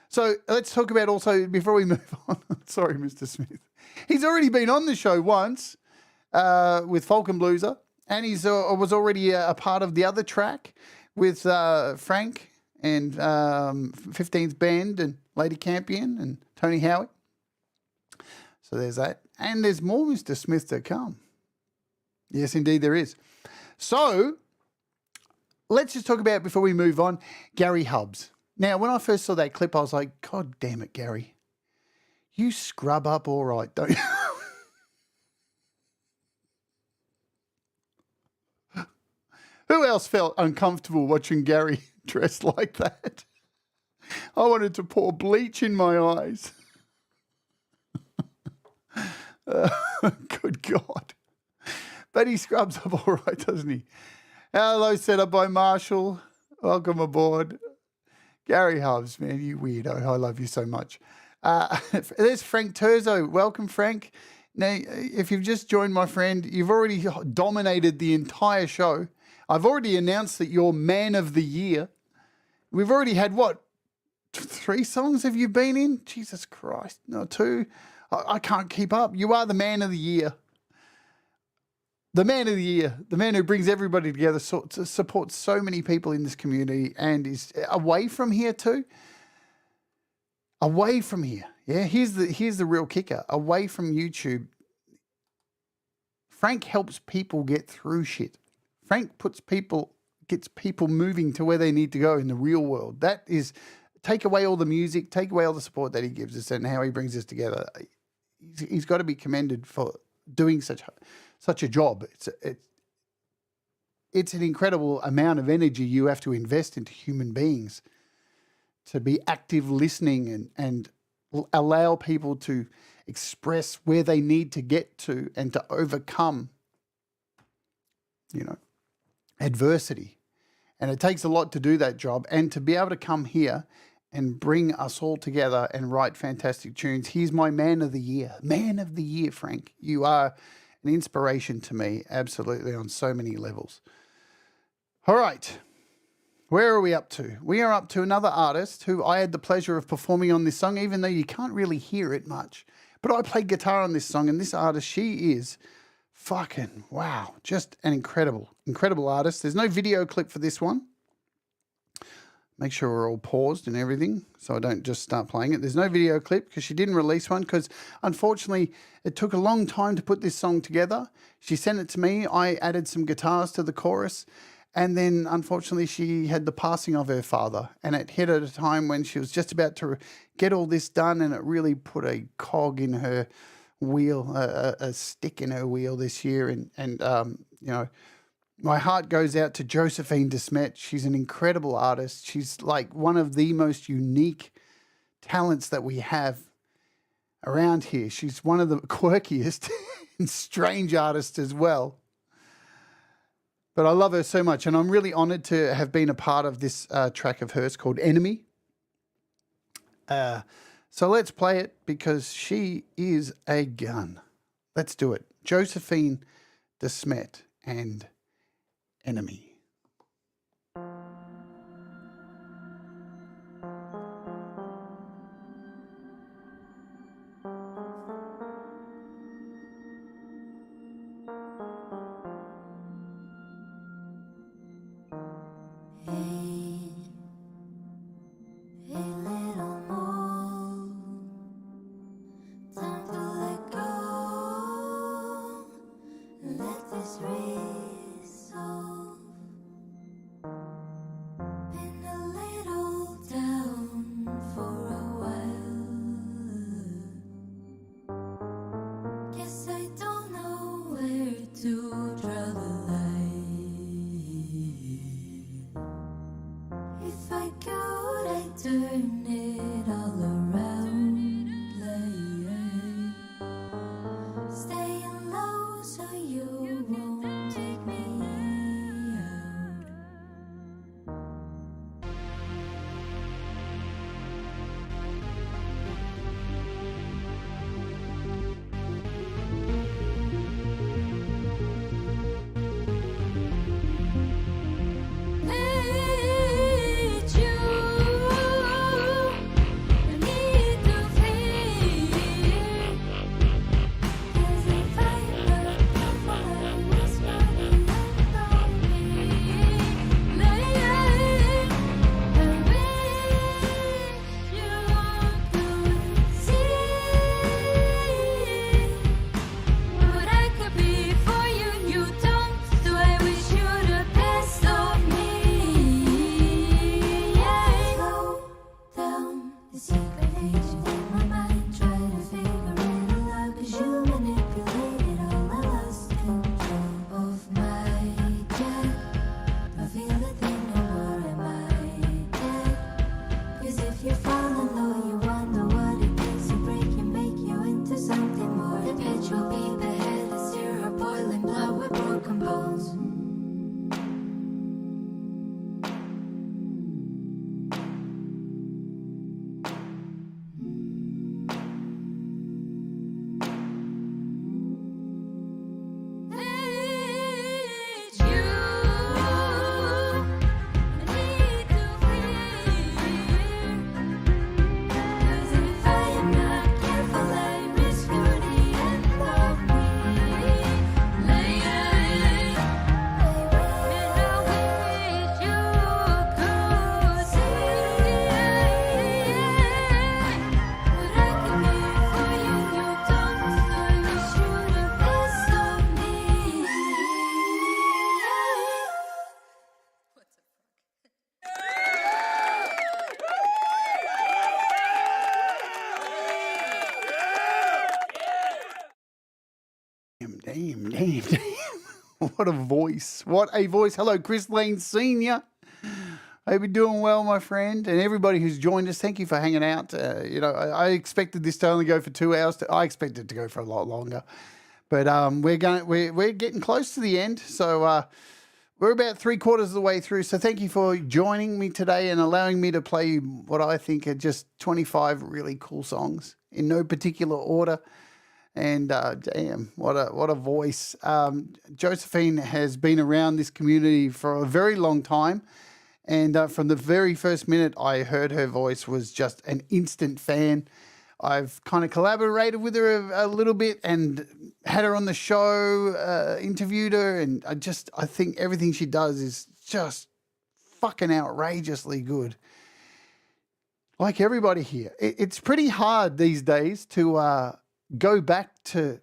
So let's talk about also, before we move on, sorry, Mr. Smith. He's already been on the show once with Falcon Blueser, and he's was already a part of the other track with Frank and 15's band and Lady Campion and Tony Howie. So there's that. And there's more Mr. Smith to come. Yes, indeed there is. So let's just talk about, before we move on, Gary Hubbs. Now, when I first saw that clip, I was like, God damn it, Gary. You scrub up all right, don't you? Who else felt uncomfortable watching Gary dressed like that? I wanted to pour bleach in my eyes. Good God. But he scrubs up all right, doesn't he? Hello, set up by Marshall. Welcome aboard. Gary Hubbs, man, you weirdo. I love you so much. There's Frank Terzo. Welcome, Frank. Now, if you've just joined, my friend, you've already dominated the entire show. I've already announced that you're Man of the Year. We've already had, what, 3 songs have you been in? Jesus Christ. No, 2. I can't keep up. You are the Man of the Year. The Man of the Year, the man who brings everybody together, supports so many people in this community, and is away from here too. Away from here. Yeah, here's the real kicker. Away from YouTube, Frank helps people get through shit. Frank gets people moving to where they need to go in the real world. That is, take away all the music, take away all the support that he gives us and how he brings us together. He's got to be commended for doing such a job. It's an incredible amount of energy you have to invest into human beings to be active listening and allow people to express where they need to get to and to overcome, adversity. And it takes a lot to do that job, and to be able to come here and bring us all together and write fantastic tunes. He's my Man of the Year. Man of the Year, Frank. You are an inspiration to me, absolutely, on so many levels. All right. Where are we up to? We are up to another artist who I had the pleasure of performing on this song, even though you can't really hear it much. But I played guitar on this song, and this artist, she is fucking, wow, just an incredible artist. There's no video clip for this one. Make sure we're all paused and everything so I don't just start playing it. There's no video clip because she didn't release one because, unfortunately, it took a long time to put this song together. She sent it to me. I added some guitars to the chorus, and then, unfortunately, she had the passing of her father, and it hit at a time when she was just about to get all this done, and it really put a cog in her wheel, a stick in her wheel this year, and my heart goes out to Josephine Desmet. She's an incredible artist. She's like one of the most unique talents that we have around here. She's one of the quirkiest and strange artists as well. But I love her so much, and I'm really honored to have been a part of this track of hers called Enemy. So let's play it because she is a gun. Let's do it. Josephine Desmet and Enemy. Hey. I don't know where to draw the line. If I could, I'd turn it all around. Like staying low so you won't take me out. Need you. I need to feel. 'Cause if I look up, I was running out of me. Like, I wish you could see what I could be for you. You don't, so I wish you the best of me. Slow down the secret pages in my mind. Try to figure it all out, 'cause you manipulated all. I lost control of my jet. I feel a thing no more. Am I dead? 'Cause if you're falling low, you wonder what it takes to break you, make you into something more. The pitch will be the head, it's your boiling blood with broken bones. Need you. I need to feel. 'Cause if I am not careful, I risk you the end of me. Like, and I wish you could see what I can be for you. You don't, so I wish you the best of me. Damn. What a voice. What a voice. Hello, Chris Lane Sr. Hope you're doing well, my friend. And everybody who's joined us, thank you for hanging out. I expected this to only go for 2 hours. I expected it to go for a lot longer. But we're getting close to the end. So we're about 3/4 of the way through. So thank you for joining me today and allowing me to play what I think are just 25 really cool songs in no particular order. And damn, what a voice. Josephine has been around this community for a very long time. And from the very first minute I heard her voice was just an instant fan. I've kind of collaborated with her a little bit and had her on the show, interviewed her. And I think everything she does is just fucking outrageously good. Like everybody here, it's pretty hard these days to go back to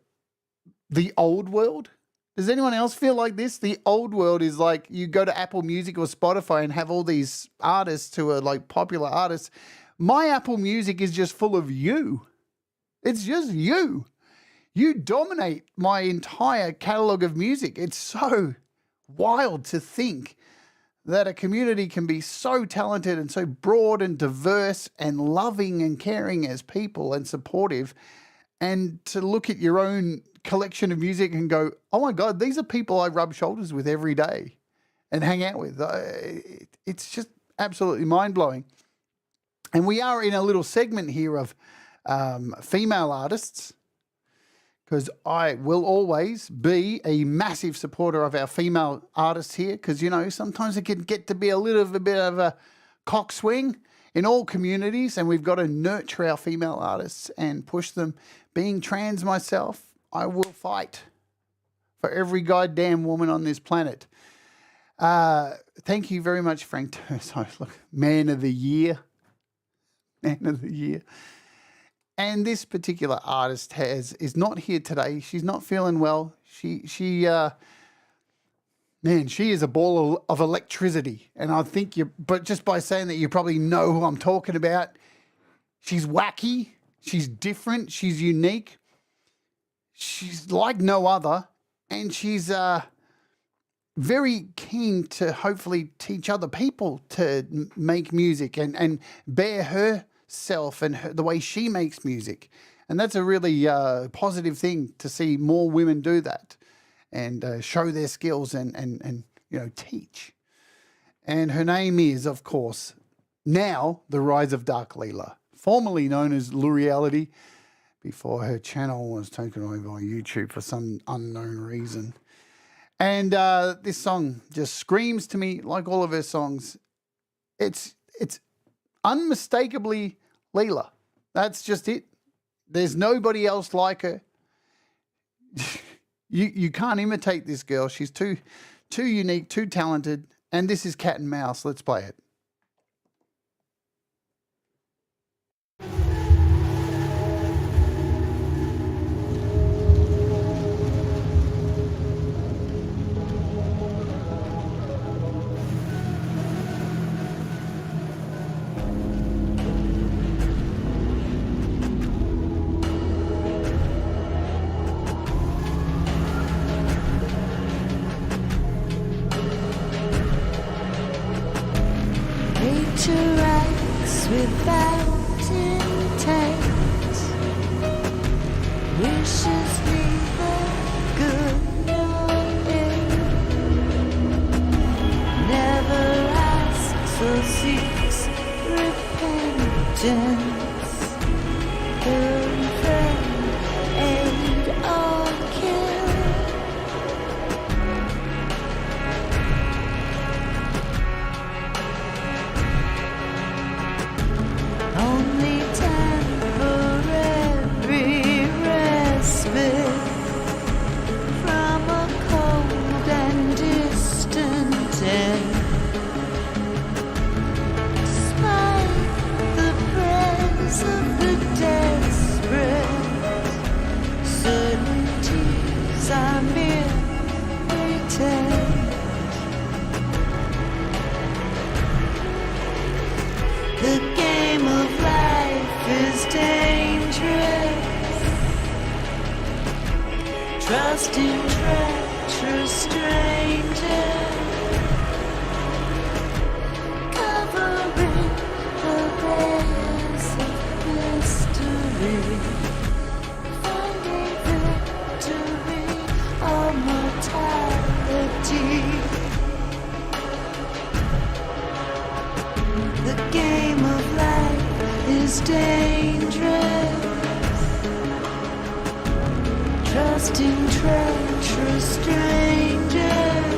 the old world. Does anyone else feel like this? The old world is like you go to Apple Music or Spotify and have all these artists who are like popular artists. My Apple Music is just full of you. It's just you. You dominate my entire catalog of music. It's so wild to think that a community can be so talented and so broad and diverse and loving and caring as people and supportive, and to look at your own collection of music and go, oh my God, these are people I rub shoulders with every day and hang out with. It's just absolutely mind-blowing. And we are in a little segment here of female artists, because I will always be a massive supporter of our female artists here, because, sometimes it can get to be a little bit of a cockswing in all communities, and we've got to nurture our female artists and push them. Being trans myself, I will fight for every goddamn woman on this planet. Thank you very much, Frank. Sorry, look, Man of the Year. And this particular artist is not here today. She's not feeling well. She is a ball of electricity. And I think but just by saying that, you probably know who I'm talking about. She's wacky. She's different. She's unique. she's like no other, and she's very keen to hopefully teach other people to make music and bear herself and the way she makes music. And that's a really positive thing to see more women do that and show their skills and teach. And her name is, of course, now The Rise of Dark Leela, formerly known as Laurie, before her channel was taken away by YouTube for some unknown reason. And this song just screams to me, like all of her songs. It's unmistakably Leela. That's just it. There's nobody else like her. You can't imitate this girl. She's too unique, too talented. And this is Cat and Mouse. Let's play it. Interacts without intent, wishes neither good nor ill, never asks or seeks repentance, friend, aid or kill. Only temporary respite from a cold and distant end. Despite the prayers of the desperate, certainties are mere pretend. The game of life is dangerous. Trusting treacherous strangers, covering the layers of mystery, finding victory or mortality. The game of life is dangerous. Trusting treacherous strangers,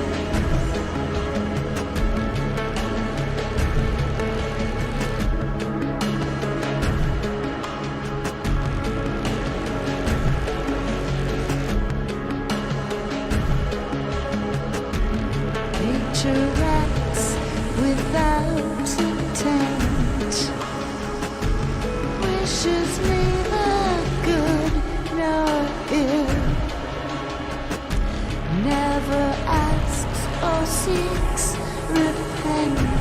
nature acts without intent, wishes neither good nor ill, never asks or seeks repentance,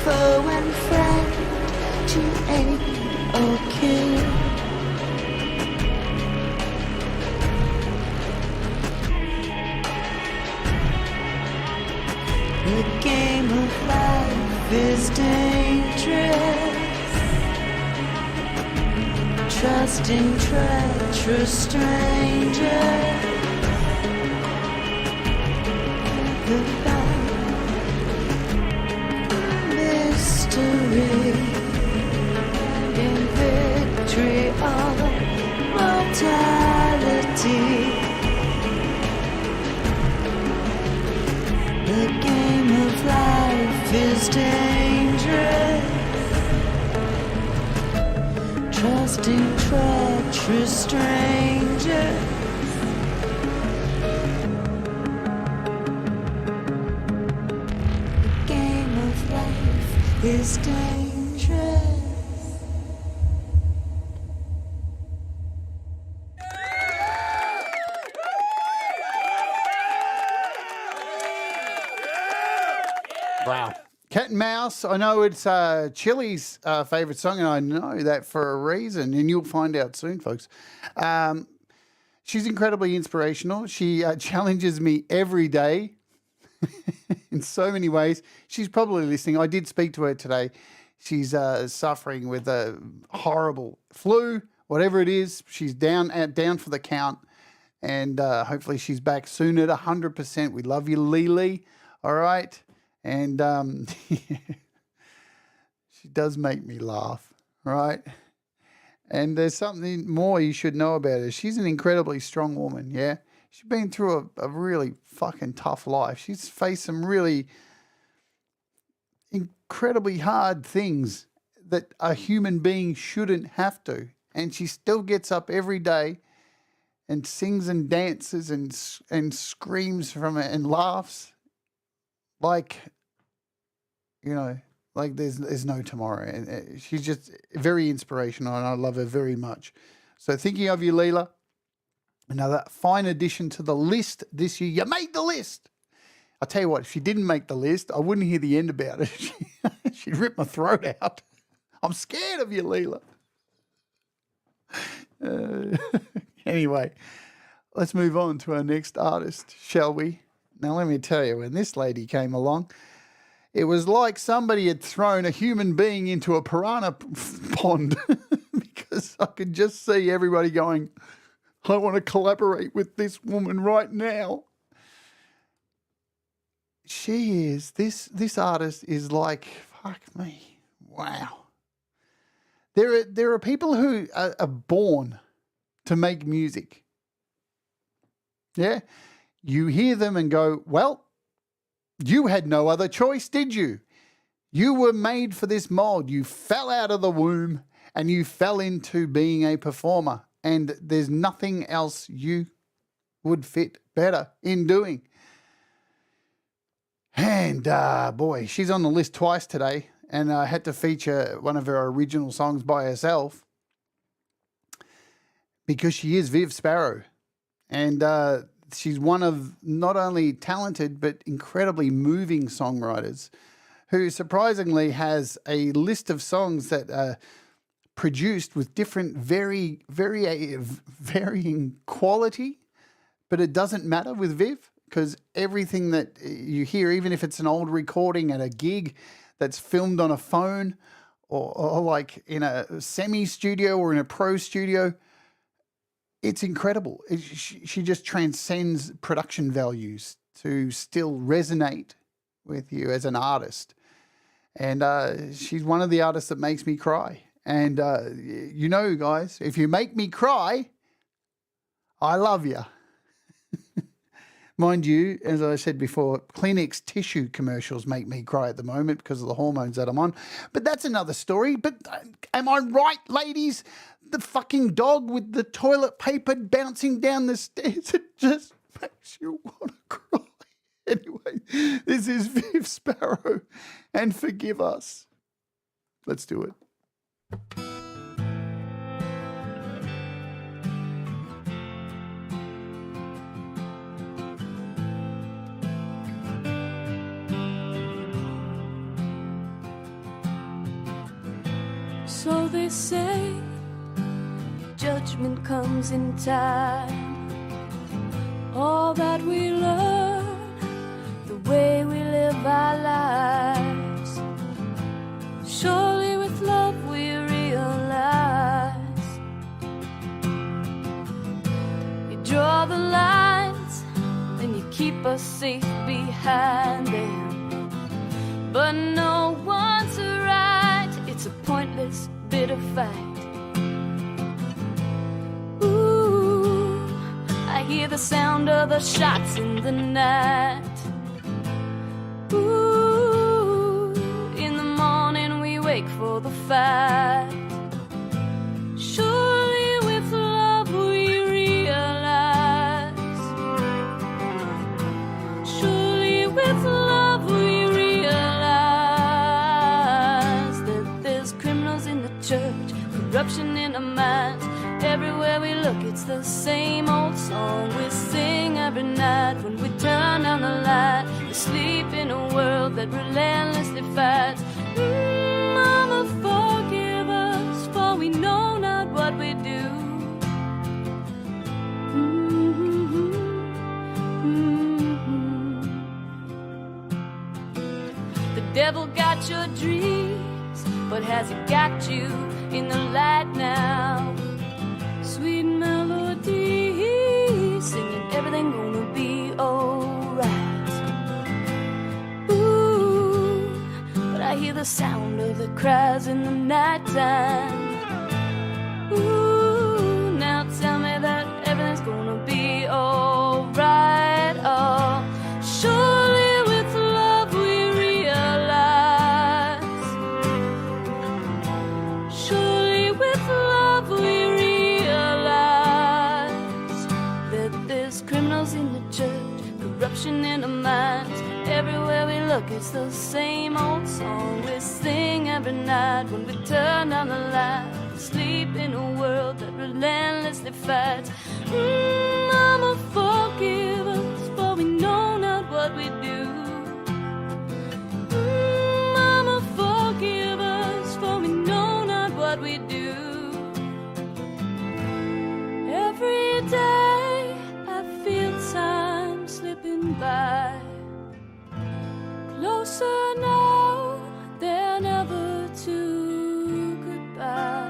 foe and friend to aid or kill. The game of life is dangerous. Trusting treacherous strangers. Goodbye, mystery, in victory or mortality. The game of life is dangerous. Trusting treacherous strangers. The game of life is dangerous. Wow. Cat and Mouse. I know it's Chili's favourite song, and I know that for a reason, and you'll find out soon, folks. She's incredibly inspirational. She challenges me every day in so many ways. She's probably listening. I did speak to her today. She's suffering with a horrible flu, whatever it is. She's down for the count, and hopefully she's back soon at 100%. We love you, Lily. All right, and she does make me laugh. All right, and there's something more you should know about her. She's an incredibly strong woman. Yeah, she's been through a really fucking tough life. She's faced some really incredibly hard things that a human being shouldn't have to. And she still gets up every day and sings and dances and screams from it and laughs like, you know, like there's no tomorrow. And she's just very inspirational, and I love her very much. So thinking of you, Leela. Another fine addition to the list this year. You made the list. I'll tell you what, if she didn't make the list, I wouldn't hear the end about it. She'd rip my throat out. I'm scared of you, Leela. Anyway, let's move on to our next artist, shall we? Now, let me tell you, when this lady came along, it was like somebody had thrown a human being into a piranha pond because I could just see everybody going, I want to collaborate with this woman right now. She is, this artist is like, fuck me, wow. There are people who are born to make music. Yeah? You hear them and go, well, you had no other choice, did you? You were made for this mold. You fell out of the womb and you fell into being a performer. And there's nothing else you would fit better in doing. And boy, she's on the list twice today, and I had to feature one of her original songs by herself because she is Viv Sparrow. And she's one of not only talented but incredibly moving songwriters who surprisingly has a list of songs that are produced with different varying quality, but it doesn't matter with Viv. Because everything that you hear, even if it's an old recording at a gig that's filmed on a phone or like in a semi-studio or in a pro studio, it's incredible. She just transcends production values to still resonate with you as an artist. And she's one of the artists that makes me cry. And you know, guys, if you make me cry, I love you. Mind you, as I said before, Kleenex tissue commercials make me cry at the moment because of the hormones that I'm on. But that's another story. But am I right, ladies? The fucking dog with the toilet paper bouncing down the stairs, it just makes you want to cry. Anyway, this is Viv Sparrow, and Forgive Us. Let's do it. So they say judgment comes in time. All that we learn, the way we live our lives. Surely with love we realize. You draw the lines and you keep us safe behind them. But no one's right, it's a pointless bit of fight. Ooh, I hear the sound of the shots in the night. Ooh, in the morning we wake for the fight. Surely with love we realize. Surely with love we realize that there's criminals in the church, corruption in our minds. Everywhere we look, it's the same old song we sing every night when we turn down the light. We sleep in a world that relentlessly fights. Mama, forgive us, for we know not what we do. The devil got your dreams, but has he got you in the light now? Sweet melody, singing everything gonna be alright. Ooh, but I hear the sound of the cries in the nighttime. Ooh, now tell me that everything's gonna be alright. Oh, surely with love we realize. Surely with love we realize that there's criminals in the church, corruption in the minds. Everywhere we look, it's the same old song we sing every night when we turn down the light. Sleep in a world that relentlessly fights. Mama, forgive us, for we know not what we do. Mama, forgive us, for we know not what we do. Every day I feel time slipping by. Closer now, they're never to goodbye.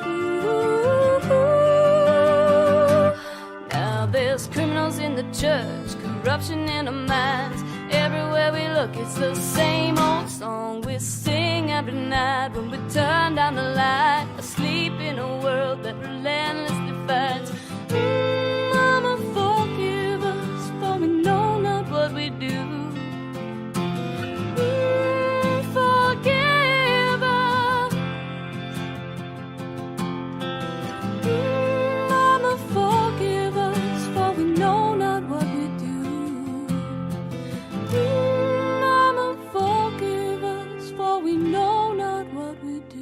Ooh, now there's criminals in the church, corruption in the minds. Everywhere we look, it's the same old song we sing every night when we turn down the light. Asleep in a world that relentlessly fights. Mama, forgive us, for we know not what we do. Forgive us. Mama, forgive us, for we know not what we do. Mama, forgive us, for we know not what we do.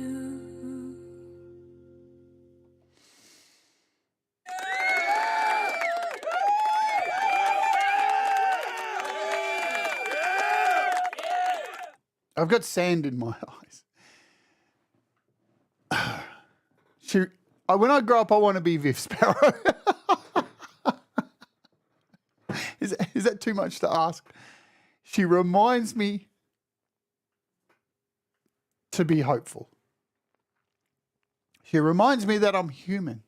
I've got sand in my eyes. When I grow up, I want to be Viv Sparrow. Is that too much to ask? She reminds me to be hopeful. She reminds me that I'm human.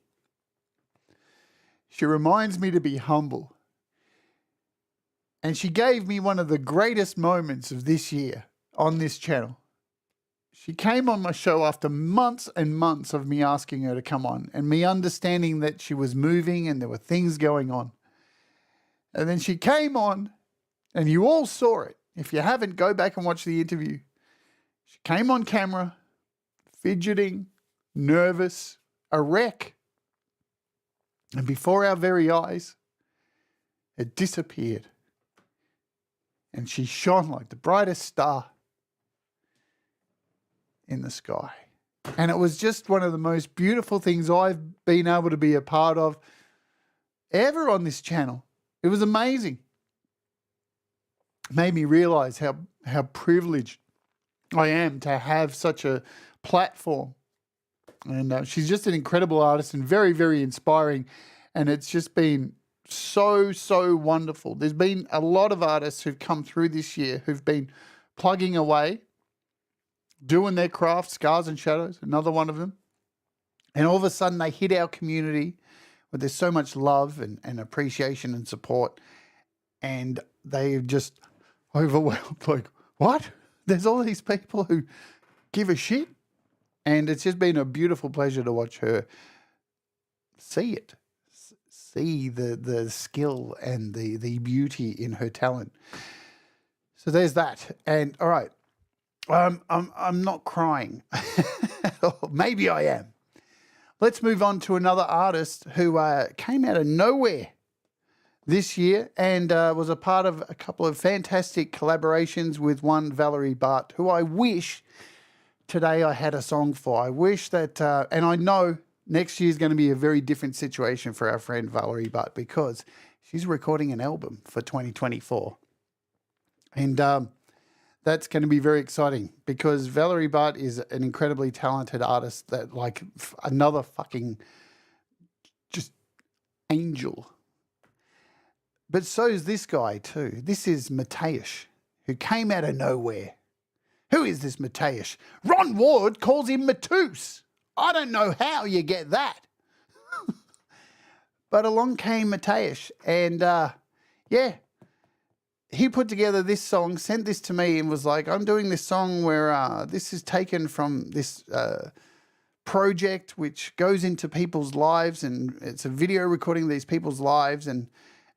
She reminds me to be humble. And she gave me one of the greatest moments of this year on this channel. She came on my show after months and months of me asking her to come on and me understanding that she was moving and there were things going on. And then she came on and you all saw it. If you haven't, go back and watch the interview. She came on camera, fidgeting, nervous, a wreck. And before our very eyes, it disappeared. And she shone like the brightest star in the sky. And it was just one of the most beautiful things I've been able to be a part of ever on this channel. It was amazing. It made me realize how privileged I am to have such a platform. And she's just an incredible artist and very, very inspiring. And it's just been so, so wonderful. There's been a lot of artists who've come through this year who've been plugging away, doing their craft. Scars and Shadows, another one of them. And all of a sudden they hit our community where there's so much love and appreciation and support. And they're just overwhelmed. Like, what? There's all these people who give a shit? And it's just been a beautiful pleasure to watch her see it. See the skill and the beauty in her talent. So there's that. And all right. I'm not crying. Maybe I am. Let's move on to another artist who came out of nowhere this year and was a part of a couple of fantastic collaborations with one Valerie Bart, who I wish today I had a song for. I wish that, and I know next year is going to be a very different situation for our friend Valerie Bart because she's recording an album for 2024. And that's going to be very exciting because Valerie Butt is an incredibly talented artist that like another fucking just angel. But so is this guy too. This is Mateusz, who came out of nowhere. Who is this Mateusz? Ron Ward calls him Mateusz. I don't know how you get that. But along came Mateusz and yeah, he put together this song, sent this to me and was like, I'm doing this song where this is taken from this project which goes into people's lives and it's a video recording of these people's lives and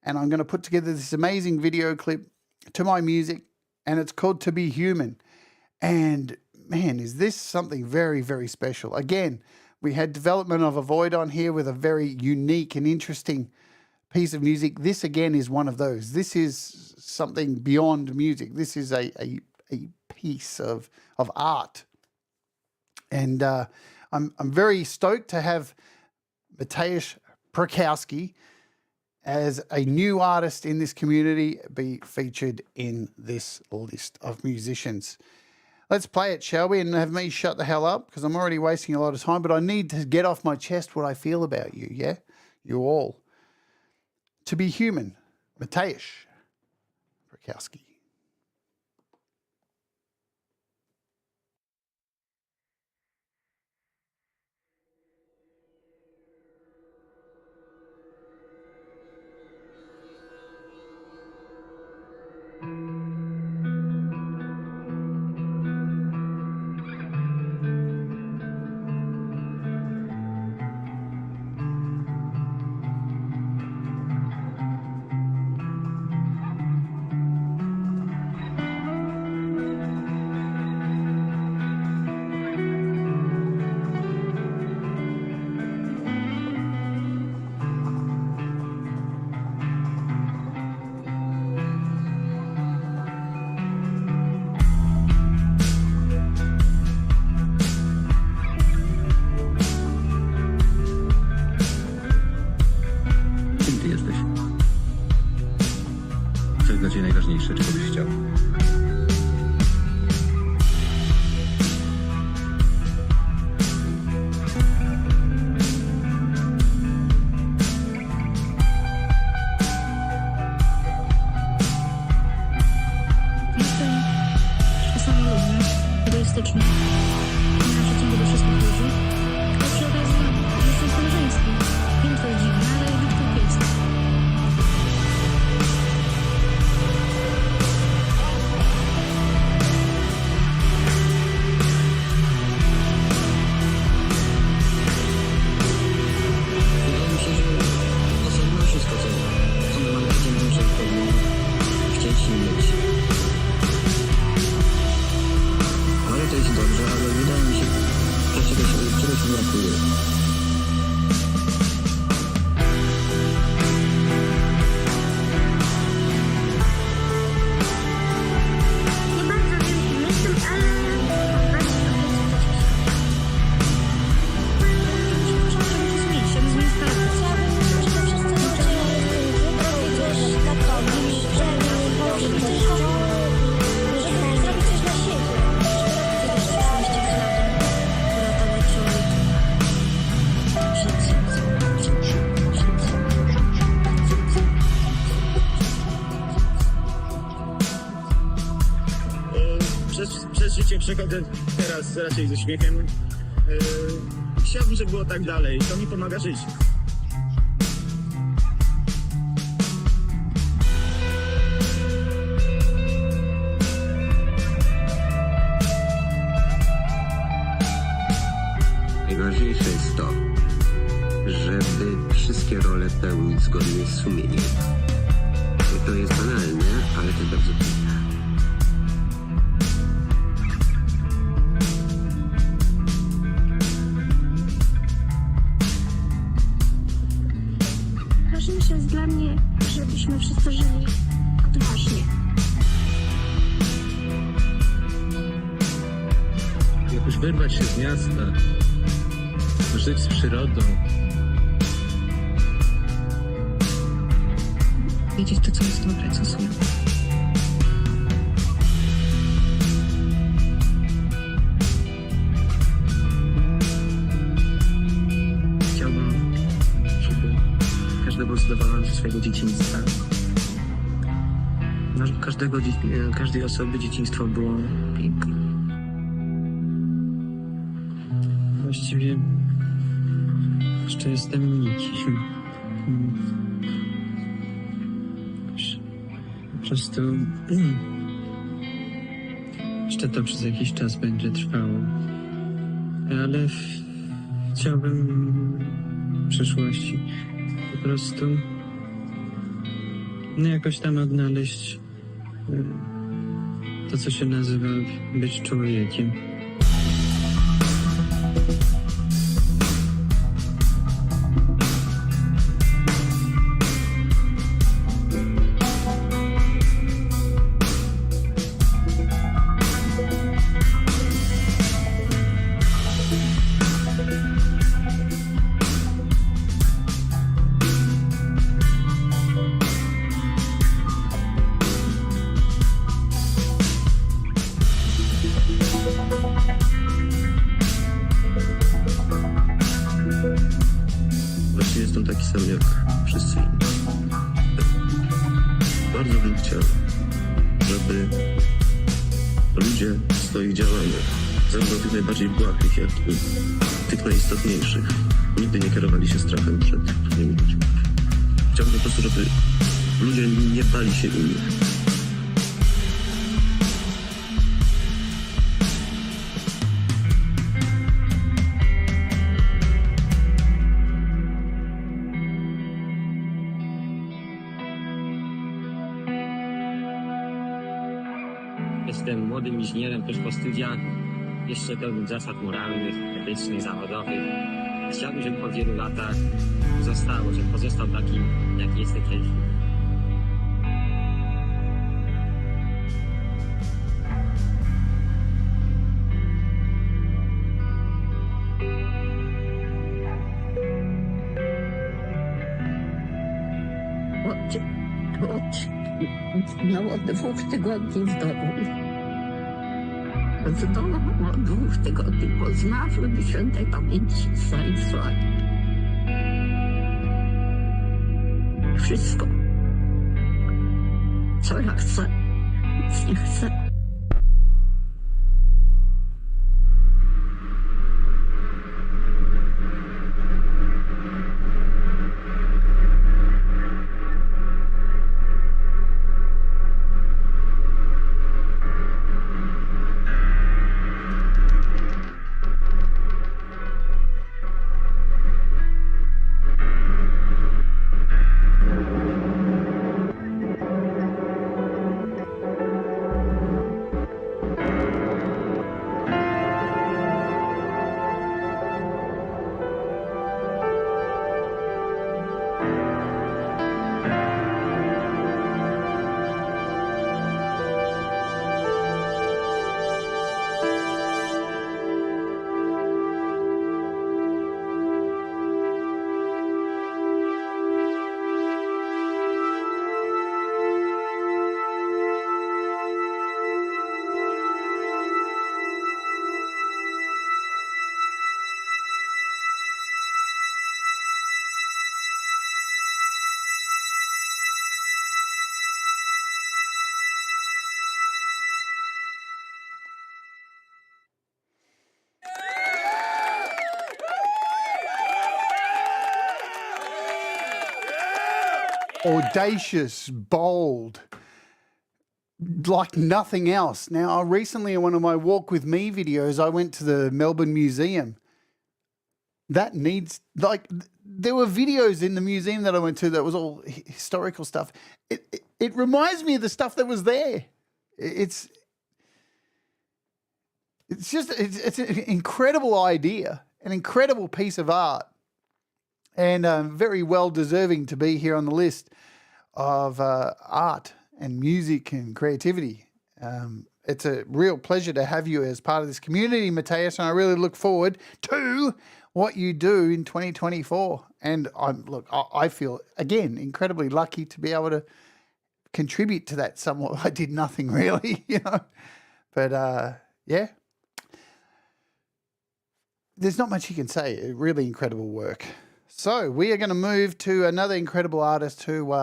I'm going to put together this amazing video clip to my music and it's called To Be Human. And man, is this something very, very special. Again, we had development of a void on here with a very unique and interesting piece of music. This again is one of those. This is something beyond music. This is a piece of art. And I'm very stoked to have Mateusz Prakowski as a new artist in this community be featured in this list of musicians. Let's play it, shall we? And have me shut the hell up because I'm already wasting a lot of time, but I need to get off my chest what I feel about you, yeah? You all. To Be Human, Mateusz Prakowski. Przechodzę teraz raczej ze śmiechem. Chciałbym, żeby było tak dalej. To mi pomaga żyć. Najważniejsze jest to, żeby wszystkie role pełnić zgodnie z sumieniem. To jest banalne, ale to bardzo piękne. Ważniejsze jest dla mnie, żebyśmy wszyscy żyli odważnie. Jakoś wyrwać się z miasta, żyć z przyrodą. powiedzieć to, co jest dobre, co słyszę. Chciałbym, żeby każdy był zadowolony ze swojego dzieciństwa. No, żeby każdej osoby dzieciństwo było piękne. Właściwie jeszcze jestem nikim. Po prostu jeszcze to przez jakiś czas będzie trwało. Ale chciałbym w przyszłości po prostu jakoś tam odnaleźć to, co się nazywa być człowiekiem. Właśnie jestem taki sam jak wszyscy inni. Bardzo bym chciał, żeby ludzie w swoich działaniach, zarówno tych najbardziej błahych, jak i tych najistotniejszych, nigdy nie kierowali się strachem przed innymi ludźmi. Chciałbym po prostu, żeby ludzie nie bali się innych. Jestem młodym inżynierem tuż po studiach, jeszcze pełnym zasad moralnych, etycznych, zawodowych. Chciałbym, żeby po wielu latach żeby pozostał takim, jaki jest dzisiaj. Miało 2 tygodni w domu. W domu od 2 tygodni po zmarłym świętej pamięci Stanisławie. Wszystko, co ja chcę, nic nie chcę. Audacious, bold, like nothing else. Now, recently in one of my Walk With Me videos, I went to the Melbourne Museum. That needs, like, there were videos in the museum that I went to that was all historical stuff. It reminds me of the stuff that was there. It's an incredible idea, an incredible piece of art. And very well deserving to be here on the list of art and music and creativity. It's a real pleasure to have you as part of this community, Mateus, and I really look forward to what you do in 2024. And I feel, again, incredibly lucky to be able to contribute to that somewhat. I did nothing really, you know. But yeah, there's not much you can say. Really incredible work. So we are going to move to another incredible artist who,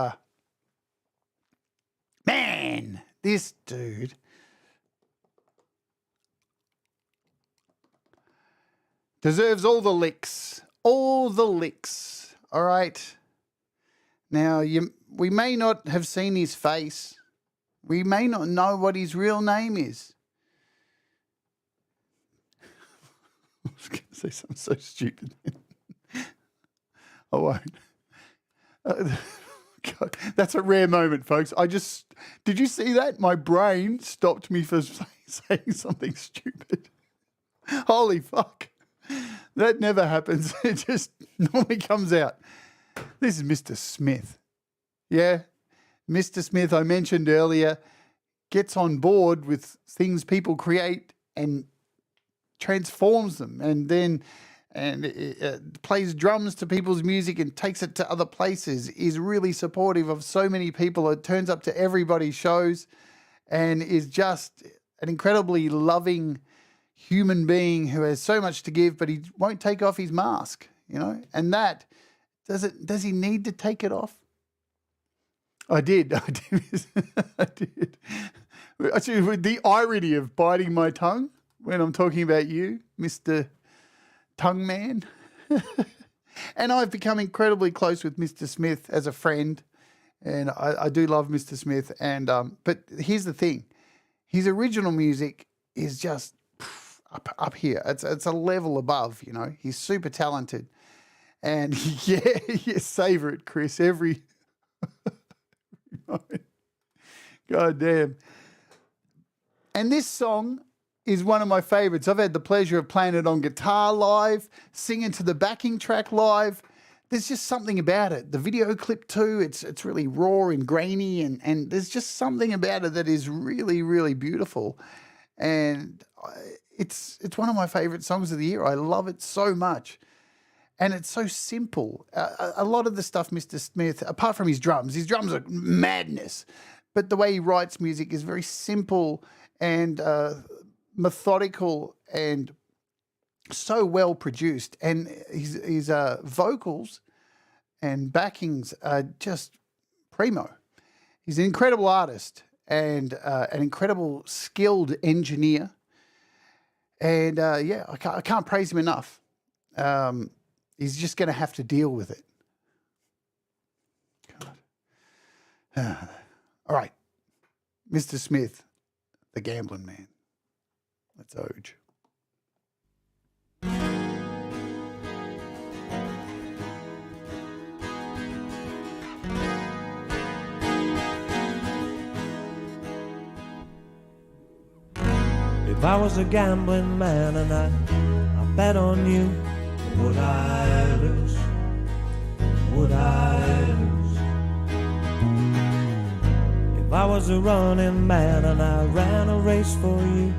man, this dude. Deserves all the licks. All the licks. All right. Now, we may not have seen his face. We may not know what his real name is. I was going to say something so stupid. I won't. God, that's a rare moment, folks. Did you see that? My brain stopped me for saying something stupid. Holy fuck. That never happens. It just normally comes out. This is Mr. Smith. Yeah, Mr. Smith, I mentioned earlier, gets on board with things people create and transforms them, and then plays drums to people's music and takes it to other places, is really supportive of so many people. It turns up to everybody's shows and is just an incredibly loving human being who has so much to give, but he won't take off his mask, you know? And that, does he need to take it off? I did. I did. Actually, with the irony of biting my tongue when I'm talking about you, Mr. Tongue Man. And I've become incredibly close with Mr. Smith as a friend, and I do love Mr. Smith. And but here's the thing: his original music is just up here. It's a level above. You know, he's super talented, and yeah, you savor it, Chris. Every moment. God damn. And this song is one of my favorites. I've had the pleasure of playing it on guitar live, singing to the backing track live. There's just something about it. The video clip too, it's really raw and grainy, and there's just something about it that is really, really beautiful. And it's one of my favorite songs of the year. I love it so much. And it's so simple. A lot of the stuff Mr. Smith, apart from his drums are madness. But the way he writes music is very simple and methodical and so well produced. And his vocals and backings are just primo. He's an incredible artist and an incredible skilled engineer. And yeah, I can't praise him enough. He's just going to have to deal with it. God. All right. Mr. Smith, the Gambling Man. Let's OOG. If I was a gambling man and I bet on you, would I lose? Would I lose? If I was a running man and I ran a race for you,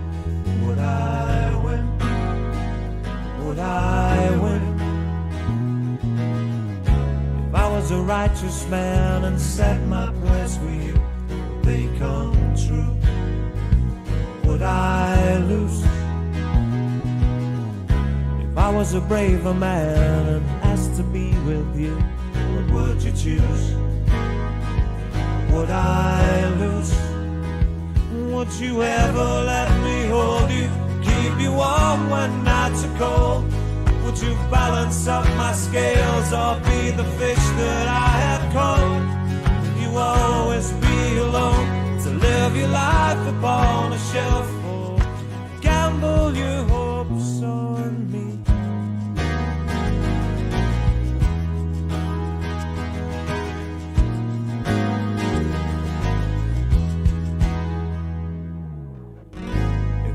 would I win? Would I win? If I was a righteous man and said my prayers for you, would they come true? Would I lose? If I was a braver man and asked to be with you, what would you choose? Would I lose? Would you ever let me hold you, keep you warm when nights are cold? Would you balance up my scales or be the fish that I have caught? Would you always be alone to live your life upon a shelf or gamble your hopes on me?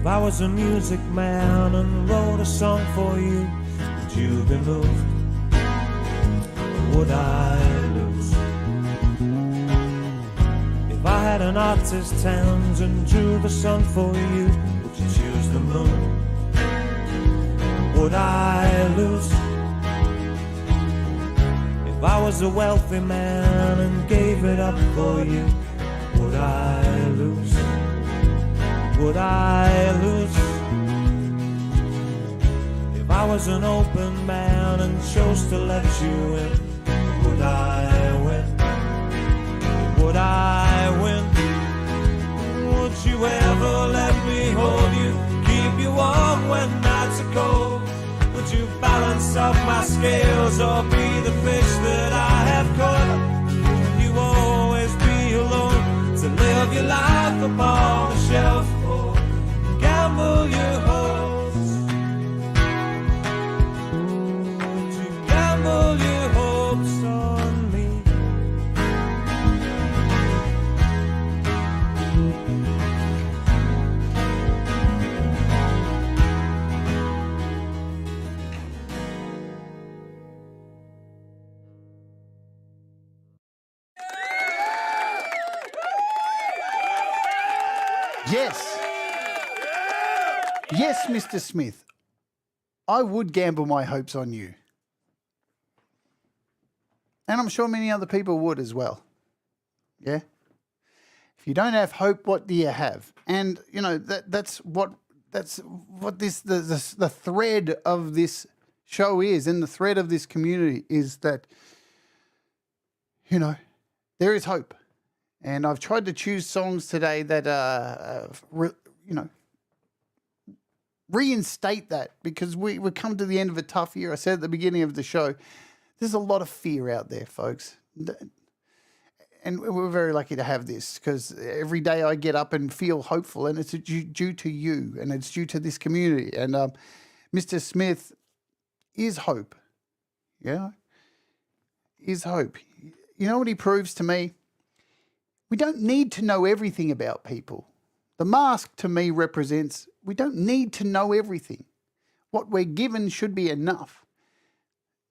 If I was a music man and wrote a song for you, would you be moved? Or would I lose? If I had an artist's hands and drew the sun for you, would you choose the moon? Would I lose? If I was a wealthy man and gave it up for you, would I lose? Would I lose? If I was an open man and chose to let you in, would I win? Would I win? Would you ever let me hold you, keep you warm when nights are cold? Would you balance up my scales or be the fish that I have caught? Would you always be alone to live your life upon the shelf or gamble your hopes? Would you gamble your hopes on me? Yes. Yes, Mr. Smith. I would gamble my hopes on you. And I'm sure many other people would as well. Yeah? If you don't have hope, what do you have? And, you know, that's what this the thread of this show is, and the thread of this community is that, you know, there is hope. And I've tried to choose songs today that, reinstate that, because we've come to the end of a tough year. I said at the beginning of the show, there's a lot of fear out there, folks. And we're very lucky to have this, because every day I get up and feel hopeful, and it's due to you, and it's due to this community. And Mr. Smith is hope. Yeah? Is hope. You know what he proves to me? We don't need to know everything about people. The mask to me represents we don't need to know everything. What we're given should be enough.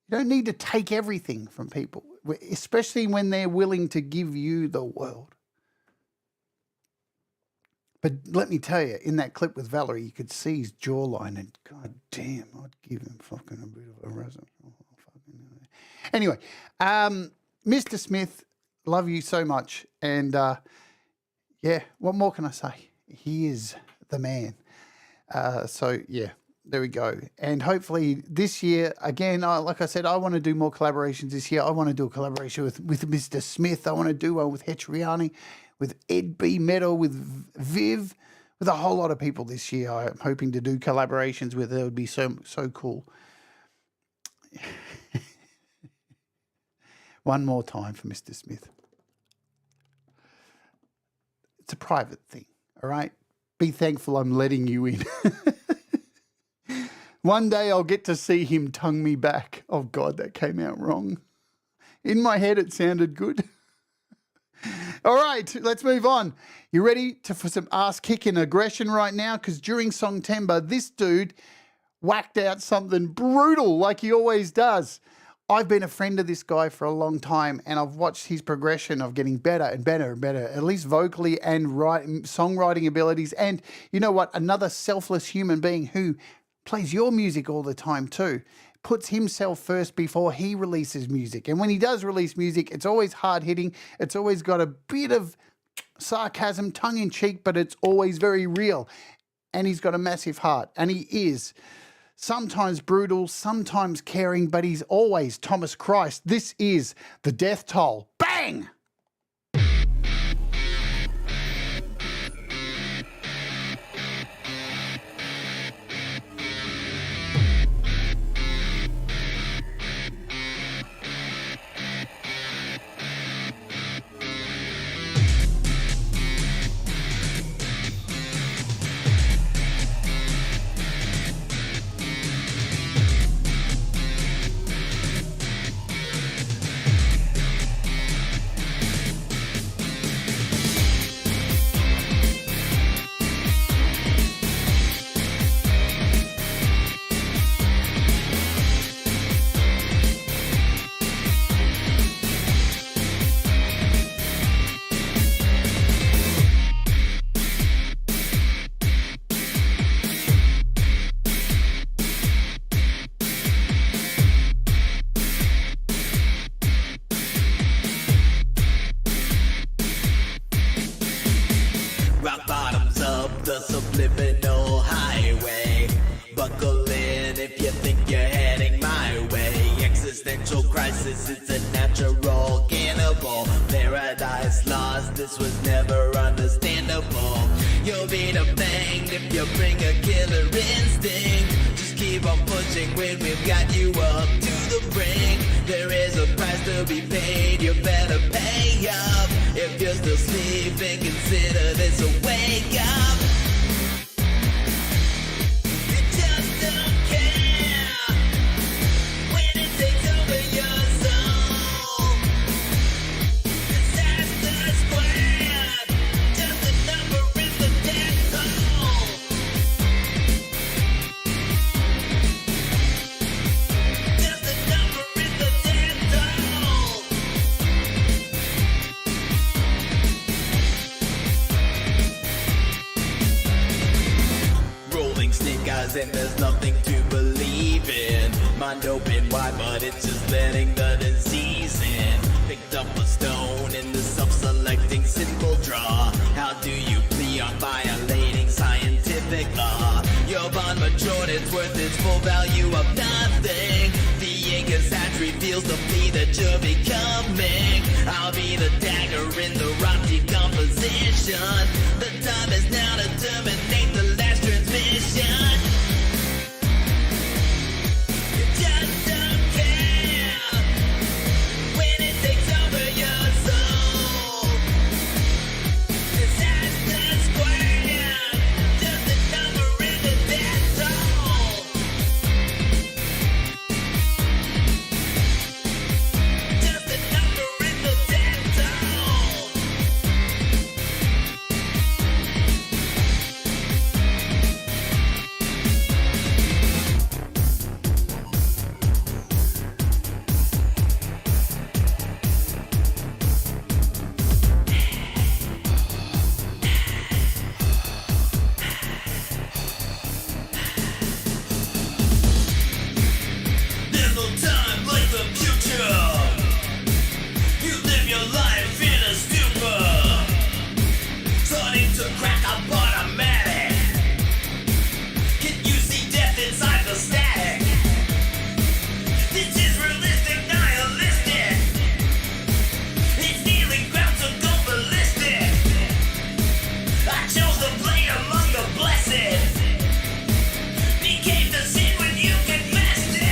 You don't need to take everything from people, especially when they're willing to give you the world. But let me tell you, in that clip with Valerie, you could see his jawline, and god damn, I'd give him fucking a bit of a present. Anyway, Mr. Smith, love you so much. And yeah, what more can I say? He is the man. So yeah, there we go. And hopefully this year, again, like I said, I want to do more collaborations this year. I want to do a collaboration with Mr. Smith. I want to do one with Hetriani, with Ed B. Meadow, with Viv, with a whole lot of people this year. I'm hoping to do collaborations with. It would be so cool. One more time for Mr. Smith. It's a private thing, all right? Be thankful I'm letting you in. One day I'll get to see him tongue me back. Oh, God, that came out wrong. In my head, it sounded good. All right, let's move on. You ready for some ass-kicking aggression right now? Because during Songtember, this dude whacked out something brutal like he always does. I've been a friend of this guy for a long time, and I've watched his progression of getting better and better and better, at least vocally and songwriting abilities. And you know what? Another selfless human being who plays your music all the time too, puts himself first before he releases music. And when he does release music, it's always hard-hitting. It's always got a bit of sarcasm, tongue-in-cheek, but it's always very real. And he's got a massive heart, and he is sometimes brutal, sometimes caring, but he's always Thomas Christ. This is The Death Toll. Bang! the subliminal highway. Buckle in if you think you're heading my way. Existential crisis, it's a natural cannibal. Paradise lost, this was never understandable. You'll be banged if you bring a killer instinct. Just keep on pushing when we've got you up to the brink. There is a price to be paid, you better pay up. If you're still sleeping, consider this a wake up. You just don't care when it takes over your soul. Disaster squared, just a number in the death toll. Just a number in the death toll. Rolling snake eyes and there's nothing to believe in. Mind open wide, but it's just letting the disease in. Picked up a stone in the self-selecting symbol draw. How do you plea on violating scientific law? Your bond matured, it's worth its full value of nothing. The ink is that reveals the plea that you're becoming. I'll be the dagger in the rock decomposition. The time is now to terminate the last transmission. You just don't care when it takes over your soul. Disaster squared, just a number in the death toll. Just a number in the death toll. There's no time like the future. You live your life in a stupor, starting to crack up automatic. Can you see death inside the static? This is realistic, nihilistic. It's kneeling ground to go ballistic. I chose to play among the blessed. Became the sin when you confessed it.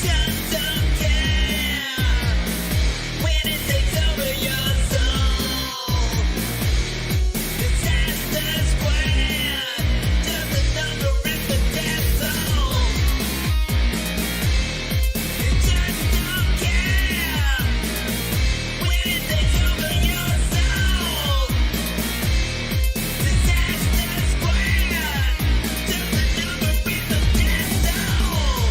Just don't care when it takes over your soul. Disaster squared, just a number in the death toll. You just don't care when it takes over your soul. Disaster squared, just a number in the death toll.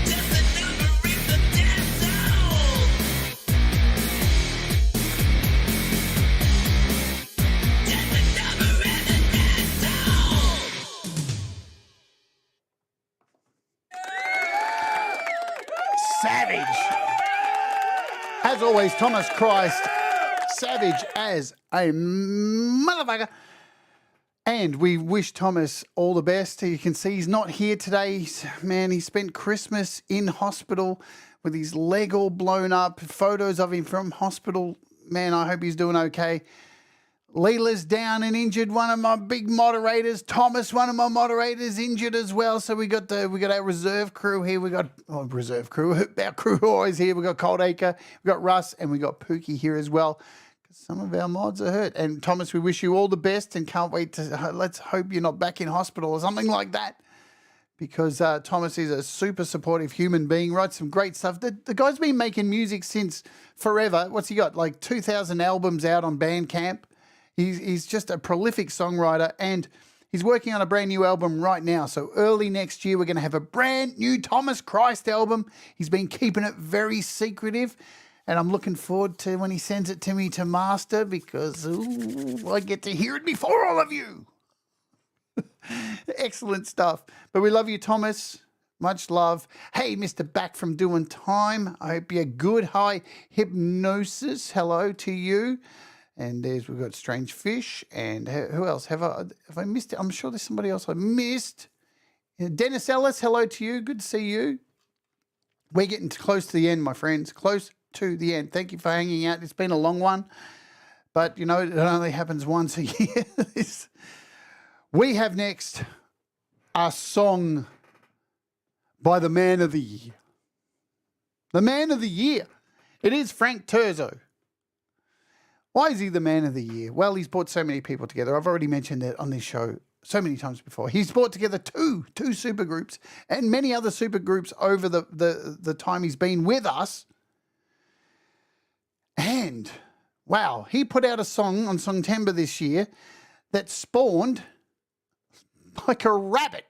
Just a number in the death toll. Just a number in the death toll. Savage. As always, Thomas Christ, savage as a motherfucker. And we wish Thomas all the best. You can see he's not here today. Man, he spent Christmas in hospital with his leg all blown up. Photos of him from hospital. Man, I hope he's doing okay. Leela's down and injured. One of my big moderators, Thomas, one of my moderators, injured as well. So we got our reserve crew here. We got reserve crew. Our crew always here. We got Cold Acre, we got Russ, and we got Pookie here as well. Some of our mods are hurt. And Thomas, we wish you all the best and can't wait to. Let's hope you're not back in hospital or something like that. Because Thomas is a super supportive human being, writes some great stuff. The guy's been making music since forever. What's he got? Like 2,000 albums out on Bandcamp. He's just a prolific songwriter, and He's working on a brand new album right now. So early next year, we're going to have a brand new Thomas Christ album. He's been keeping it very secretive. And I'm looking forward to when he sends it to me to master because I get to hear it before all of you. Excellent stuff. But we love you, Thomas. Much love. Hey, Mr. Back from Doing Time. I hope you're good. Hi, Hypnosis. Hello to you. And we've got Strange Fish. And who else? Have I missed it? I'm sure there's somebody else I missed. Dennis Ellis, hello to you. Good to see you. We're getting close to the end, my friends. Close to the end. Thank you for hanging out. It's been a long one. But, you know, it only happens once a year. We have next a song by the man of the year. The man of the year. It is Frank Turzo. Why is he the man of the year? Well, he's brought so many people together. I've already mentioned that on this show so many times before. He's brought together two supergroups and many other supergroups over the time he's been with us. And, wow, he put out a song on Songtember this year that spawned like a rabbit.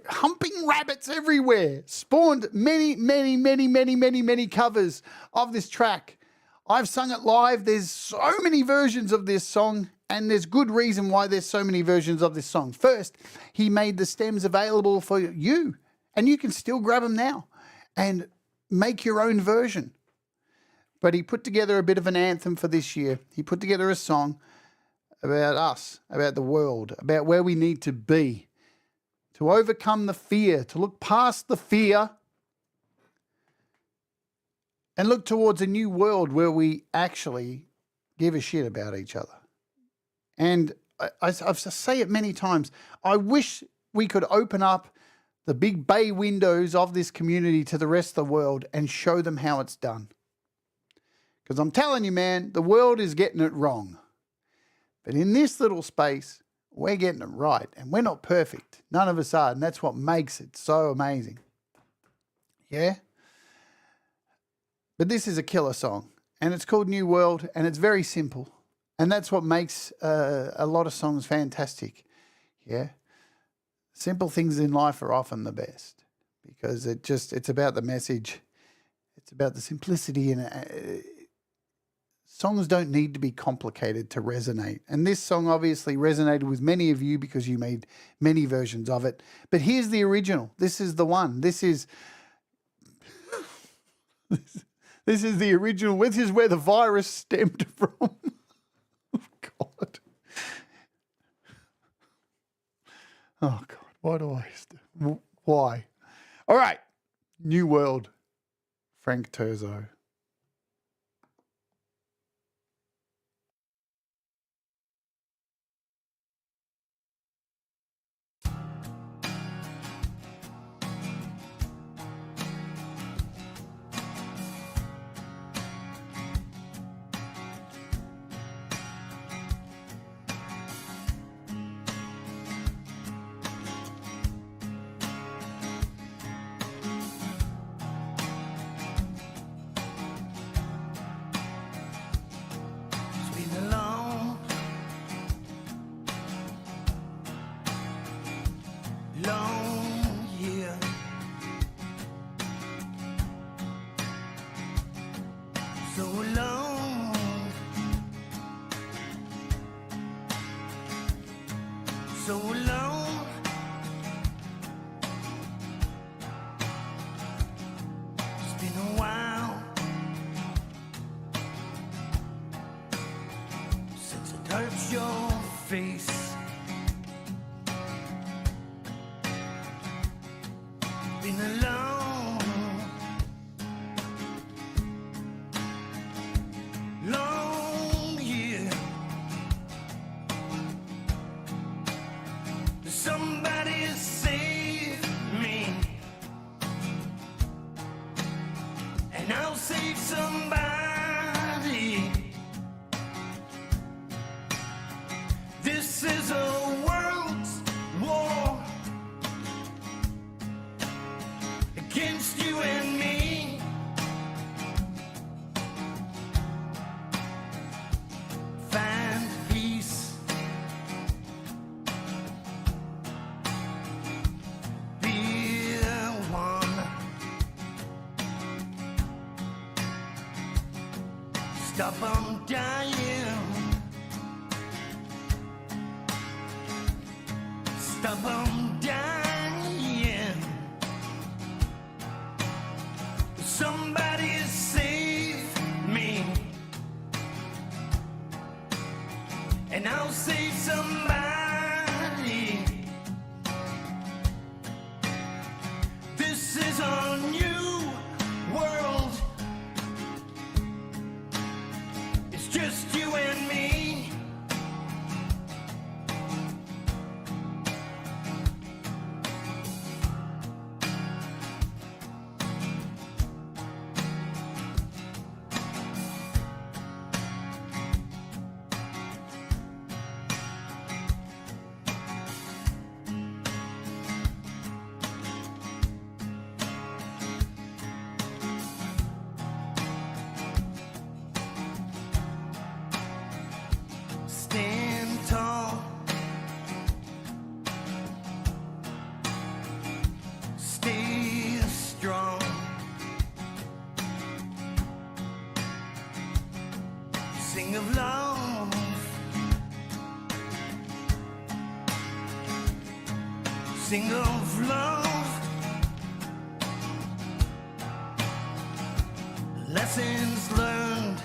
Humping rabbits everywhere. Spawned many covers of this track. I've sung it live. There's so many versions of this song, and there's good reason why there's so many versions of this song. First, he made the stems available for you, and you can still grab them now and make your own version. But he put together a bit of an anthem for this year. He put together a song about us, about the world, about where we need to be, to overcome the fear, to look past the fear and look towards a new world where we actually give a shit about each other. And I've say it many times. I wish we could open up the big bay windows of this community to the rest of the world and show them how it's done. Because I'm telling you, man, the world is getting it wrong. But in this little space, we're getting it right. And we're not perfect. None of us are. And that's what makes it so amazing. Yeah? But this is a killer song. And it's called New World. And it's very simple. And that's what makes a lot of songs fantastic. Yeah? Simple things in life are often the best. Because it's about the message. It's about the simplicity. And songs don't need to be complicated to resonate. And this song obviously resonated with many of you because you made many versions of it. But here's the original. This is the one. This is the original. This is where the virus stemmed from. Oh, God. Oh, God. Why do I... Why? All right. New World. Frank Turzo. stop them dying. Stop them dying. Somebody save me, and I'll save somebody. This is a new world. It's just you and me. Stand tall. Stay strong. Sing of love. Sing of love. Lessons learned.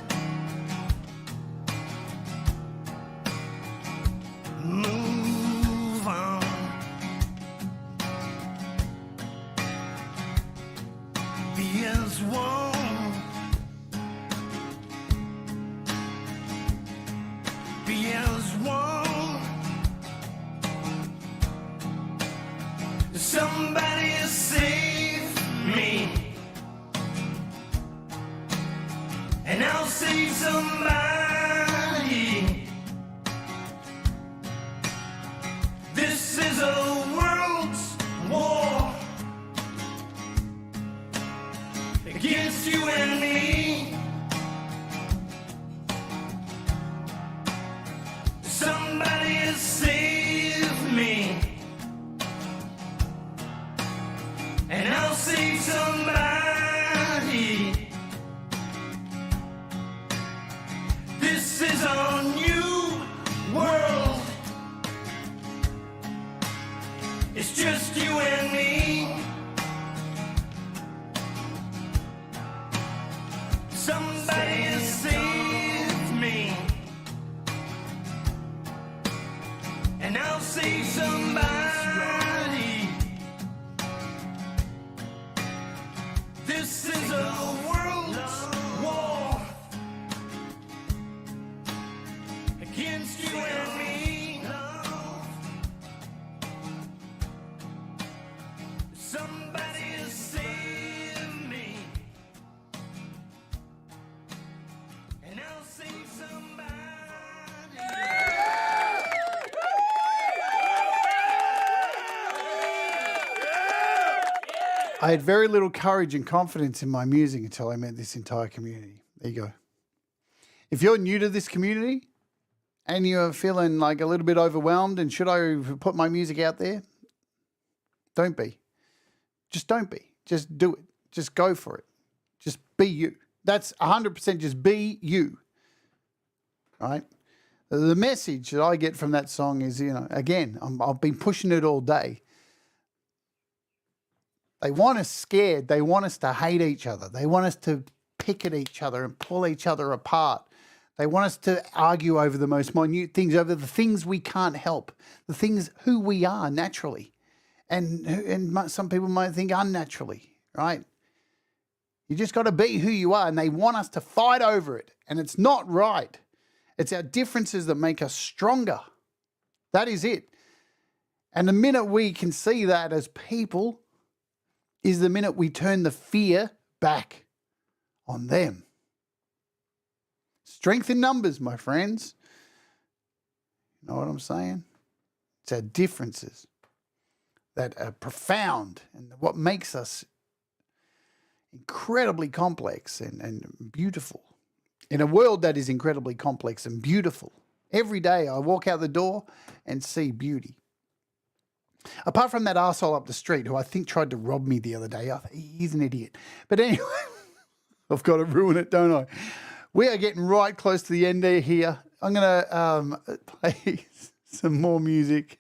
Move on. Be as one. Be as one. Somebody save me, and I'll save somebody. This is a world's war against you and me. Somebody save me, and I'll save somebody. This is a new world. It's just you and me. Somebody save me, and I'll save somebody. This is a world's war against you and me. Somebody save me, and I'll save somebody. I had very little courage and confidence in my music until I met this entire community. There you go. If you're new to this community and you're feeling like a little bit overwhelmed and should I put my music out there? Don't be. Just don't be. Just do it. Just go for it. Just be you. That's 100% just be you. Right? The message that I get from that song is, again, I've been pushing it all day. They want us scared. They want us to hate each other. They want us to pick at each other and pull each other apart. They want us to argue over the most minute things, over the things we can't help, the things who we are naturally. And some people might think unnaturally, right? You just got to be who you are, and they want us to fight over it, and it's not right. It's our differences that make us stronger. That is it. And the minute we can see that as people is the minute we turn the fear back on them. Strength in numbers, my friends. You know what I'm saying? It's our differences that are profound and what makes us incredibly complex and beautiful. In a world that is incredibly complex and beautiful. Every day I walk out the door and see beauty. Apart from that arsehole up the street who I think tried to rob me the other day. He's an idiot. But anyway, I've got to ruin it, don't I? We are getting right close to the end here. I'm going to play some more music.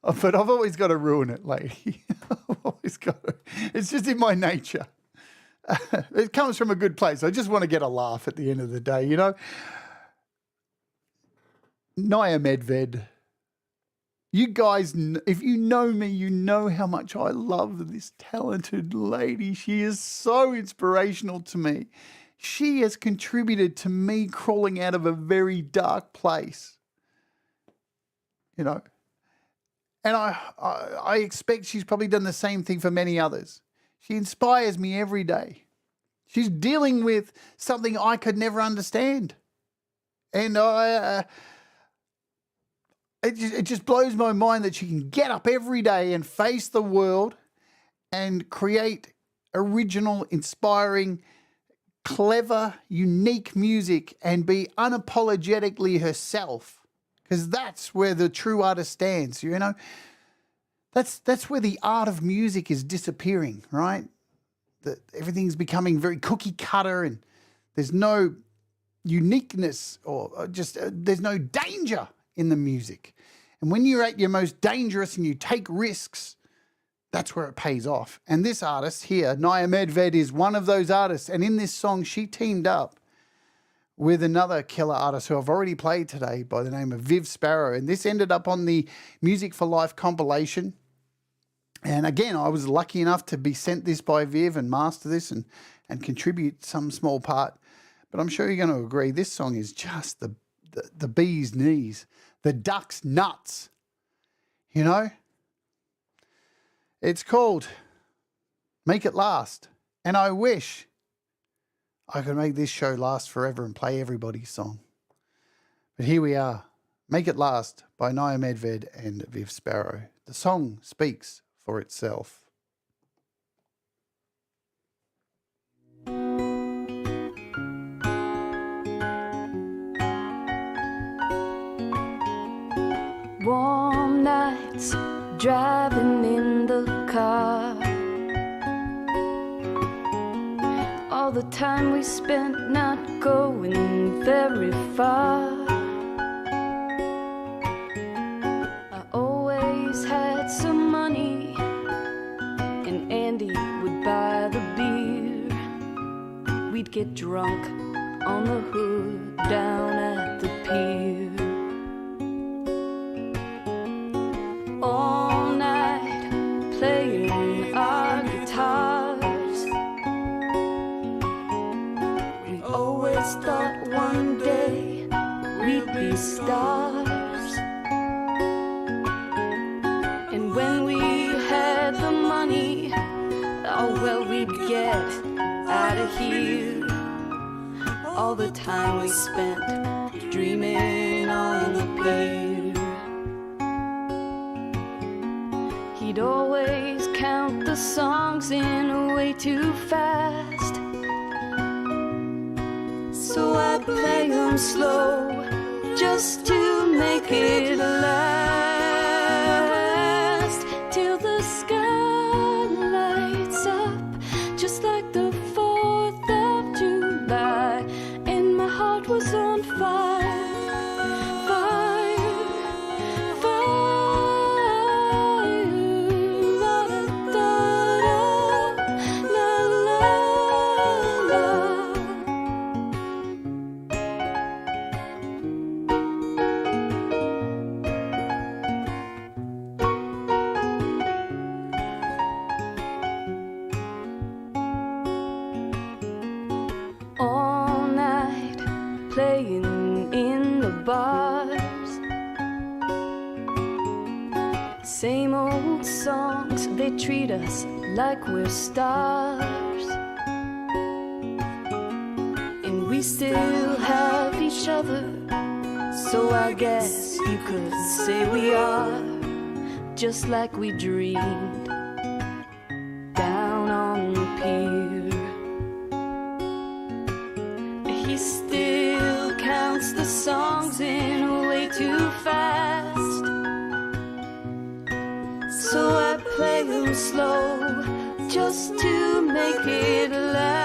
But I've always got to ruin it, lady. I've always got to. It's just in my nature. It comes from a good place. I just want to get a laugh at the end of the day, you know. Naya Medved. You guys, if you know me, you know how much I love this talented lady. She is so inspirational to me. She has contributed to me crawling out of a very dark place, you know. And I expect she's probably done the same thing for many others. She inspires me every day. She's dealing with something I could never understand. And it just blows my mind that she can get up every day and face the world and create original, inspiring, clever, unique music and be unapologetically herself. Because that's where the true artist stands, you know. That's where the art of music is disappearing, right? That everything's becoming very cookie cutter and there's no uniqueness or just there's no danger in the music. And when you're at your most dangerous and you take risks, that's where it pays off. And this artist here, Naya Medved, is one of those artists. And in this song, she teamed up with another killer artist who I've already played today by the name of Viv Sparrow. And this ended up on the Music for Life compilation. And again, I was lucky enough to be sent this by Viv and master this and contribute some small part. But I'm sure you're going to agree, this song is just the bee's knees, the duck's nuts, you know? It's called Make It Last. And I wish I could make this show last forever and play everybody's song. But here we are. Make It Last by Naya Medved and Viv Sparrow. The song speaks for itself. Warm nights driving in the car, all the time we spent not going very far. I always had some money and Andy would buy the beer. We'd get drunk on the hood down at the pier. All night playing our guitars. We always thought one day we'd be stars. And when we had the money, oh well, we'd get out of here. All the time we spent dreaming on the pier. He'd always count the songs in way too fast, so I'd play them slow just to make it last, till the sky lights up just like the 4th of July, and my heart was on fire. Same old songs, they treat us like we're stars, and we still have each other, so I guess you could say we are just like we dreamed down on the pier. He still counts the songs in way too fast, so I play them slow just to make it last.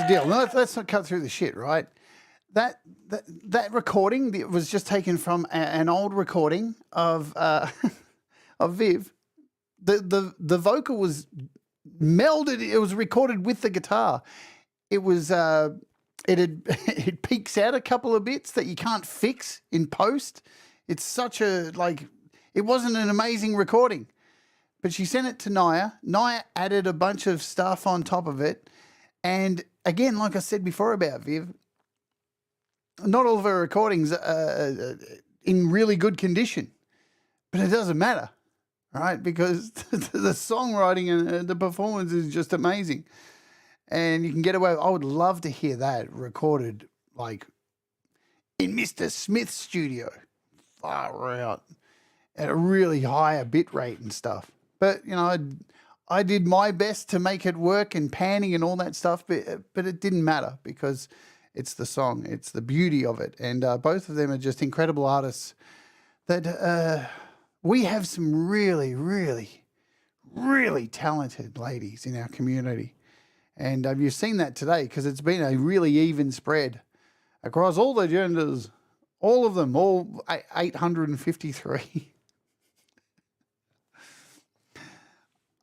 the deal. Let's not cut through the shit, right? That recording was just taken from an old recording of Viv. The vocal was melded. It was recorded with the guitar. It was it peaks out a couple of bits that you can't fix in post. It's such a it wasn't an amazing recording, but she sent it to Naya. Naya added a bunch of stuff on top of it, and again, like I said before about Viv, not all of her recordings are in really good condition, but it doesn't matter, right? Because the songwriting and the performance is just amazing. And you can get away. I would love to hear that recorded in Mr. Smith's studio, far out, at a really higher bit rate and stuff. But, I did my best to make it work and panning and all that stuff, but it didn't matter because it's the song. It's the beauty of it. And both of them are just incredible artists that we have some really, really, really talented ladies in our community. And you've seen that today because it's been a really even spread across all the genders, all of them, all 853.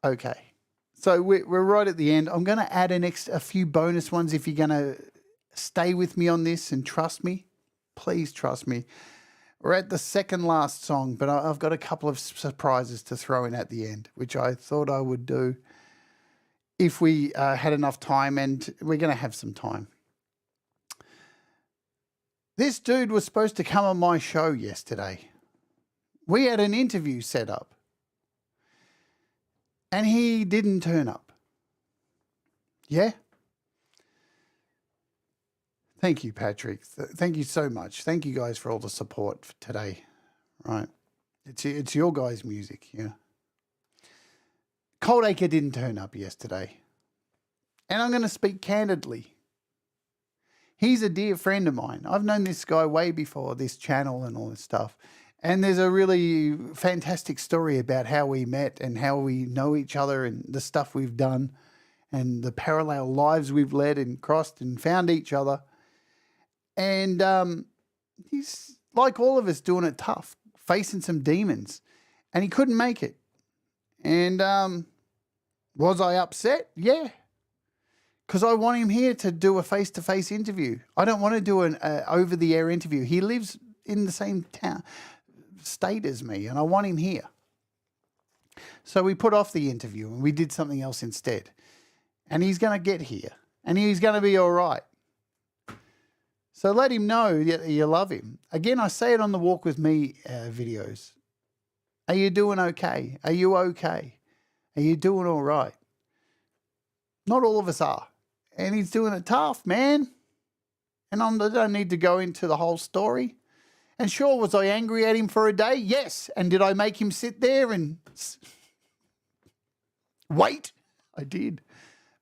Okay, so we're right at the end. I'm going to add a few bonus ones if you're going to stay with me on this and trust me. Please trust me. We're at the second last song, but I've got a couple of surprises to throw in at the end, which I thought I would do if we had enough time, and we're going to have some time. This dude was supposed to come on my show yesterday. We had an interview set up, and he didn't turn up. Yeah? Thank you, Patrick. Thank you so much. Thank you guys for all the support for today. Right. It's your guys' music, yeah. Coldacre didn't turn up yesterday. And I'm going to speak candidly. He's a dear friend of mine. I've known this guy way before this channel and all this stuff. And there's a really fantastic story about how we met and how we know each other and the stuff we've done and the parallel lives we've led and crossed and found each other. And he's like all of us, doing it tough, facing some demons. And he couldn't make it. And was I upset? Yeah. Because I want him here to do a face-to-face interview. I don't want to do an over-the-air interview. He lives in the same state as me, and I want him here. So we put off the interview, and we did something else instead. And he's going to get here, and he's going to be all right. So let him know that you love him. Again, I say it on the Walk With Me videos. Are you doing okay? Are you okay? Are you doing all right? Not all of us are. And he's doing it tough, man. And I don't need to go into the whole story. And sure, was I angry at him for a day? Yes. And did I make him sit there and wait? I did.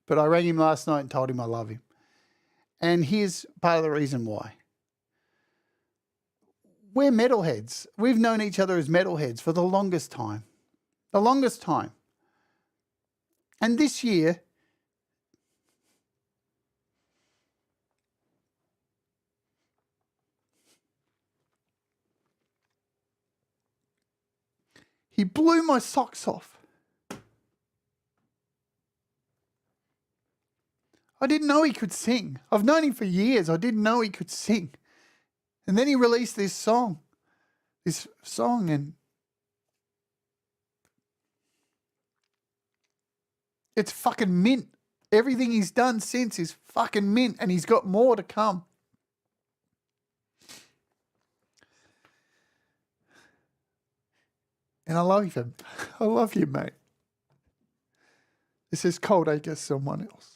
But I rang him last night and told him I love him. And here's part of the reason why. We're metalheads. We've known each other as metalheads for the longest time. The longest time. And this year, he blew my socks off. I didn't know he could sing. I've known him for years. I didn't know he could sing. And then he released this song, and it's fucking mint. Everything he's done since is fucking mint, and he's got more to come. And I love you. I love you, mate. This is Coldacre, Someone Else.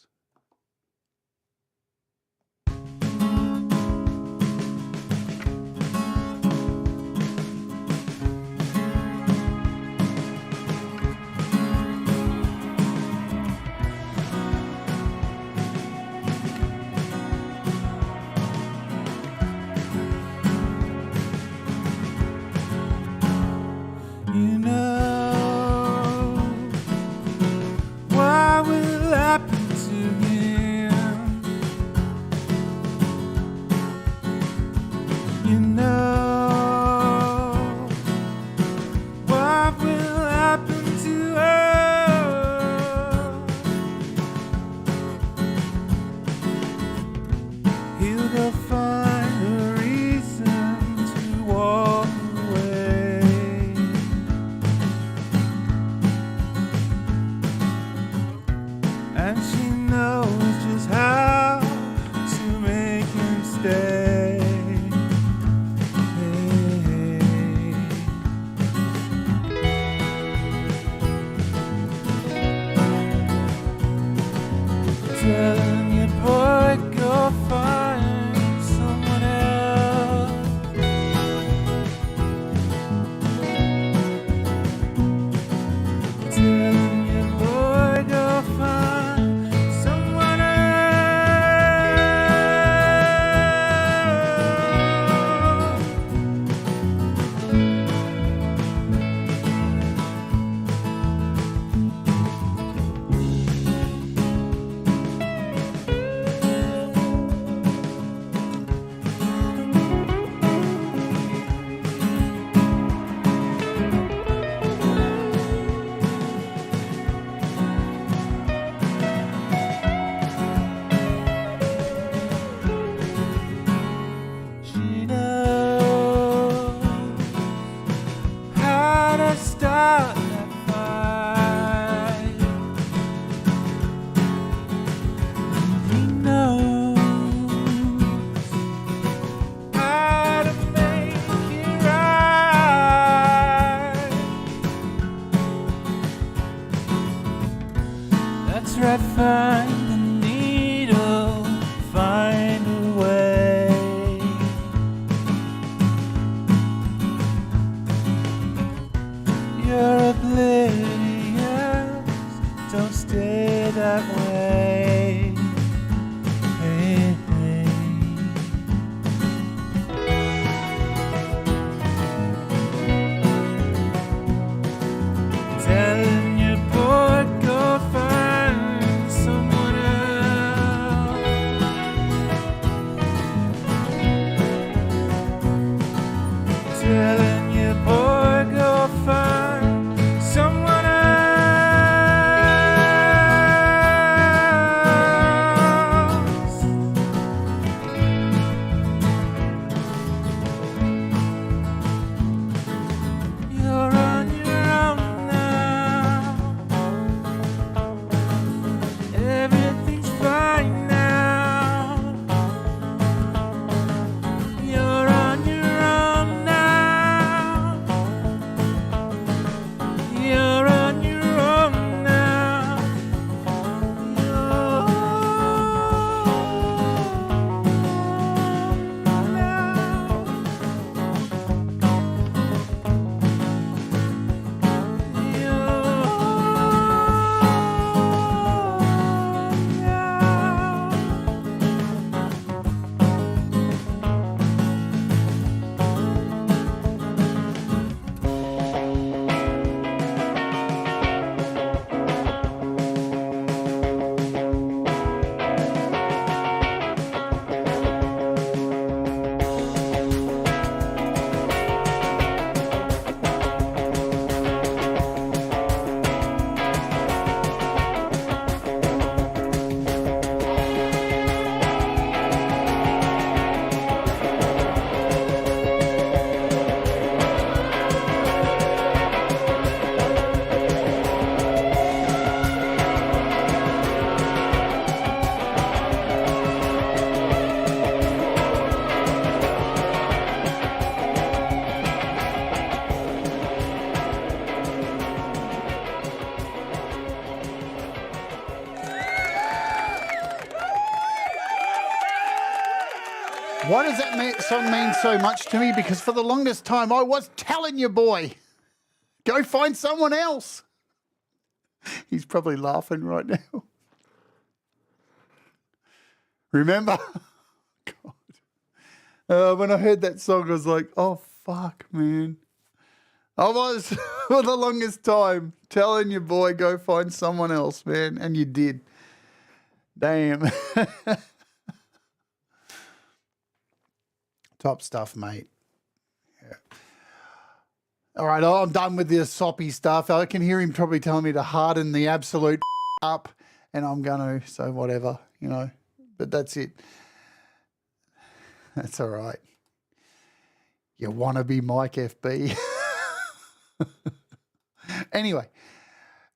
What will happen to find the needle, find a way. You're oblivious, don't stay that way. Hey, hey. Telling your boy go find someone else. Telling your boy go find someone else. You're on your own now. Everything's fine now. You're on your own now. You're on your own now. Why does that song mean so much to me? Because for the longest time, I was telling you, boy, go find someone else. He's probably laughing right now. Remember? God. When I heard that song, I was like, oh, fuck, man. I was, for the longest time, telling you, boy, go find someone else, man. And you did. Damn. Top stuff, mate. Yeah. All right, I'm done with this soppy stuff. I can hear him probably telling me to harden the absolute up, and I'm going to, so whatever, you know. But that's it. That's all right. You want to be Mike FB. Anyway,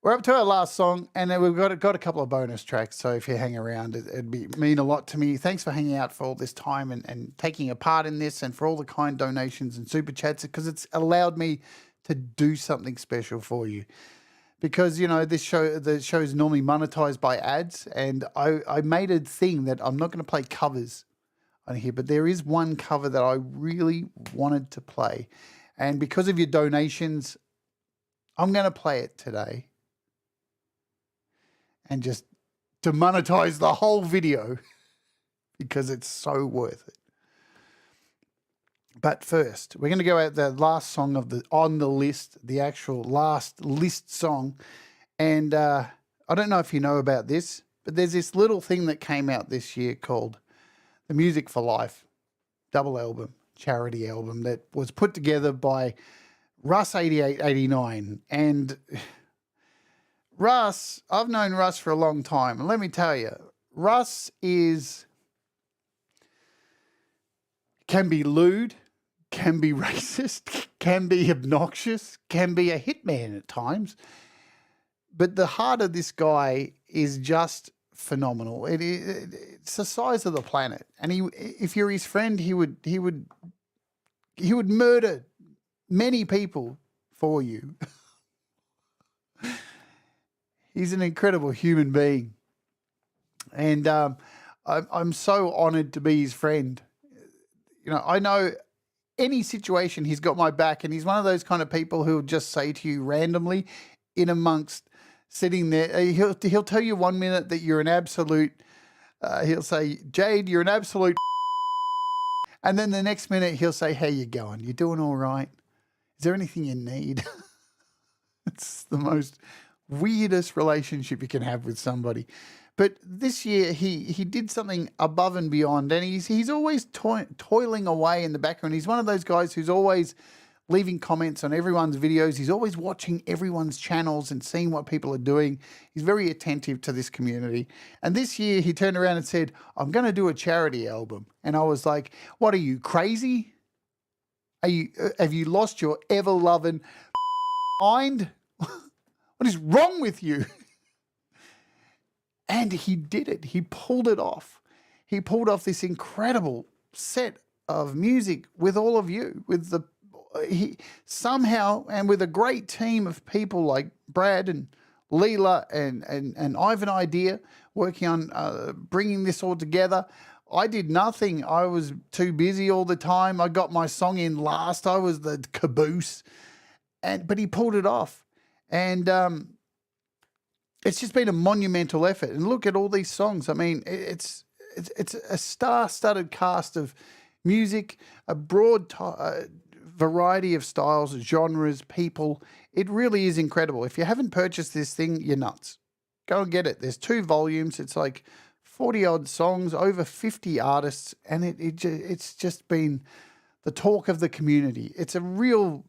we're up to our last song, and then we've got a couple of bonus tracks. So if you hang around, it'd mean a lot to me. Thanks for hanging out for all this time and taking a part in this, and for all the kind donations and super chats, because it's allowed me to do something special for you. Because, you know, the show is normally monetized by ads, and I made a thing that I'm not going to play covers on here, but there is one cover that I really wanted to play. And because of your donations, I'm going to play it today. And just to monetize the whole video because it's so worth it. But first, we're going to go out the last song on the list, the actual last list song. And I don't know if you know about this, but there's this little thing that came out this year called the Music for Life double album, charity album, that was put together by Russ8889. And Russ, I've known Russ for a long time, and let me tell you, Russ can be lewd, can be racist, can be obnoxious, can be a hitman at times. But the heart of this guy is just phenomenal. It's the size of the planet, and if you're his friend, he would murder many people for you. He's an incredible human being. And I'm so honoured to be his friend. You know, I know any situation he's got my back, and he's one of those kind of people who'll just say to you randomly in amongst sitting there, he'll tell you 1 minute that you're an absolute, he'll say, Jade, you're an absolute and then the next minute he'll say, how you going? You doing all right? Is there anything you need? It's the most weirdest relationship you can have with somebody. But this year he did something above and beyond, and he's always toiling away in the background. He's one of those guys who's always leaving comments on everyone's videos. He's always watching everyone's channels and seeing what people are doing. He's very attentive to this community. And this year he turned around and said, I'm going to do a charity album. And I was like, what are you, crazy? Have you lost your ever-loving mind? What is wrong with you? And he did it. He pulled it off. He pulled off this incredible set of music with all of you, with somehow, and with a great team of people like Brad and Leela and Ivan Idea working on bringing this all together. I did nothing. I was too busy all the time. I got my song in last. I was the caboose, but he pulled it off, and it's just been a monumental effort. And look at all these songs. I mean, it's a star-studded cast of music, a broad variety of styles, genres, people. It really is incredible. If you haven't purchased this thing, you're nuts. Go and get it. There's 2 volumes. It's like 40-odd songs, over 50 artists, and it's just been the talk of the community. It's a real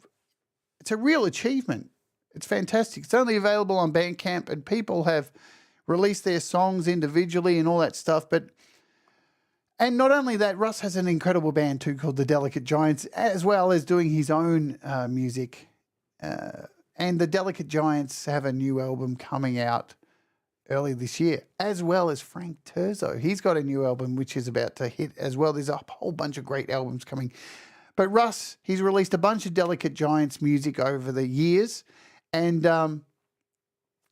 achievement. It's fantastic. It's only available on Bandcamp, and people have released their songs individually and all that stuff. And not only that, Russ has an incredible band too called The Delicate Giants, as well as doing his own music. And The Delicate Giants have a new album coming out early this year, as well as Frank Terzo. He's got a new album which is about to hit as well. There's a whole bunch of great albums coming. But Russ, he's released a bunch of Delicate Giants music over the years, and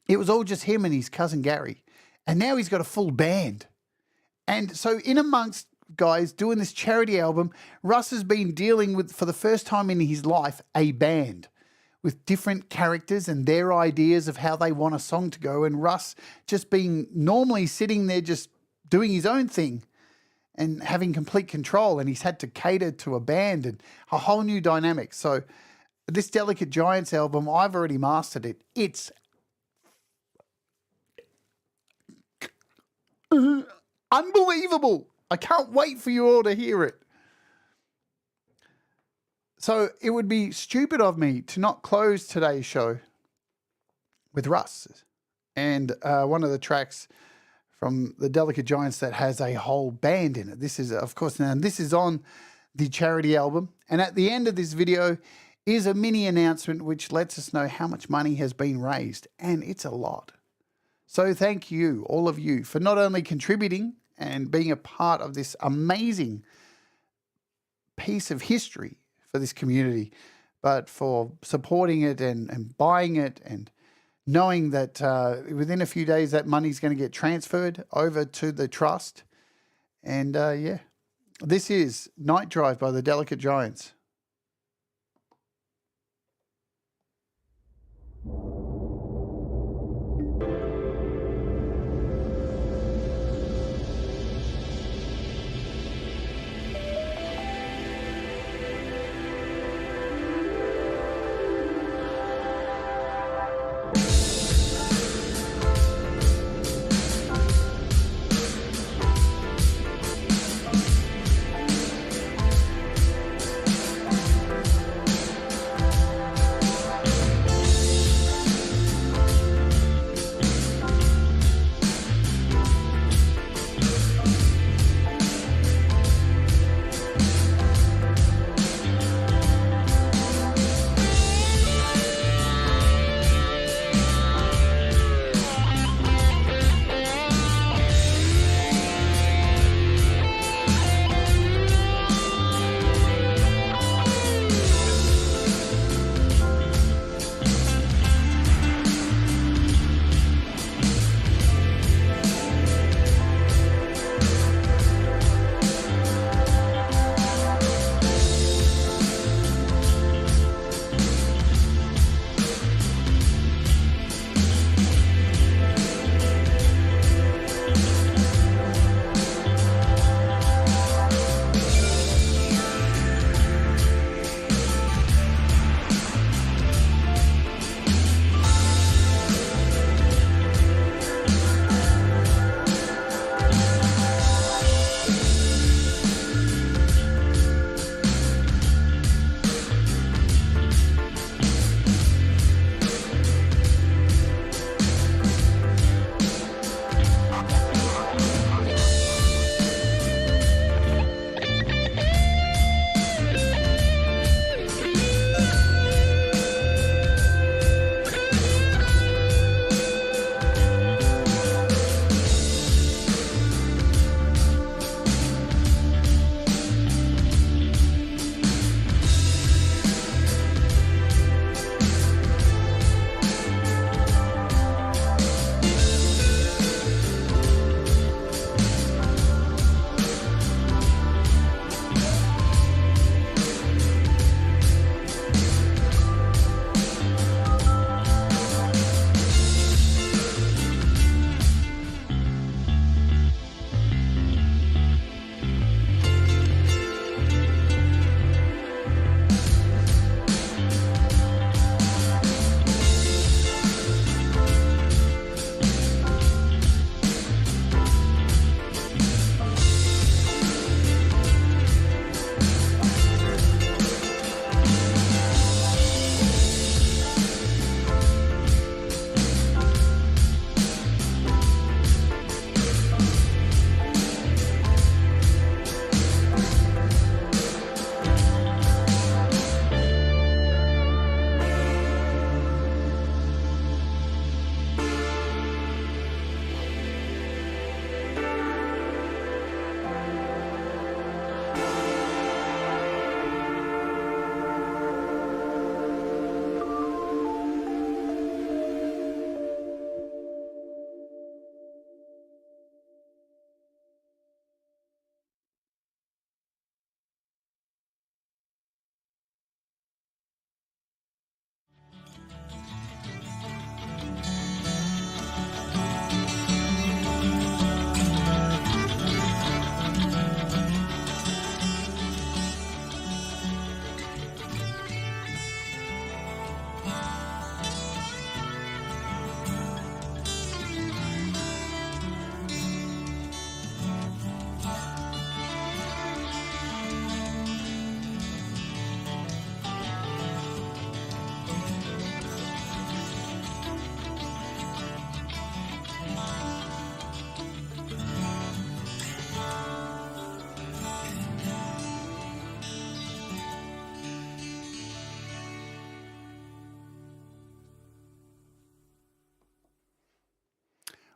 it was all just him and his cousin Gary. And now he's got a full band. And so in amongst guys doing this charity album, Russ has been dealing with, for the first time in his life, a band with different characters and their ideas of how they want a song to go. And Russ just being normally sitting there just doing his own thing and having complete control. And he's had to cater to a band and a whole new dynamic. So this Delicate Giants album, I've already mastered it. It's unbelievable. I can't wait for you all to hear it. So it would be stupid of me to not close today's show with Russ and one of the tracks from the Delicate Giants that has a whole band in it. This is, of course, now this is on the charity album. And at the end of this video is a mini announcement which lets us know how much money has been raised. And it's a lot. So thank you, all of you, for not only contributing and being a part of this amazing piece of history for this community, but for supporting it and buying it and knowing that within a few days that money's going to get transferred over to the trust. And yeah, this is Night Drive by the Delicate Giants.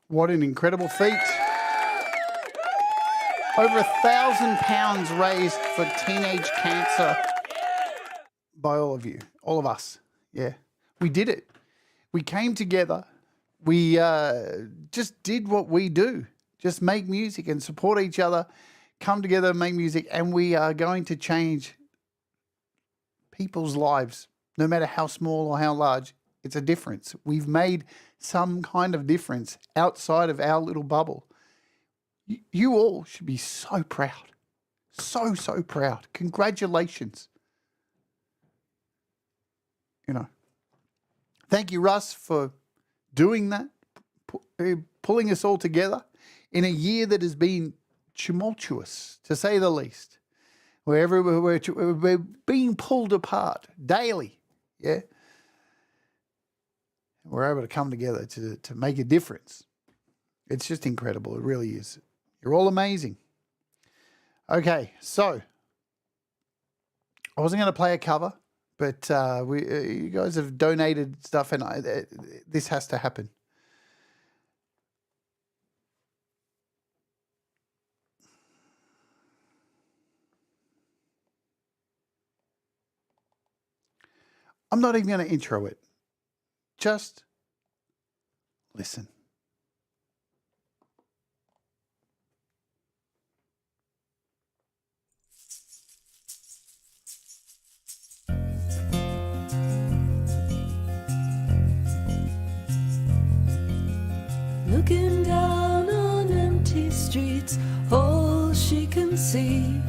What an incredible feat. Over 1,000 pounds raised for teenage cancer by all of you, all of us. Yeah, we did it. We came together. We just did what we do, just make music and support each other, come together and make music, and we are going to change people's lives, no matter how small or how large. It's a difference. We've made some kind of difference outside of our little bubble. You all should be so proud. So, so proud. Congratulations. You know. Thank you, Russ, for doing that, pulling us all together in a year that has been tumultuous, to say the least. We're being pulled apart daily, yeah? We're able to come together to make a difference. It's just incredible. It really is. You're all amazing. Okay, so I wasn't going to play a cover, but you guys have donated stuff, and this has to happen. I'm not even going to intro it. Just listen. Looking down on empty streets, all she can see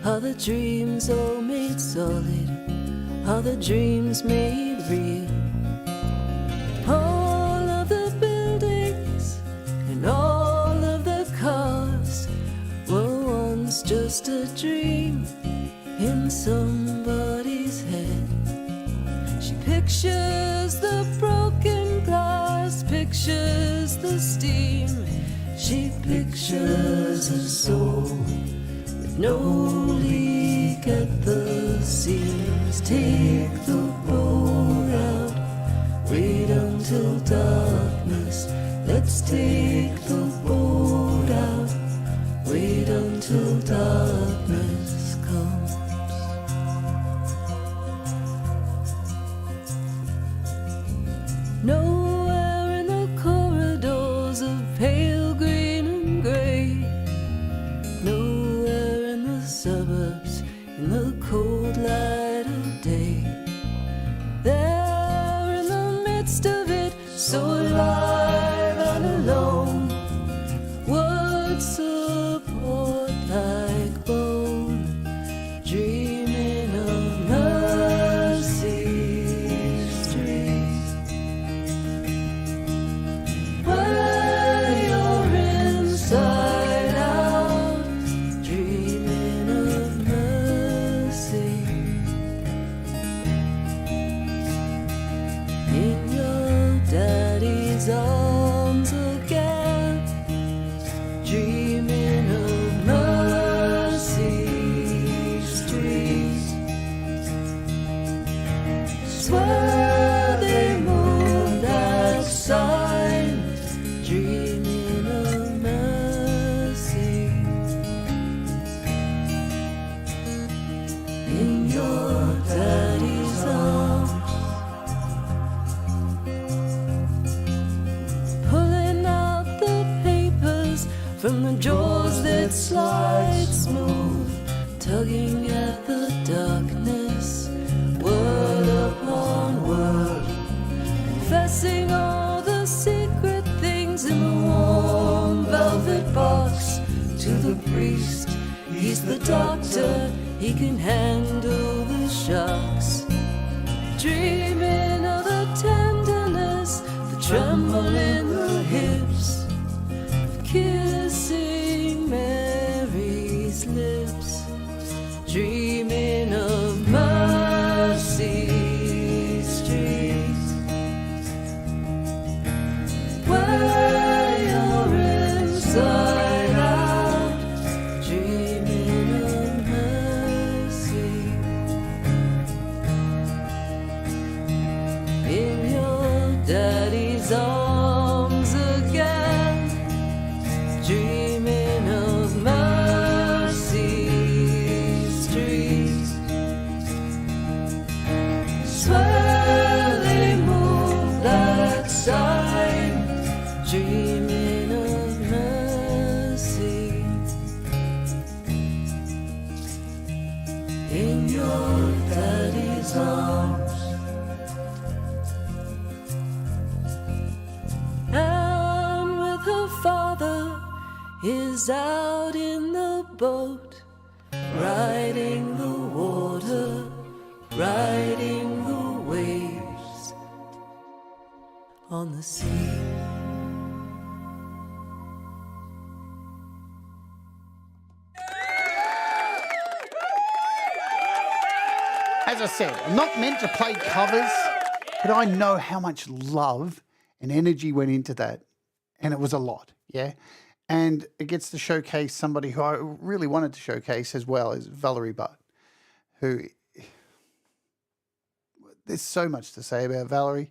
are the dreams all made solid, are the dreams made real. All of the buildings and all of the cars were once just a dream in somebody's head. She pictures the broken glass, pictures the steam. She pictures a soul with no leak at the seams. Take the boat out, wait until darkness. Let's take the boat out, wait until darkness comes. Nowhere in the corridors of pale green and grey, nowhere in the suburbs in the cold light of day. There in the midst of it, so alive and alone, would support like bone, dreaming of mercy streets. Where you're inside out, dreaming of mercy. In your daddy's arms again, dreaming of mercy streets. Swear they moved that sign, dreaming of mercy. In your daddy's arms, pulling out the papers from the drawers that slide smooth, tugging at the darkness, word upon word, confessing all the secret things in the warm velvet box to the priest. He's the doctor, he can handle the shocks. Dreaming of the tenderness, the tremble in the hips, of kissing Mary's lips. Dreaming of mercy streets, where you're inside out, dreaming of mercy. She's out in the boat, riding the water, riding the waves on the sea. As I said, I'm not meant to play covers, but I know how much love and energy went into that. And it was a lot, yeah? And it gets to showcase somebody who I really wanted to showcase as well as Valerie Butt, who... There's so much to say about Valerie.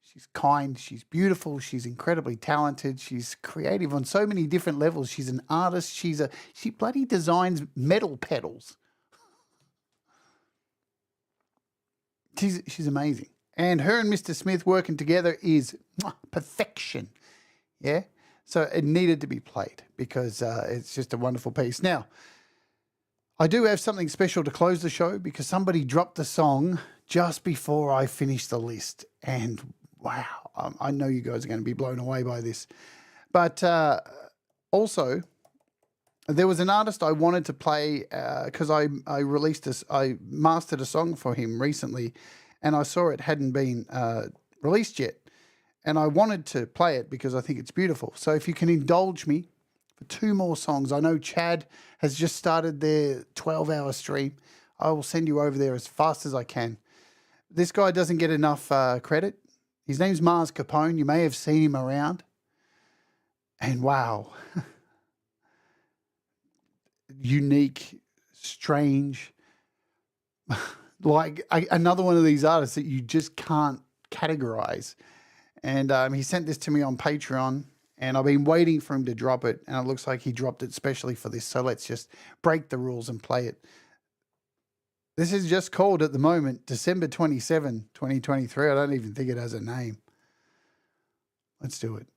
She's kind, she's beautiful, she's incredibly talented, she's creative on so many different levels. She's an artist, she bloody designs metal pedals. She's amazing. And her and Mr. Smith working together is perfection. Yeah? So it needed to be played because it's just a wonderful piece. Now, I do have something special to close the show because somebody dropped the song just before I finished the list. And wow, I know you guys are going to be blown away by this. But also, there was an artist I wanted to play because I mastered a song for him recently and I saw it hadn't been released yet. And I wanted to play it because I think it's beautiful. So if you can indulge me for 2 more songs. I know Chad has just started their 12-hour stream. I will send you over there as fast as I can. This guy doesn't get enough credit. His name's Mars Capone. You may have seen him around. And wow. Unique, strange, like another one of these artists that you just can't categorize. And he sent this to me on Patreon, and I've been waiting for him to drop it, and it looks like he dropped it specially for this, so let's just break the rules and play it. This is just called, at the moment, December 27, 2023. I don't even think it has a name. Let's do it.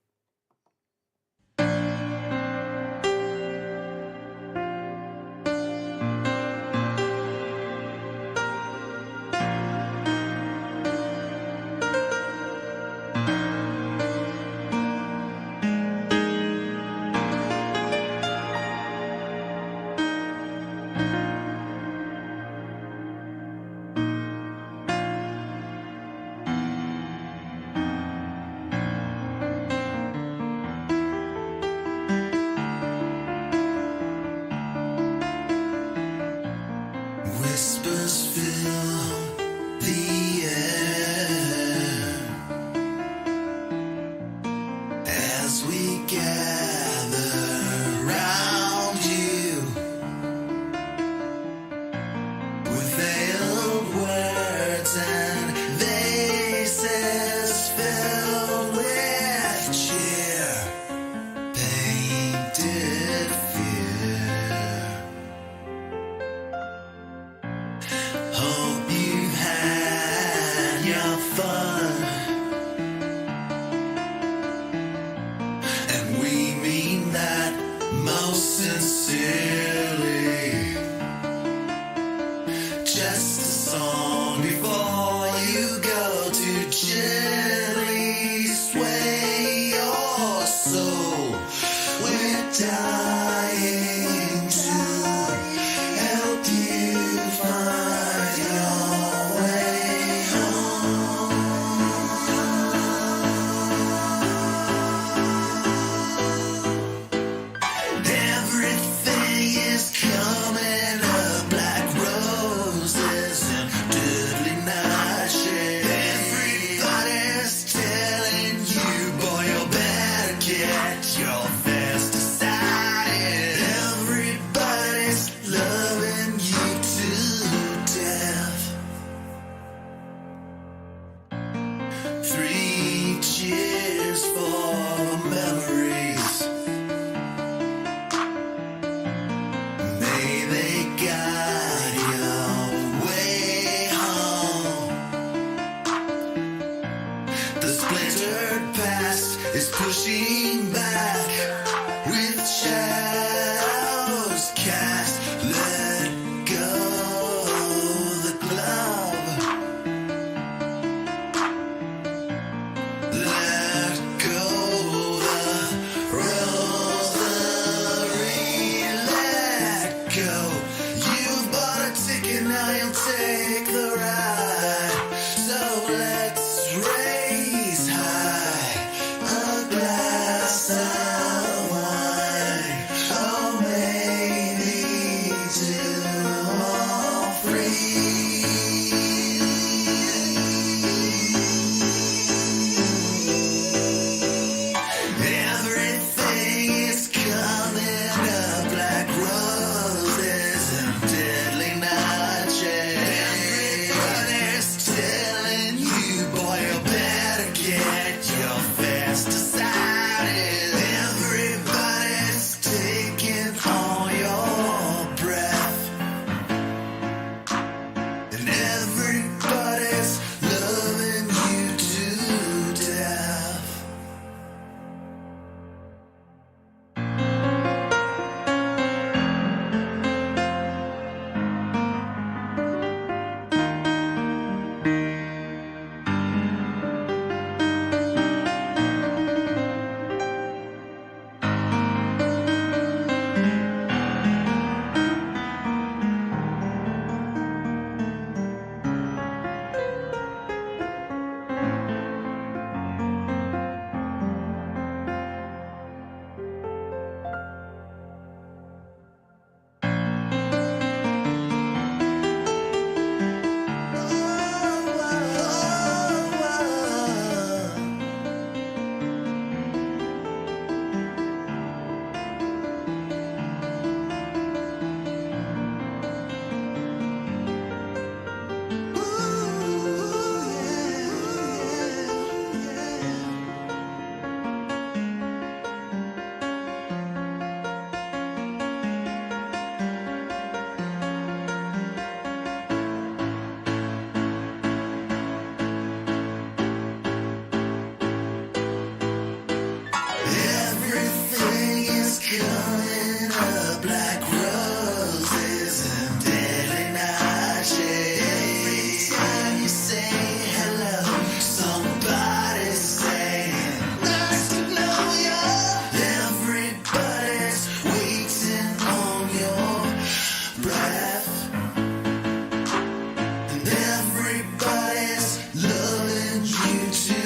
Everybody's loving you to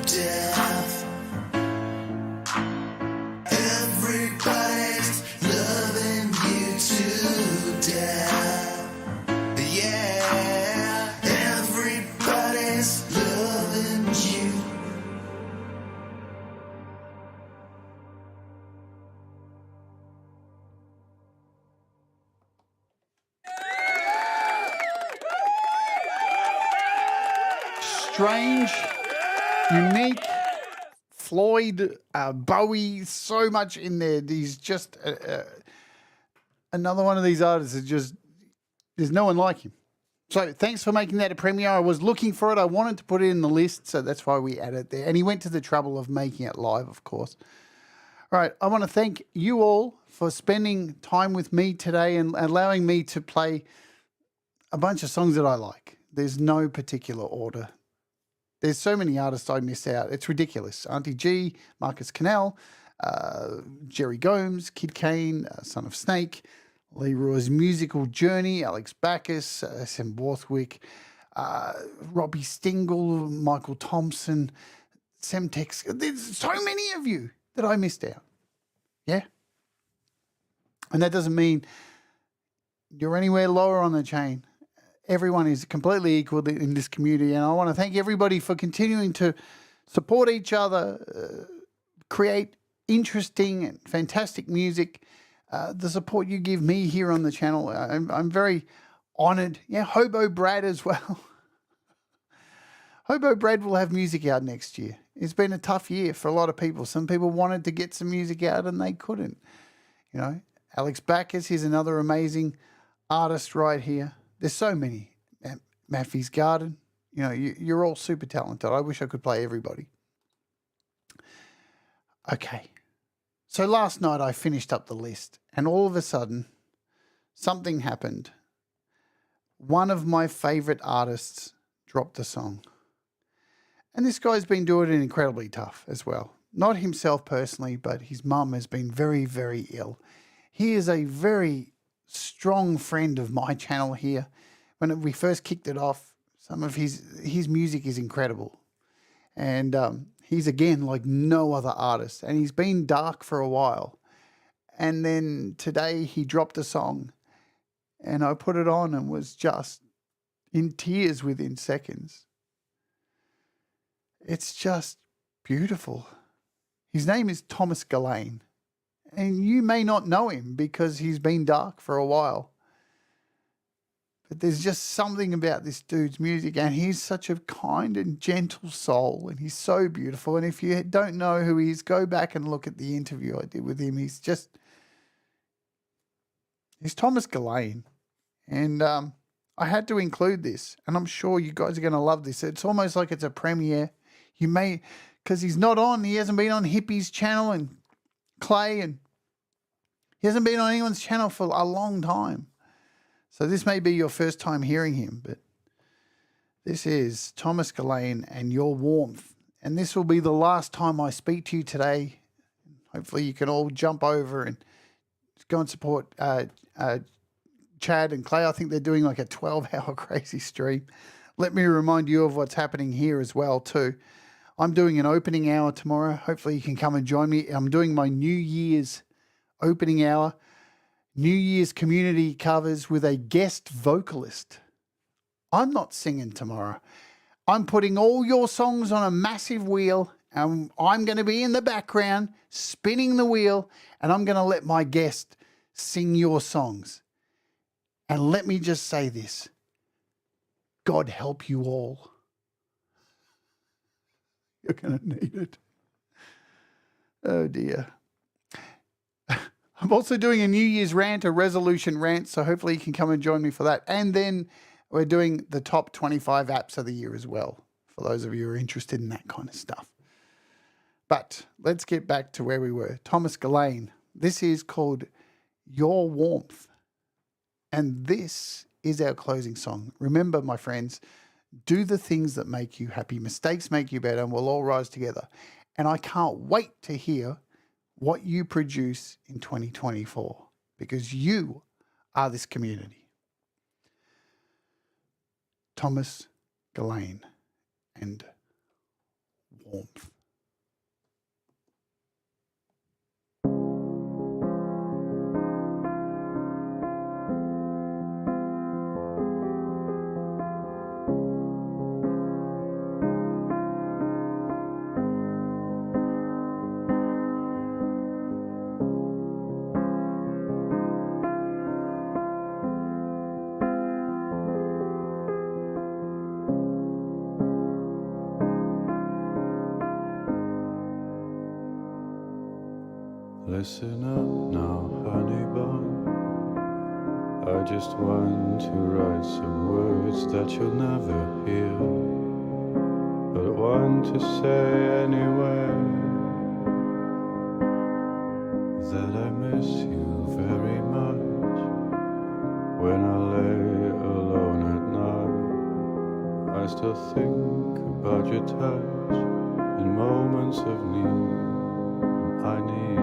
death. Everybody's loving you to death. Yeah, everybody's loving you. Strange, unique, Floyd, Bowie, so much in there. He's just another one of these artists that just, there's no one like him. So thanks for making that a premiere. I was looking for it. I wanted to put it in the list, so that's why we added it there. And he went to the trouble of making it live, of course. All right, I want to thank you all for spending time with me today and allowing me to play a bunch of songs that I like. There's no particular order. There's so many artists I miss out. It's ridiculous. Auntie G, Marcus Cannell, Jerry Gomes, Kid Kane, Son of Snake, Leroy's Musical Journey, Alex Backus, Sam Borthwick, Robbie Stingle, Michael Thompson, Semtex. There's so many of you that I missed out. Yeah? And that doesn't mean you're anywhere lower on the chain. Everyone is completely equal in this community, and I want to thank everybody for continuing to support each other, create interesting and fantastic music, the support you give me here on the channel. I'm very honoured. Yeah, Hobo Brad as well. Hobo Brad will have music out next year. It's been a tough year for a lot of people. Some people wanted to get some music out and they couldn't. You know, Alex Backus is another amazing artist right here. There's so many. Maffey's Garden. You know, you're all super talented. I wish I could play everybody. Okay. So last night I finished up the list and all of a sudden something happened. One of my favourite artists dropped a song. And this guy's been doing it incredibly tough as well. Not himself personally, but his mum has been very, very ill. He is a very strong friend of my channel here. When we first kicked it off, some of his music is incredible. And he's, again, like no other artist. And he's been dark for a while. And then today he dropped a song. And I put it on and was just in tears within seconds. It's just beautiful. His name is Thomas Gillane. And you may not know him because he's been dark for a while. But there's just something about this dude's music, and he's such a kind and gentle soul, and he's so beautiful. And if you don't know who he is, go back and look at the interview I did with him. He's Thomas Gillane. And I had to include this, and I'm sure you guys are going to love this. It's almost like it's a premiere. You may, because he's not on, he hasn't been on Hippie's channel and Clay, and he hasn't been on anyone's channel for a long time. So this may be your first time hearing him, but this is Thomas Gillane and Your Warmth. And this will be the last time I speak to you today. Hopefully you can all jump over and go and support Chad and Clay. I think they're doing like a 12-hour crazy stream. Let me remind you of what's happening here as well too. I'm doing an opening hour tomorrow. Hopefully you can come and join me. I'm doing my New Year's opening hour. New Year's community covers with a guest vocalist. I'm not singing tomorrow. I'm putting all your songs on a massive wheel, and I'm going to be in the background spinning the wheel, and I'm going to let my guest sing your songs. And let me just say this. God help you all. You're going to need it. Oh dear. I'm also doing a New Year's rant, a resolution rant, so hopefully you can come and join me for that. And then we're doing the top 25 apps of the year as well, for those of you who are interested in that kind of stuff. But let's get back to where we were. Thomas Gillane. This is called Your Warmth. And this is our closing song. Remember, my friends, do the things that make you happy. Mistakes make you better, and we'll all rise together. And I can't wait to hear what you produce in 2024, because you are this community. Thomas Gillane and Warmth. Listen up now, honey bun. I just want to write some words that you'll never hear, but I want to say anyway that I miss you very much. When I lay alone at night, I still think about your touch in moments of need. I need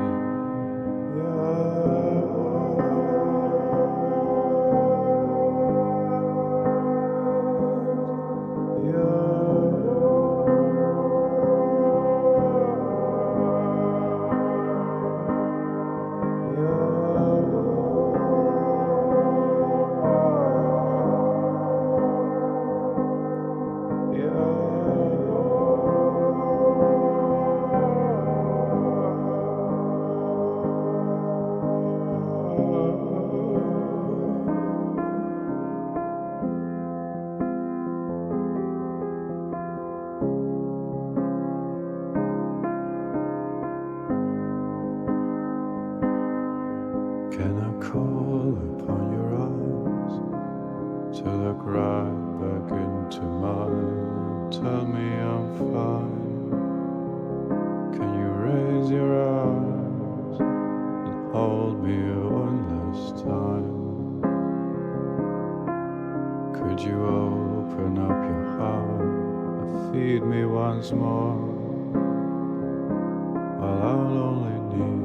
Can I call upon your eyes to look right back into mine and tell me I'm fine? Can you raise your eyes and hold me one last time? Could you open up your heart and feed me once more while I'll only need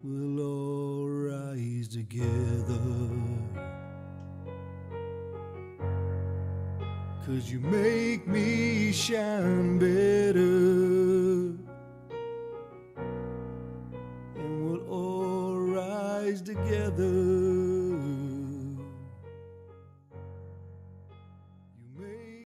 We'll all rise together, 'cause you make me shine better. And we'll all rise together